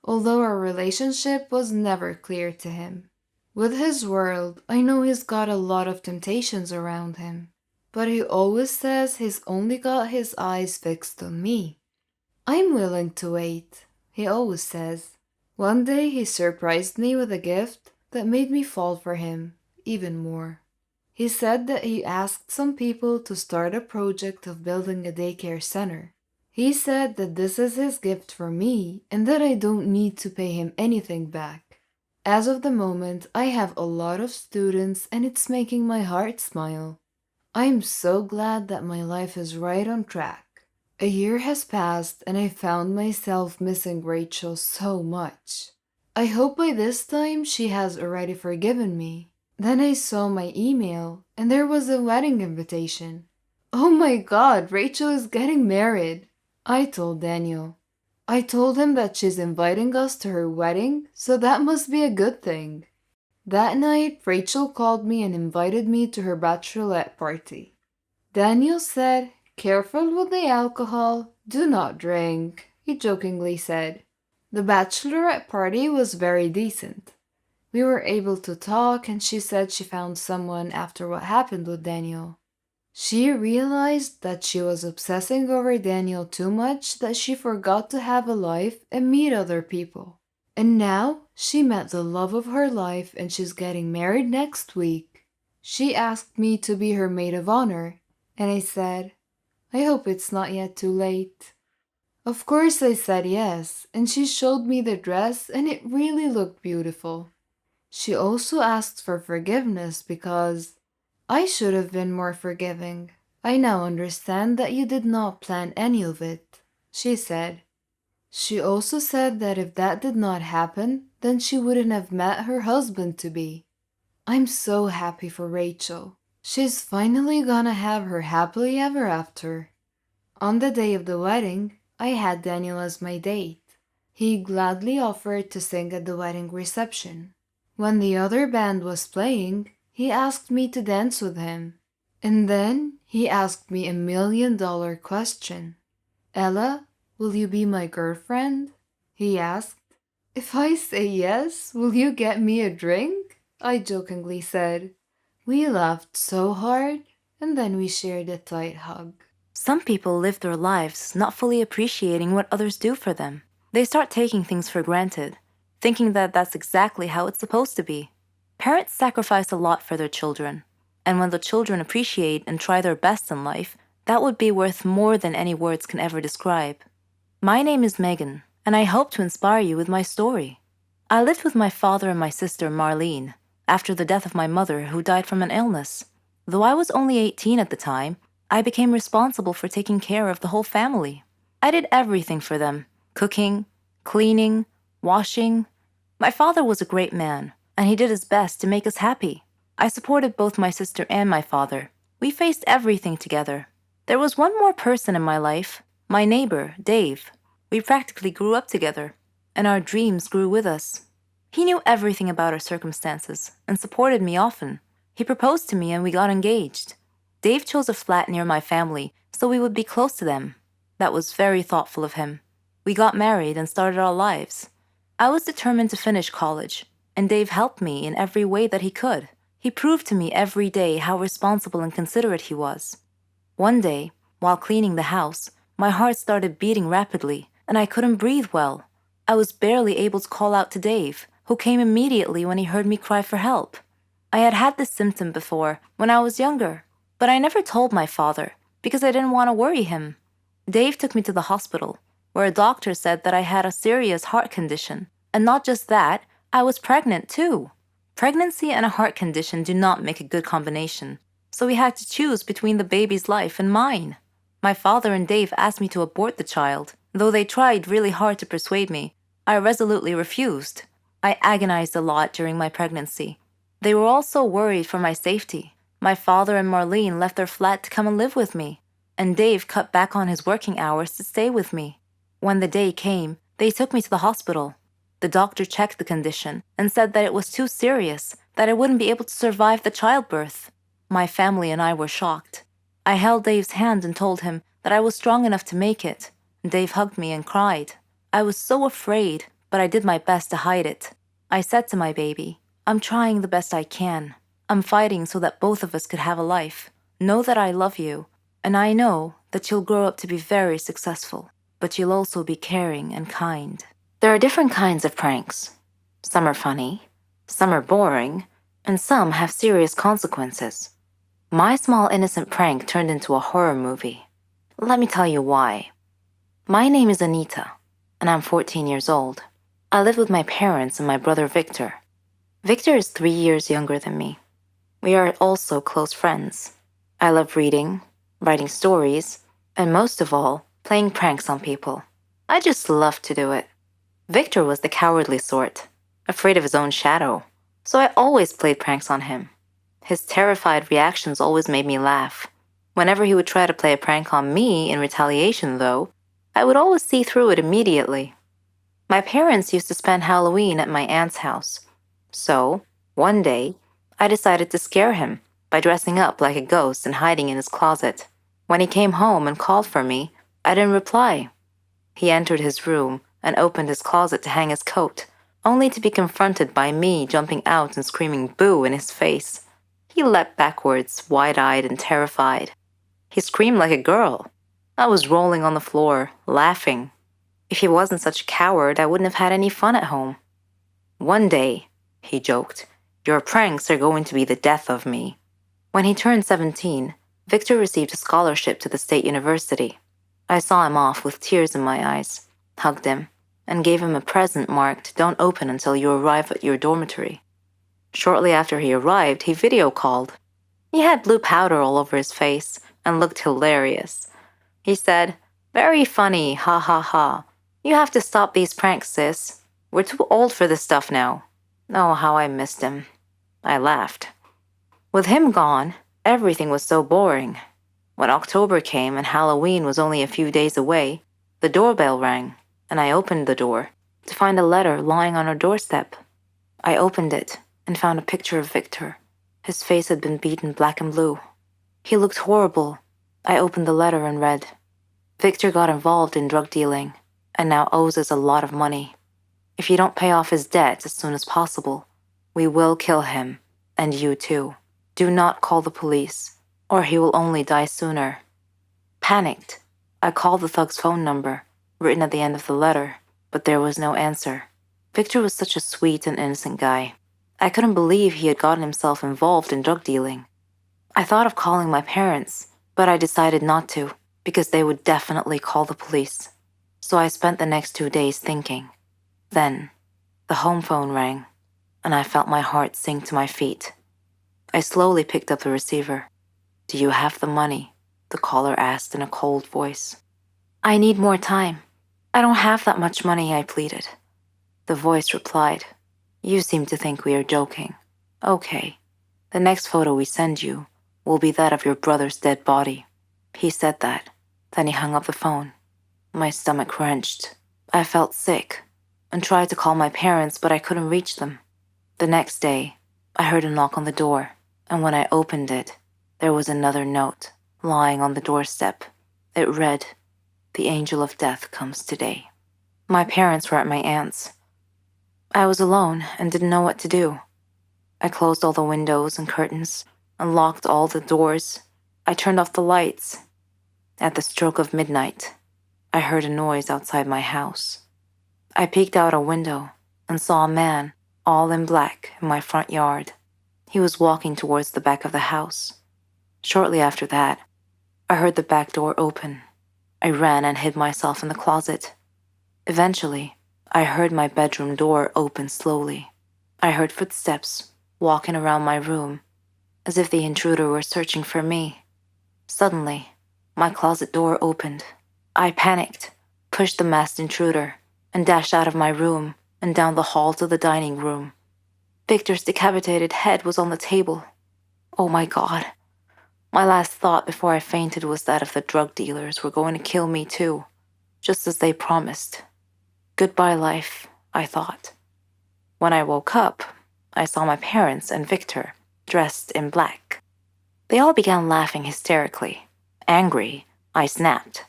although our relationship was never clear to him. With his world, I know he's got a lot of temptations around him, but he always says he's only got his eyes fixed on me. I'm willing to wait, he always says. One day he surprised me with a gift that made me fall for him even more. He said that he asked some people to start a project of building a daycare center. He said that this is his gift for me and that I don't need to pay him anything back. As of the moment, I have a lot of students and it's making my heart smile. I'm so glad that my life is right on track. A year has passed and I found myself missing Rachel so much. I hope by this time she has already forgiven me. Then I saw my email and there was a wedding invitation. Oh my god, Rachel is getting married. I told Daniel. I told him that she's inviting us to her wedding, so that must be a good thing. That night, Rachel called me and invited me to her bachelorette party. Daniel said, "Careful with the alcohol, do not drink," he jokingly said. The bachelorette party was very decent. We were able to talk and she said she found someone after what happened with Daniel. She realized that she was obsessing over Daniel too much that she forgot to have a life and meet other people. And now she met the love of her life and she's getting married next week. She asked me to be her maid of honor, and I said, I hope it's not yet too late. Of course I said yes, and she showed me the dress and it really looked beautiful. She also asked for forgiveness because I should have been more forgiving. I now understand that you did not plan any of it, she said. She also said that if that did not happen, then she wouldn't have met her husband-to-be. I'm so happy for Rachel. She's finally gonna have her happily ever after. On the day of the wedding, I had Daniel as my date. He gladly offered to sing at the wedding reception. When the other band was playing, he asked me to dance with him. And then he asked me $1,000,000 question. Ella, will you be my girlfriend? He asked. If I say yes, will you get me a drink? I jokingly said. We laughed so hard, and then we shared a tight hug. Some people live their lives not fully appreciating what others do for them. They start taking things for granted, thinking that that's exactly how it's supposed to be. Parents sacrifice a lot for their children, and when the children appreciate and try their best in life, that would be worth more than any words can ever describe. My name is Megan, and I hope to inspire you with my story. I lived with my father and my sister Marlene after the death of my mother, who died from an illness. Though I was only 18 at the time, I became responsible for taking care of the whole family. I did everything for them: cooking, cleaning, washing. My father was a great man, and he did his best to make us happy. I supported both my sister and my father. We faced everything together. There was one more person in my life, my neighbor, Dave. We practically grew up together, and our dreams grew with us. He knew everything about our circumstances and supported me often. He proposed to me and we got engaged. Dave chose a flat near my family so we would be close to them. That was very thoughtful of him. We got married and started our lives. I was determined to finish college, and Dave helped me in every way that he could. He proved to me every day how responsible and considerate he was. One day, while cleaning the house, my heart started beating rapidly, and I couldn't breathe well. I was barely able to call out to Dave, who came immediately when he heard me cry for help. I had had this symptom before when I was younger. But I never told my father because I didn't want to worry him. Dave took me to the hospital, where a doctor said that I had a serious heart condition. And not just that, I was pregnant too. Pregnancy and a heart condition do not make a good combination, so we had to choose between the baby's life and mine. My father and Dave asked me to abort the child. Though they tried really hard to persuade me, I resolutely refused. I agonized a lot during my pregnancy. They were also worried for my safety. My father and Marlene left their flat to come and live with me, and Dave cut back on his working hours to stay with me. When the day came, they took me to the hospital. The doctor checked the condition and said that it was too serious, that I wouldn't be able to survive the childbirth. My family and I were shocked. I held Dave's hand and told him that I was strong enough to make it. Dave hugged me and cried. I was so afraid, but I did my best to hide it. I said to my baby, "I'm trying the best I can. I'm fighting so that both of us could have a life. Know that I love you, and I know that you'll grow up to be very successful, but you'll also be caring and kind." There are different kinds of pranks. Some are funny, some are boring, and some have serious consequences. My small innocent prank turned into a horror movie. Let me tell you why. My name is Anita, and I'm 14 years old. I live with my parents and my brother Victor. Victor is 3 years younger than me. We are also close friends. I love reading, writing stories, and most of all, playing pranks on people. I just love to do it. Victor was the cowardly sort, afraid of his own shadow, so I always played pranks on him. His terrified reactions always made me laugh. Whenever he would try to play a prank on me in retaliation, though, I would always see through it immediately. My parents used to spend Halloween at my aunt's house. So, one day, I decided to scare him by dressing up like a ghost and hiding in his closet. When he came home and called for me, I didn't reply. He entered his room and opened his closet to hang his coat, only to be confronted by me jumping out and screaming "boo" in his face. He leapt backwards, wide-eyed and terrified. He screamed like a girl. I was rolling on the floor, laughing. If he wasn't such a coward, I wouldn't have had any fun at home. "One day," he joked, "your pranks are going to be the death of me." When he turned 17, Victor received a scholarship to the state university. I saw him off with tears in my eyes, hugged him, and gave him a present marked "Don't open until you arrive at your dormitory." Shortly after he arrived, he video called. He had blue powder all over his face and looked hilarious. He said, "Very funny, ha ha ha. You have to stop these pranks, sis. We're too old for this stuff now." Oh, how I missed him. I laughed. With him gone, everything was so boring. When October came and Halloween was only a few days away, the doorbell rang, and I opened the door to find a letter lying on our doorstep. I opened it and found a picture of Victor. His face had been beaten black and blue. He looked horrible. I opened the letter and read, "Victor got involved in drug dealing and now owes us a lot of money. If you don't pay off his debt as soon as possible, we will kill him, and you too. Do not call the police, or he will only die sooner." Panicked, I called the thug's phone number, written at the end of the letter, but there was no answer. Victor was such a sweet and innocent guy. I couldn't believe he had gotten himself involved in drug dealing. I thought of calling my parents, but I decided not to, because they would definitely call the police. So I spent the next 2 days thinking. Then, the home phone rang, and I felt my heart sink to my feet. I slowly picked up the receiver. "Do you have the money?" the caller asked in a cold voice. "I need more time. I don't have that much money," I pleaded. The voice replied, "You seem to think we are joking. Okay, the next photo we send you will be that of your brother's dead body." He said that, then he hung up the phone. My stomach wrenched. I felt sick and tried to call my parents, but I couldn't reach them. The next day, I heard a knock on the door, and when I opened it, there was another note lying on the doorstep. It read, "The angel of death comes today." My parents were at my aunt's. I was alone and didn't know what to do. I closed all the windows and curtains and locked all the doors. I turned off the lights. At the stroke of midnight, I heard a noise outside my house. I peeked out a window and saw a man, all in black, in my front yard. He was walking towards the back of the house. Shortly after that, I heard the back door open. I ran and hid myself in the closet. Eventually, I heard my bedroom door open slowly. I heard footsteps walking around my room, as if the intruder were searching for me. Suddenly, my closet door opened. I panicked, pushed the masked intruder, and dashed out of my room and down the hall to the dining room. Victor's decapitated head was on the table. Oh my God. My last thought before I fainted was that if the drug dealers were going to kill me too, just as they promised. Goodbye, life, I thought. When I woke up, I saw my parents and Victor, dressed in black. They all began laughing hysterically. Angry, I snapped.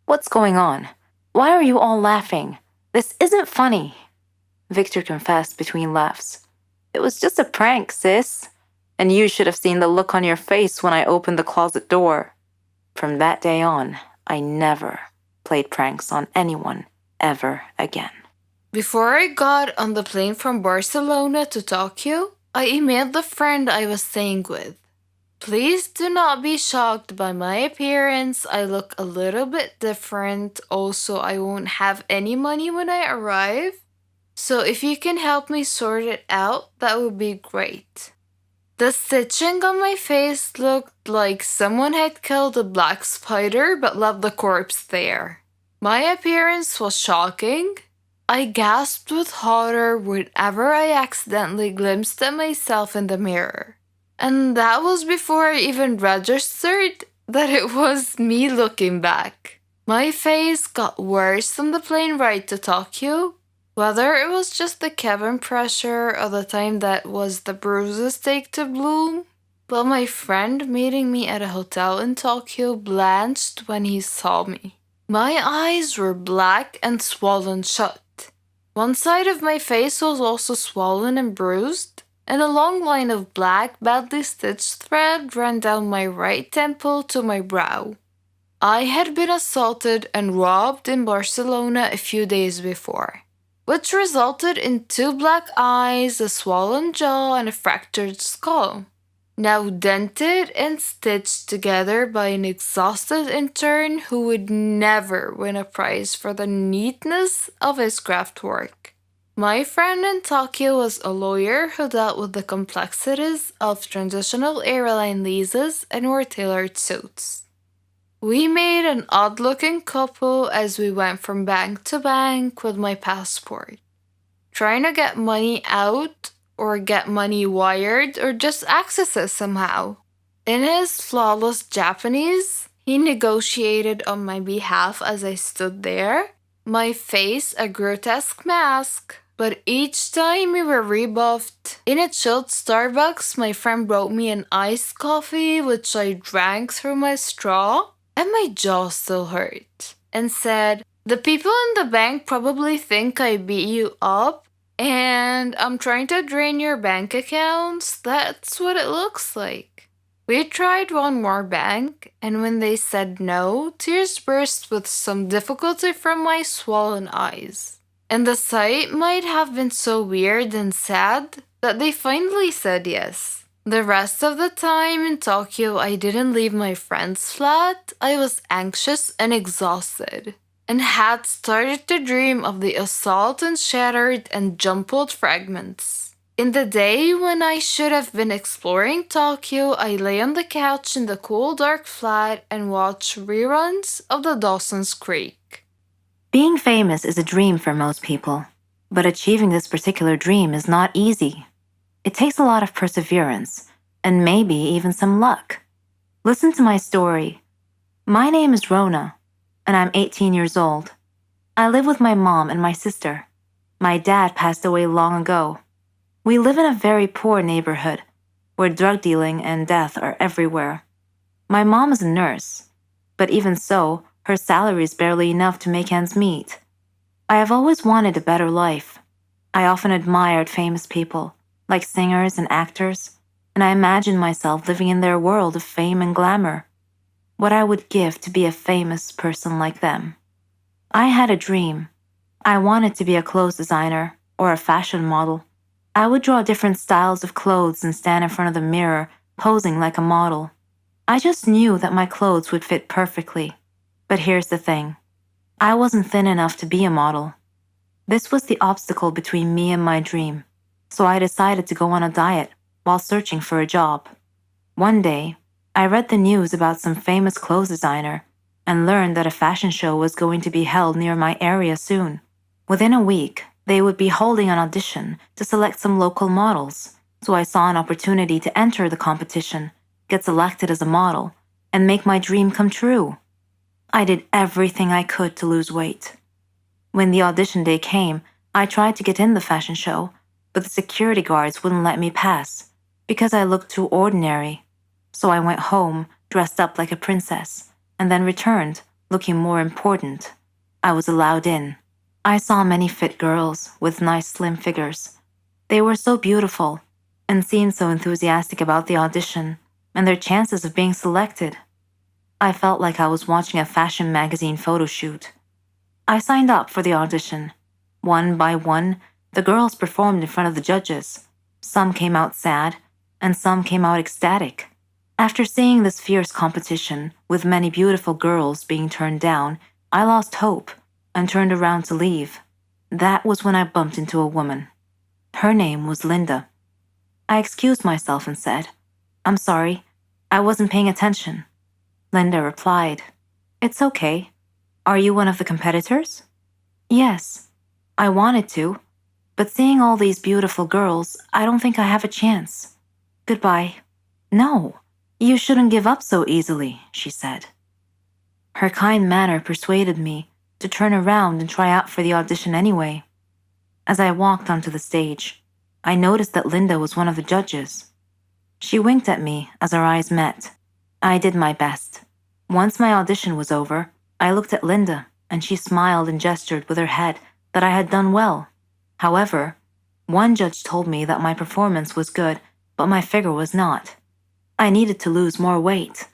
What's going on? Why are you all laughing? This isn't funny. Victor confessed between laughs. It was just a prank, sis. And you should have seen the look on your face when I opened the closet door. From that day on, I never played pranks on anyone ever again. Before I got on the plane from Barcelona to Tokyo, I emailed the friend I was staying with. Please do not be shocked by my appearance. I look a little bit different. Also, I won't have any money when I arrive. So if you can help me sort it out, that would be great. The stitching on my face looked like someone had killed a black spider but left the corpse there. My appearance was shocking. I gasped with horror whenever I accidentally glimpsed at myself in the mirror. And that was before I even registered that it was me looking back. My face got worse on the plane ride to Tokyo. Whether it was just the cabin pressure or the time that was the bruises take to bloom, but my friend meeting me at a hotel in Tokyo blanched when he saw me. My eyes were black and swollen shut. One side of my face was also swollen and bruised, and a long line of black, badly stitched thread ran down my right temple to my brow. I had been assaulted and robbed in Barcelona a few days before, which resulted in 2 black eyes, a swollen jaw, and a fractured skull, now dented and stitched together by an exhausted intern who would never win a prize for the neatness of his craft work. My friend in Tokyo was a lawyer who dealt with the complexities of transitional airline leases and wore tailored suits. We made an odd-looking couple as we went from bank to bank with my passport, trying to get money out or get money wired or just access it somehow. In his flawless Japanese, he negotiated on my behalf as I stood there, my face a grotesque mask, but each time we were rebuffed. In a chilled Starbucks, my friend brought me an iced coffee which I drank through my straw, and my jaw still hurt, and said, "The people in the bank probably think I beat you up, and I'm trying to drain your bank accounts. That's what it looks like." We tried one more bank, and when they said no, tears burst with some difficulty from my swollen eyes. And the sight might have been so weird and sad that they finally said yes. The rest of the time in Tokyo, I didn't leave my friend's flat. I was anxious and exhausted, and had started to dream of the assault and shattered and jumbled fragments. In the day when I should have been exploring Tokyo, I lay on the couch in the cool dark flat and watched reruns of the Dawson's Creek. Being famous is a dream for most people, but achieving this particular dream is not easy. It takes a lot of perseverance, and maybe even some luck. Listen to my story. My name is Rona, and I'm 18 years old. I live with my mom and my sister. My dad passed away long ago. We live in a very poor neighborhood, where drug dealing and death are everywhere. My mom is a nurse, but even so, her salary is barely enough to make ends meet. I have always wanted a better life. I often admired famous people, like singers and actors, and I imagined myself living in their world of fame and glamour. What I would give to be a famous person like them. I had a dream. I wanted to be a clothes designer or a fashion model. I would draw different styles of clothes and stand in front of the mirror, posing like a model. I just knew that my clothes would fit perfectly. But here's the thing. I wasn't thin enough to be a model. This was the obstacle between me and my dream, so I decided to go on a diet while searching for a job. One day, I read the news about some famous clothes designer and learned that a fashion show was going to be held near my area soon. Within a week, they would be holding an audition to select some local models, so I saw an opportunity to enter the competition, get selected as a model, and make my dream come true. I did everything I could to lose weight. When the audition day came, I tried to get in the fashion show, but the security guards wouldn't let me pass because I looked too ordinary. So I went home, dressed up like a princess, and then returned, looking more important. I was allowed in. I saw many fit girls with nice slim figures. They were so beautiful and seemed so enthusiastic about the audition and their chances of being selected. I felt like I was watching a fashion magazine photo shoot. I signed up for the audition. One by one, the girls performed in front of the judges. Some came out sad, and some came out ecstatic. After seeing this fierce competition, with many beautiful girls being turned down, I lost hope and turned around to leave. That was when I bumped into a woman. Her name was Linda. I excused myself and said, "I'm sorry, I wasn't paying attention." Linda replied, "It's okay. Are you one of the competitors?" "Yes, I wanted to, but seeing all these beautiful girls, I don't think I have a chance. Goodbye." "No, you shouldn't give up so easily," she said. Her kind manner persuaded me to turn around and try out for the audition anyway. As I walked onto the stage, I noticed that Linda was one of the judges. She winked at me as our eyes met. I did my best. Once my audition was over, I looked at Linda, and she smiled and gestured with her head that I had done well. However, one judge told me that my performance was good, but my figure was not. I needed to lose more weight.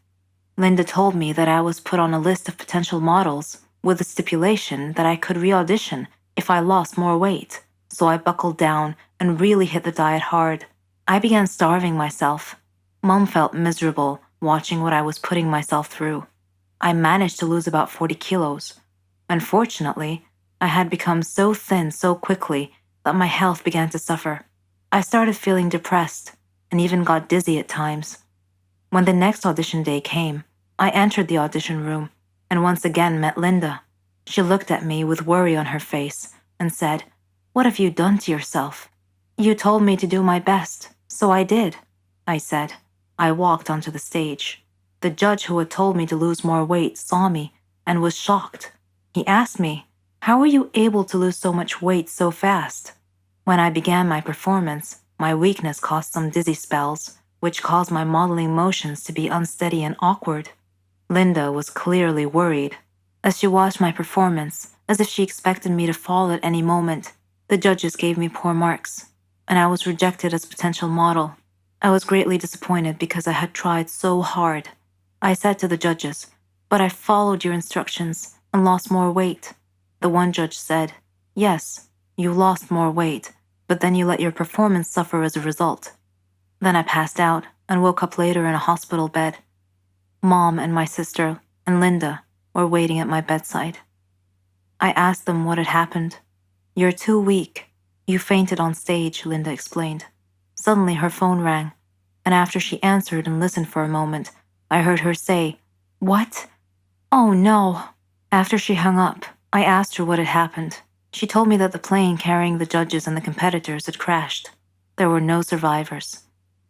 Linda told me that I was put on a list of potential models with the stipulation that I could re-audition if I lost more weight, so I buckled down and really hit the diet hard. I began starving myself. Mom felt miserable watching what I was putting myself through. I managed to lose about 40 kilos. Unfortunately, I had become so thin so quickly that my health began to suffer. I started feeling depressed and even got dizzy at times. When the next audition day came, I entered the audition room and once again met Linda. She looked at me with worry on her face and said, "What have you done to yourself?" "You told me to do my best, so I did," I said. I walked onto the stage. The judge who had told me to lose more weight saw me and was shocked. He asked me, "How were you able to lose so much weight so fast?" When I began my performance, my weakness caused some dizzy spells, which caused my modeling motions to be unsteady and awkward. Linda was clearly worried. As she watched my performance, as if she expected me to fall at any moment, the judges gave me poor marks, and I was rejected as a potential model. I was greatly disappointed because I had tried so hard. I said to the judges, "But I followed your instructions and lost more weight." The one judge said, "Yes, you lost more weight, but then you let your performance suffer as a result." Then I passed out and woke up later in a hospital bed. Mom and my sister and Linda were waiting at my bedside. I asked them what had happened. "You're too weak. You fainted on stage," Linda explained. Suddenly her phone rang, and after she answered and listened for a moment, I heard her say, "What? Oh no." After she hung up, I asked her what had happened. She told me that the plane carrying the judges and the competitors had crashed. There were no survivors.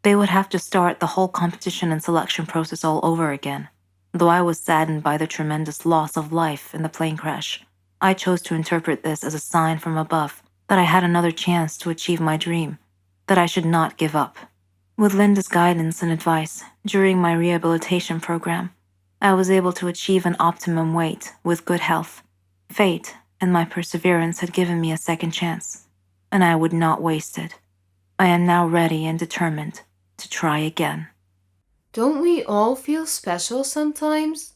They would have to start the whole competition and selection process all over again. Though I was saddened by the tremendous loss of life in the plane crash, I chose to interpret this as a sign from above that I had another chance to achieve my dream, that I should not give up. With Linda's guidance and advice during my rehabilitation program, I was able to achieve an optimum weight with good health. Fate and my perseverance had given me a second chance, and I would not waste it. I am now ready and determined to try again. Don't we all feel special sometimes?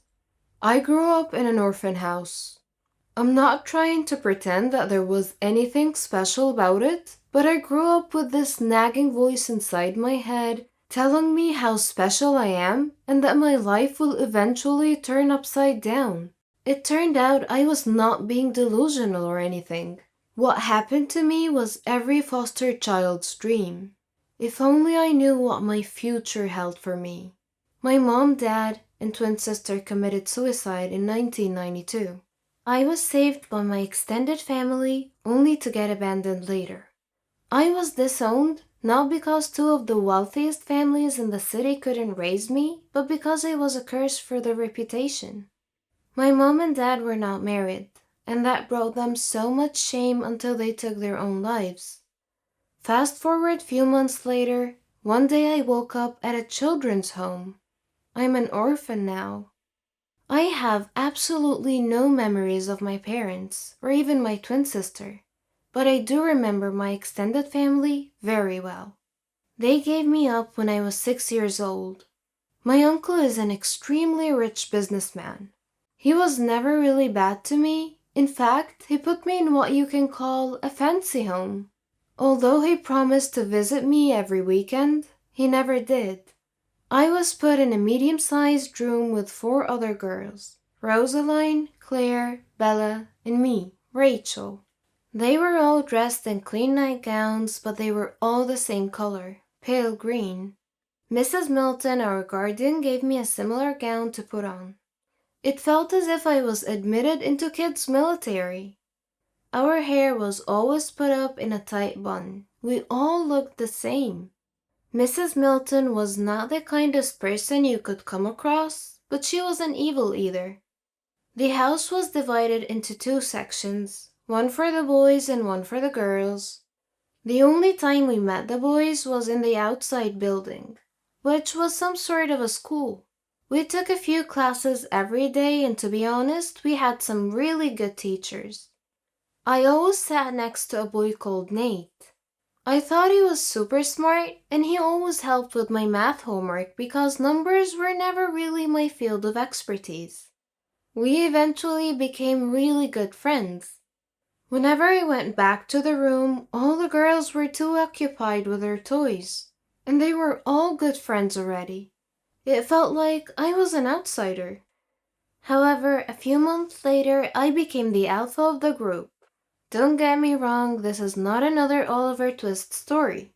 I grew up in an orphan house. I'm not trying to pretend that there was anything special about it, but I grew up with this nagging voice inside my head telling me how special I am and that my life will eventually turn upside down. It turned out I was not being delusional or anything. What happened to me was every foster child's dream. If only I knew what my future held for me. My mom, dad, and twin sister committed suicide in 1992. I was saved by my extended family, only to get abandoned later. I was disowned, not because two of the wealthiest families in the city couldn't raise me, but because I was a curse for their reputation. My mom and dad were not married, and that brought them so much shame until they took their own lives. Fast forward few months later, one day I woke up at a children's home. I'm an orphan now. I have absolutely no memories of my parents, or even my twin sister, but I do remember my extended family very well. They gave me up when I was 6 years old. My uncle is an extremely rich businessman. He was never really bad to me. In fact, he put me in what you can call a fancy home. Although he promised to visit me every weekend, he never did. I was put in a medium-sized room with 4 other girls, Rosaline, Claire, Bella, and me, Rachel. They were all dressed in clean nightgowns, but they were all the same color, pale green. Mrs. Milton, our guardian, gave me a similar gown to put on. It felt as if I was admitted into kids' military. Our hair was always put up in a tight bun. We all looked the same. Mrs. Milton was not the kindest person you could come across, but she wasn't evil either. The house was divided into 2 sections, one for the boys and one for the girls. The only time we met the boys was in the outside building, which was some sort of a school. We took a few classes every day, and to be honest, we had some really good teachers. I always sat next to a boy called Nate. I thought he was super smart, and he always helped with my math homework because numbers were never really my field of expertise. We eventually became really good friends. Whenever I went back to the room, all the girls were too occupied with their toys, and they were all good friends already. It felt like I was an outsider. However, a few months later, I became the alpha of the group. Don't get me wrong, this is not another Oliver Twist story.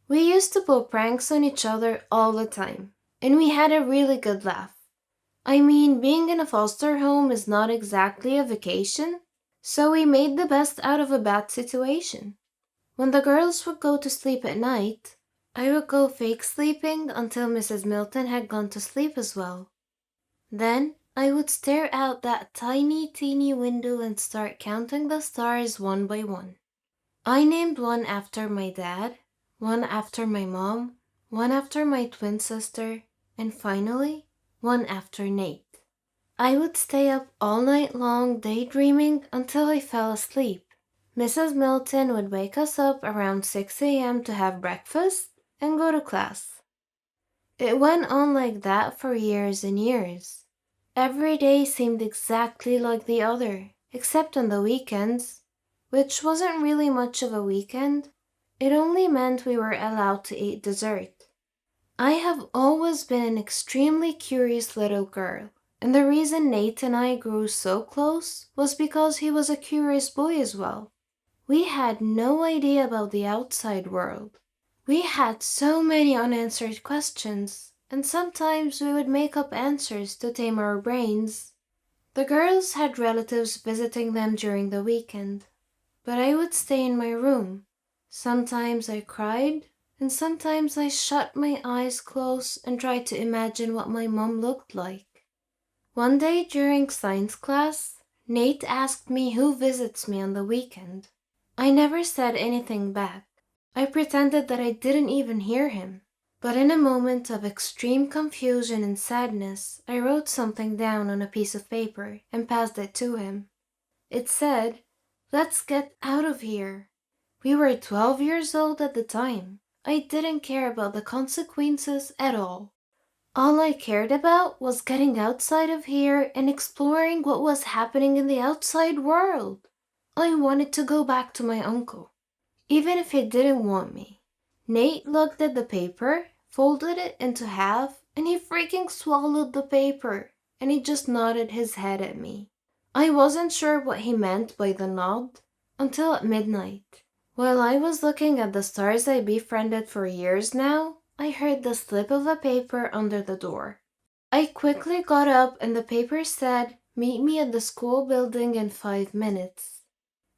We used to pull pranks on each other all the time, and we had a really good laugh. I mean, being in a foster home is not exactly a vacation, so we made the best out of a bad situation. When the girls would go to sleep at night, I would go fake sleeping until Mrs. Milton had gone to sleep as well. Then I would stare out that tiny, teeny window and start counting the stars one by one. I named one after my dad, one after my mom, one after my twin sister, and finally, one after Nate. I would stay up all night long daydreaming until I fell asleep. Mrs. Milton would wake us up around 6 a.m. to have breakfast and go to class. It went on like that for years and years. Every day seemed exactly like the other, except on the weekends, which wasn't really much of a weekend. It only meant we were allowed to eat dessert. I have always been an extremely curious little girl, and the reason Nate and I grew so close was because he was a curious boy as well. We had no idea about the outside world. We had so many unanswered questions, and sometimes we would make up answers to tame our brains. The girls had relatives visiting them during the weekend, but I would stay in my room. Sometimes I cried, and sometimes I shut my eyes close and tried to imagine what my mom looked like. One day during science class, Nate asked me who visits me on the weekend. I never said anything back. I pretended that I didn't even hear him. But in a moment of extreme confusion and sadness, I wrote something down on a piece of paper and passed it to him. It said, "Let's get out of here." We were 12 years old at the time. I didn't care about the consequences at all. All I cared about was getting outside of here and exploring what was happening in the outside world. I wanted to go back to my uncle, even if he didn't want me. Nate looked at the paper, folded it into half, and he freaking swallowed the paper, and he just nodded his head at me. I wasn't sure what he meant by the nod until at midnight. While I was looking at the stars I befriended for years now, I heard the slip of a paper under the door. I quickly got up and the paper said, "Meet me at the school building in 5 minutes."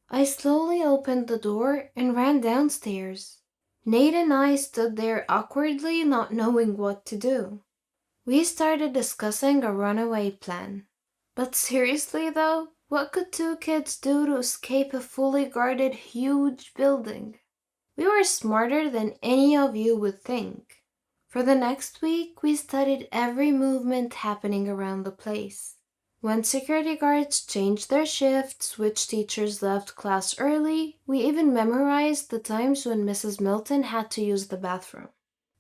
I slowly opened the door and ran downstairs. Nate and I stood there awkwardly, not knowing what to do. We started discussing a runaway plan. But seriously though, what could two kids do to escape a fully guarded huge building? We were smarter than any of you would think. For the next week, we studied every movement happening around the place. When security guards changed their shifts, which teachers left class early, we even memorized the times when Mrs. Milton had to use the bathroom.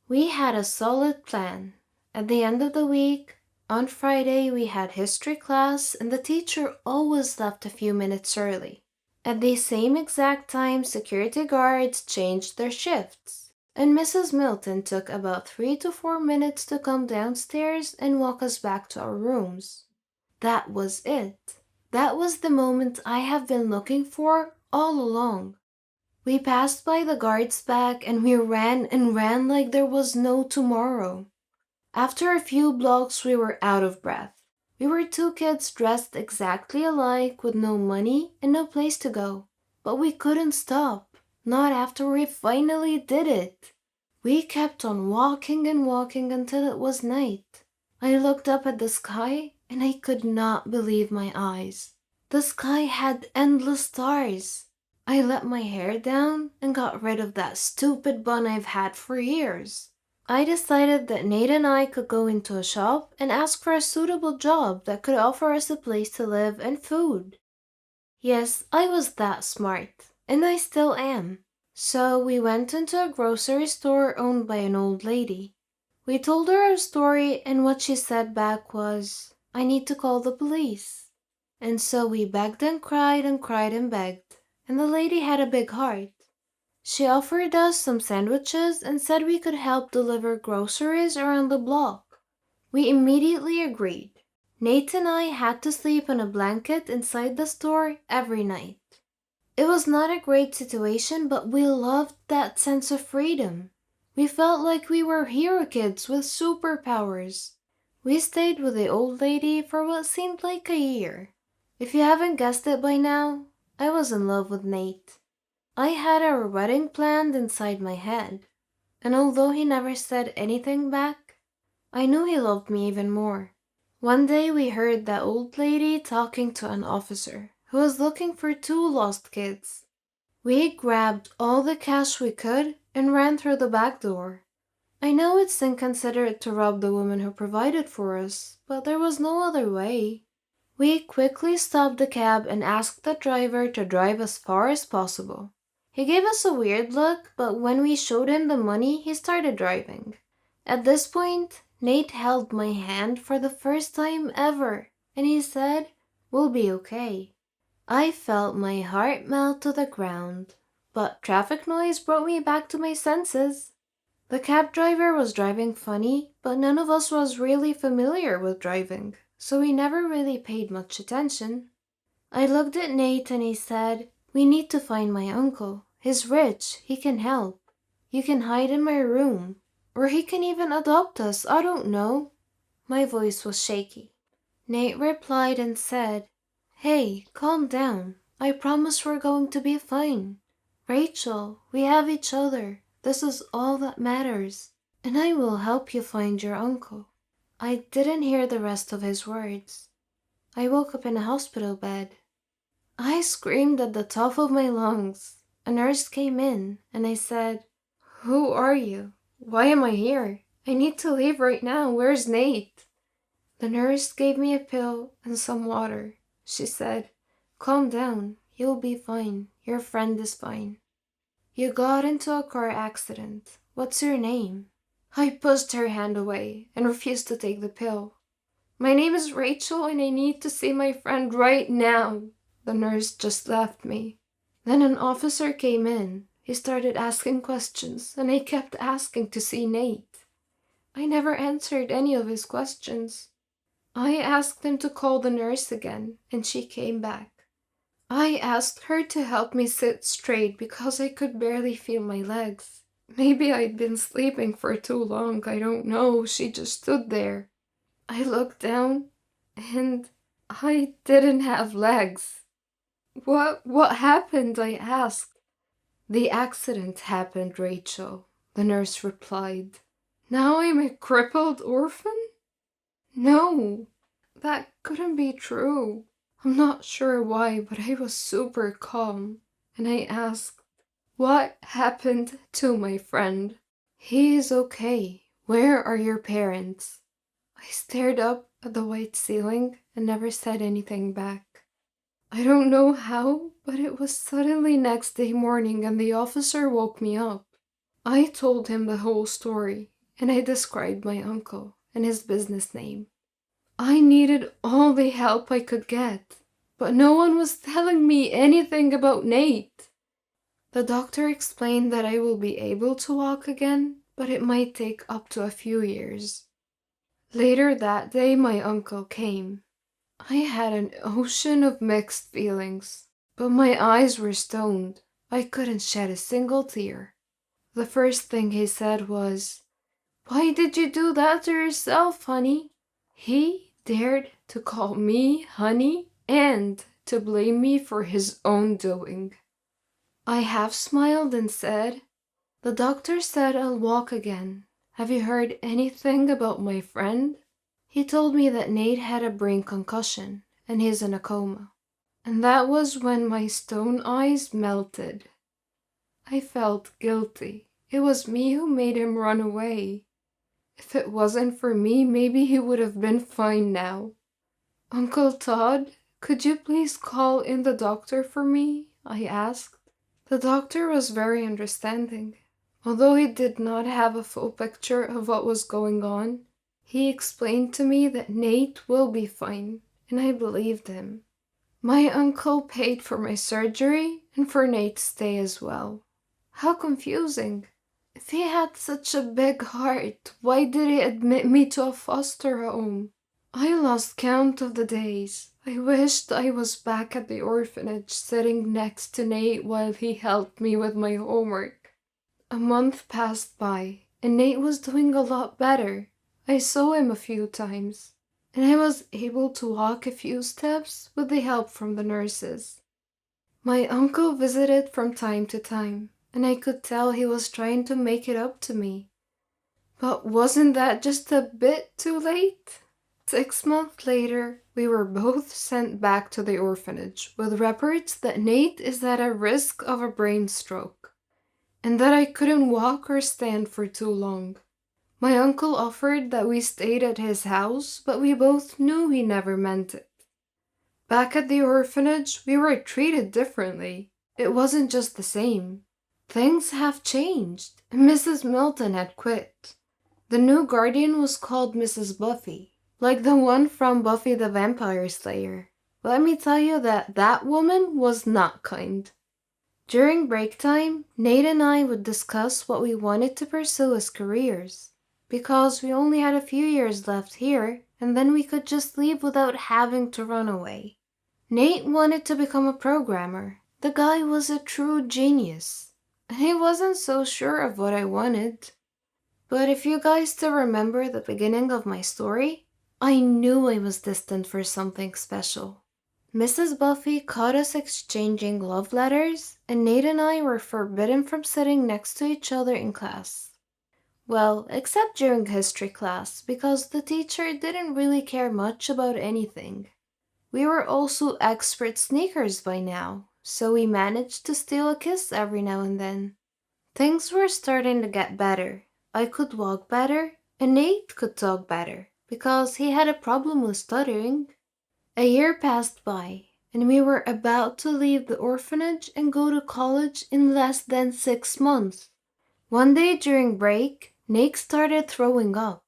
We had a solid plan. At the end of the week, on Friday, we had history class and the teacher always left a few minutes early. At the same exact time, security guards changed their shifts, and Mrs. Milton took about 3 to 4 minutes to come downstairs and walk us back to our rooms. That was it. That was the moment I have been looking for all along. We passed by the guard's back and we ran and ran like there was no tomorrow. After a few blocks, we were out of breath. We were two kids dressed exactly alike with no money and no place to go. But we couldn't stop, not after we finally did it. We kept on walking and walking until it was night. I looked up at the sky and I could not believe my eyes. The sky had endless stars. I let my hair down and got rid of that stupid bun I've had for years. I decided that Nate and I could go into a shop and ask for a suitable job that could offer us a place to live and food. Yes, I was that smart, and I still am. So we went into a grocery store owned by an old lady. We told her our story, and what she said back was, "I need to call the police." And so we begged and cried and cried and begged, and the lady had a big heart. She offered us some sandwiches and said we could help deliver groceries around the block. We immediately agreed. Nate and I had to sleep on a blanket inside the store every night. It was not a great situation, but we loved that sense of freedom. We felt like we were hero kids with superpowers. We stayed with the old lady for what seemed like a year. If you haven't guessed it by now, I was in love with Nate. I had our wedding planned inside my head, and although he never said anything back, I knew he loved me even more. One day we heard that old lady talking to an officer who was looking for 2 lost kids. We grabbed all the cash we could and ran through the back door. I know it's inconsiderate to rob the woman who provided for us, but there was no other way. We quickly stopped the cab and asked the driver to drive as far as possible. He gave us a weird look, but when we showed him the money, he started driving. At this point, Nate held my hand for the first time ever, and he said, "We'll be okay." I felt my heart melt to the ground, but traffic noise brought me back to my senses. The cab driver was driving funny, but none of us was really familiar with driving, so we never really paid much attention. I looked at Nate and he said, "We need to find my uncle. He's rich, he can help. You can hide in my room. Or he can even adopt us, I don't know." My voice was shaky. Nate replied and said, "Hey, calm down. I promise we're going to be fine. Rachel, we have each other. This is all that matters. And I will help you find your uncle." I didn't hear the rest of his words. I woke up in a hospital bed. I screamed at the top of my lungs. A nurse came in, and I said, "Who are you? Why am I here? I need to leave right now. Where's Nate?" The nurse gave me a pill and some water. She said, "Calm down. You'll be fine. Your friend is fine. You got into a car accident. What's your name?" I pushed her hand away and refused to take the pill. "My name is Rachel and I need to see my friend right now." The nurse just left me. Then an officer came in. He started asking questions and I kept asking to see Nate. I never answered any of his questions. I asked him to call the nurse again, and she came back. I asked her to help me sit straight because I could barely feel my legs. Maybe I'd been sleeping for too long, I don't know. She just stood there. I looked down, and I didn't have legs. What happened? I asked. The accident happened, Rachel, the nurse replied. Now I'm a crippled orphan? No, that couldn't be true. I'm not sure why, but I was super calm, and I asked, what happened to my friend? He is okay. Where are your parents? I stared up at the white ceiling and never said anything back. I don't know how, but it was suddenly next day morning and the officer woke me up. I told him the whole story, and I described my uncle and his business name. I needed all the help I could get, but no one was telling me anything about Nate. The doctor explained that I will be able to walk again, but it might take up to a few years. Later that day, my uncle came. I had an ocean of mixed feelings, but my eyes were stoned. I couldn't shed a single tear. The first thing he said was, "Why did you do that to yourself, honey?" He dared to call me honey and to blame me for his own doing. I half smiled and said, "The doctor said I'll walk again. Have you heard anything about my friend?" He told me that Nate had a brain concussion and he's in a coma. And that was when my stone eyes melted. I felt guilty. It was me who made him run away. If it wasn't for me, maybe he would have been fine now. "Uncle Todd, could you please call in the doctor for me?" I asked. The doctor was very understanding. Although he did not have a full picture of what was going on, he explained to me that Nate will be fine, and I believed him. My uncle paid for my surgery and for Nate's stay as well. How confusing. If he had such a big heart, why did he admit me to a foster home? I lost count of the days. I wished I was back at the orphanage sitting next to Nate while he helped me with my homework. A month passed by, and Nate was doing a lot better. I saw him a few times, and I was able to walk a few steps with the help from the nurses. My uncle visited from time to time, and I could tell he was trying to make it up to me. But wasn't that just a bit too late? 6 months later, we were both sent back to the orphanage with reports that Nate is at a risk of a brain stroke, and that I couldn't walk or stand for too long. My uncle offered that we stayed at his house, but we both knew he never meant it. Back at the orphanage, we were treated differently. It wasn't just the same. Things have changed, and Mrs. Milton had quit. The new guardian was called Mrs. Buffy, like the one from Buffy the Vampire Slayer. Let me tell you that that woman was not kind. During break time, Nate and I would discuss what we wanted to pursue as careers, because we only had a few years left here, and then we could just leave without having to run away. Nate wanted to become a programmer. The guy was a true genius, and I wasn't so sure of what I wanted. But if you guys still remember the beginning of my story, I knew I was destined for something special. Mrs. Buffy caught us exchanging love letters, and Nate and I were forbidden from sitting next to each other in class. Well, except during history class, because the teacher didn't really care much about anything. We were also expert sneakers by now, so we managed to steal a kiss every now and then. Things were starting to get better. I could walk better, and Nate could talk better, because he had a problem with stuttering. A year passed by, and we were about to leave the orphanage and go to college in less than 6 months. One day during break, Nate started throwing up.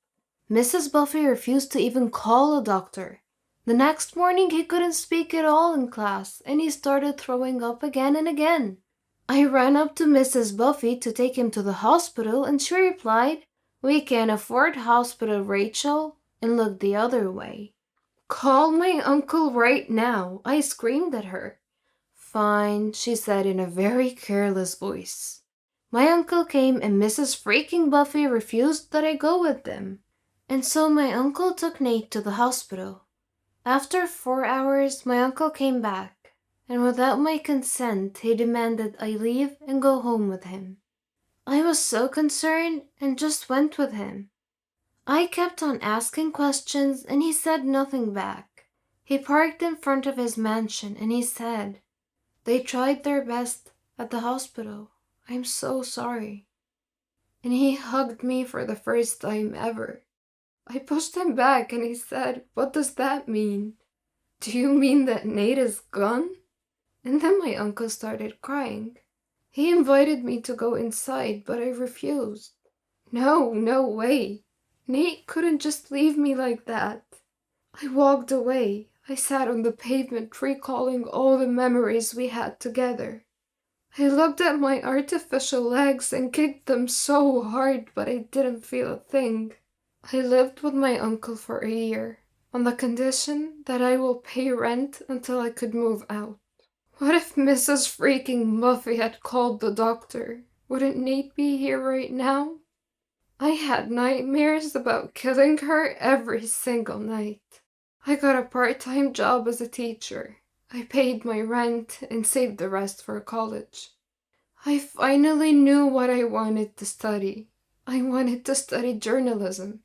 Mrs. Buffy refused to even call a doctor. The next morning he couldn't speak at all in class, and he started throwing up again and again. I ran up to Mrs. Buffy to take him to the hospital, and she replied, We can't afford hospital, Rachel, and looked the other way. Call my uncle right now, I screamed at her. Fine, she said in a very careless voice. My uncle came and Mrs. freaking Buffy refused that I go with them. And so my uncle took Nate to the hospital. After 4 hours, my uncle came back, and without my consent, he demanded I leave and go home with him. I was so concerned and just went with him. I kept on asking questions and he said nothing back. He parked in front of his mansion and he said, "They tried their best at the hospital. I'm so sorry." And he hugged me for the first time ever. I pushed him back and he said, "What does that mean? Do you mean that Nate is gone?" And then my uncle started crying. He invited me to go inside, but I refused. No way. Nate couldn't just leave me like that. I walked away. I sat on the pavement recalling all the memories we had together. I looked at my artificial legs and kicked them so hard, but I didn't feel a thing. I lived with my uncle for a year, on the condition that I will pay rent until I could move out. What if Mrs. freaking Buffy had called the doctor? Wouldn't Nate be here right now? I had nightmares about killing her every single night. I got a part-time job as a teacher. I paid my rent and saved the rest for college. I finally knew what I wanted to study. I wanted to study journalism.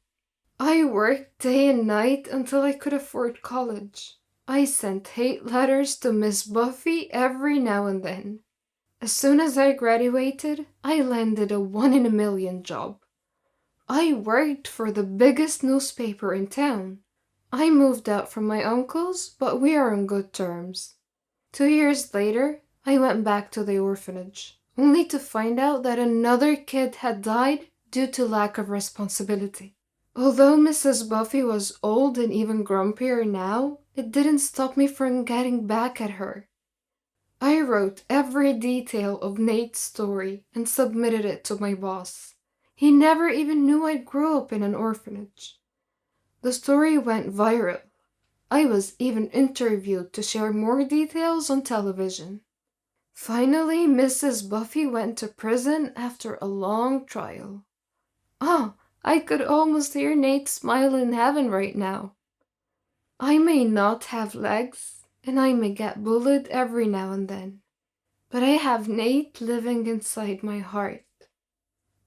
I worked day and night until I could afford college. I sent hate letters to Miss Buffy every now and then. As soon as I graduated, I landed a 1 in a million job. I worked for the biggest newspaper in town. I moved out from my uncle's, but we are on good terms. 2 years later, I went back to the orphanage, only to find out that another kid had died due to lack of responsibility. Although Mrs. Buffy was old and even grumpier now, it didn't stop me from getting back at her. I wrote every detail of Nate's story and submitted it to my boss. He never even knew I grew up in an orphanage. The story went viral. I was even interviewed to share more details on television. Finally, Mrs. Buffy went to prison after a long trial. Oh, I could almost hear Nate smile in heaven right now. I may not have legs, and I may get bullied every now and then, but I have Nate living inside my heart.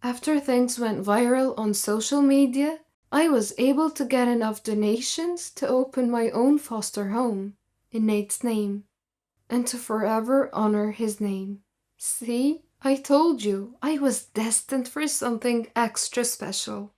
After things went viral on social media, I was able to get enough donations to open my own foster home in Nate's name, and to forever honor his name. See, I told you, I was destined for something extra special.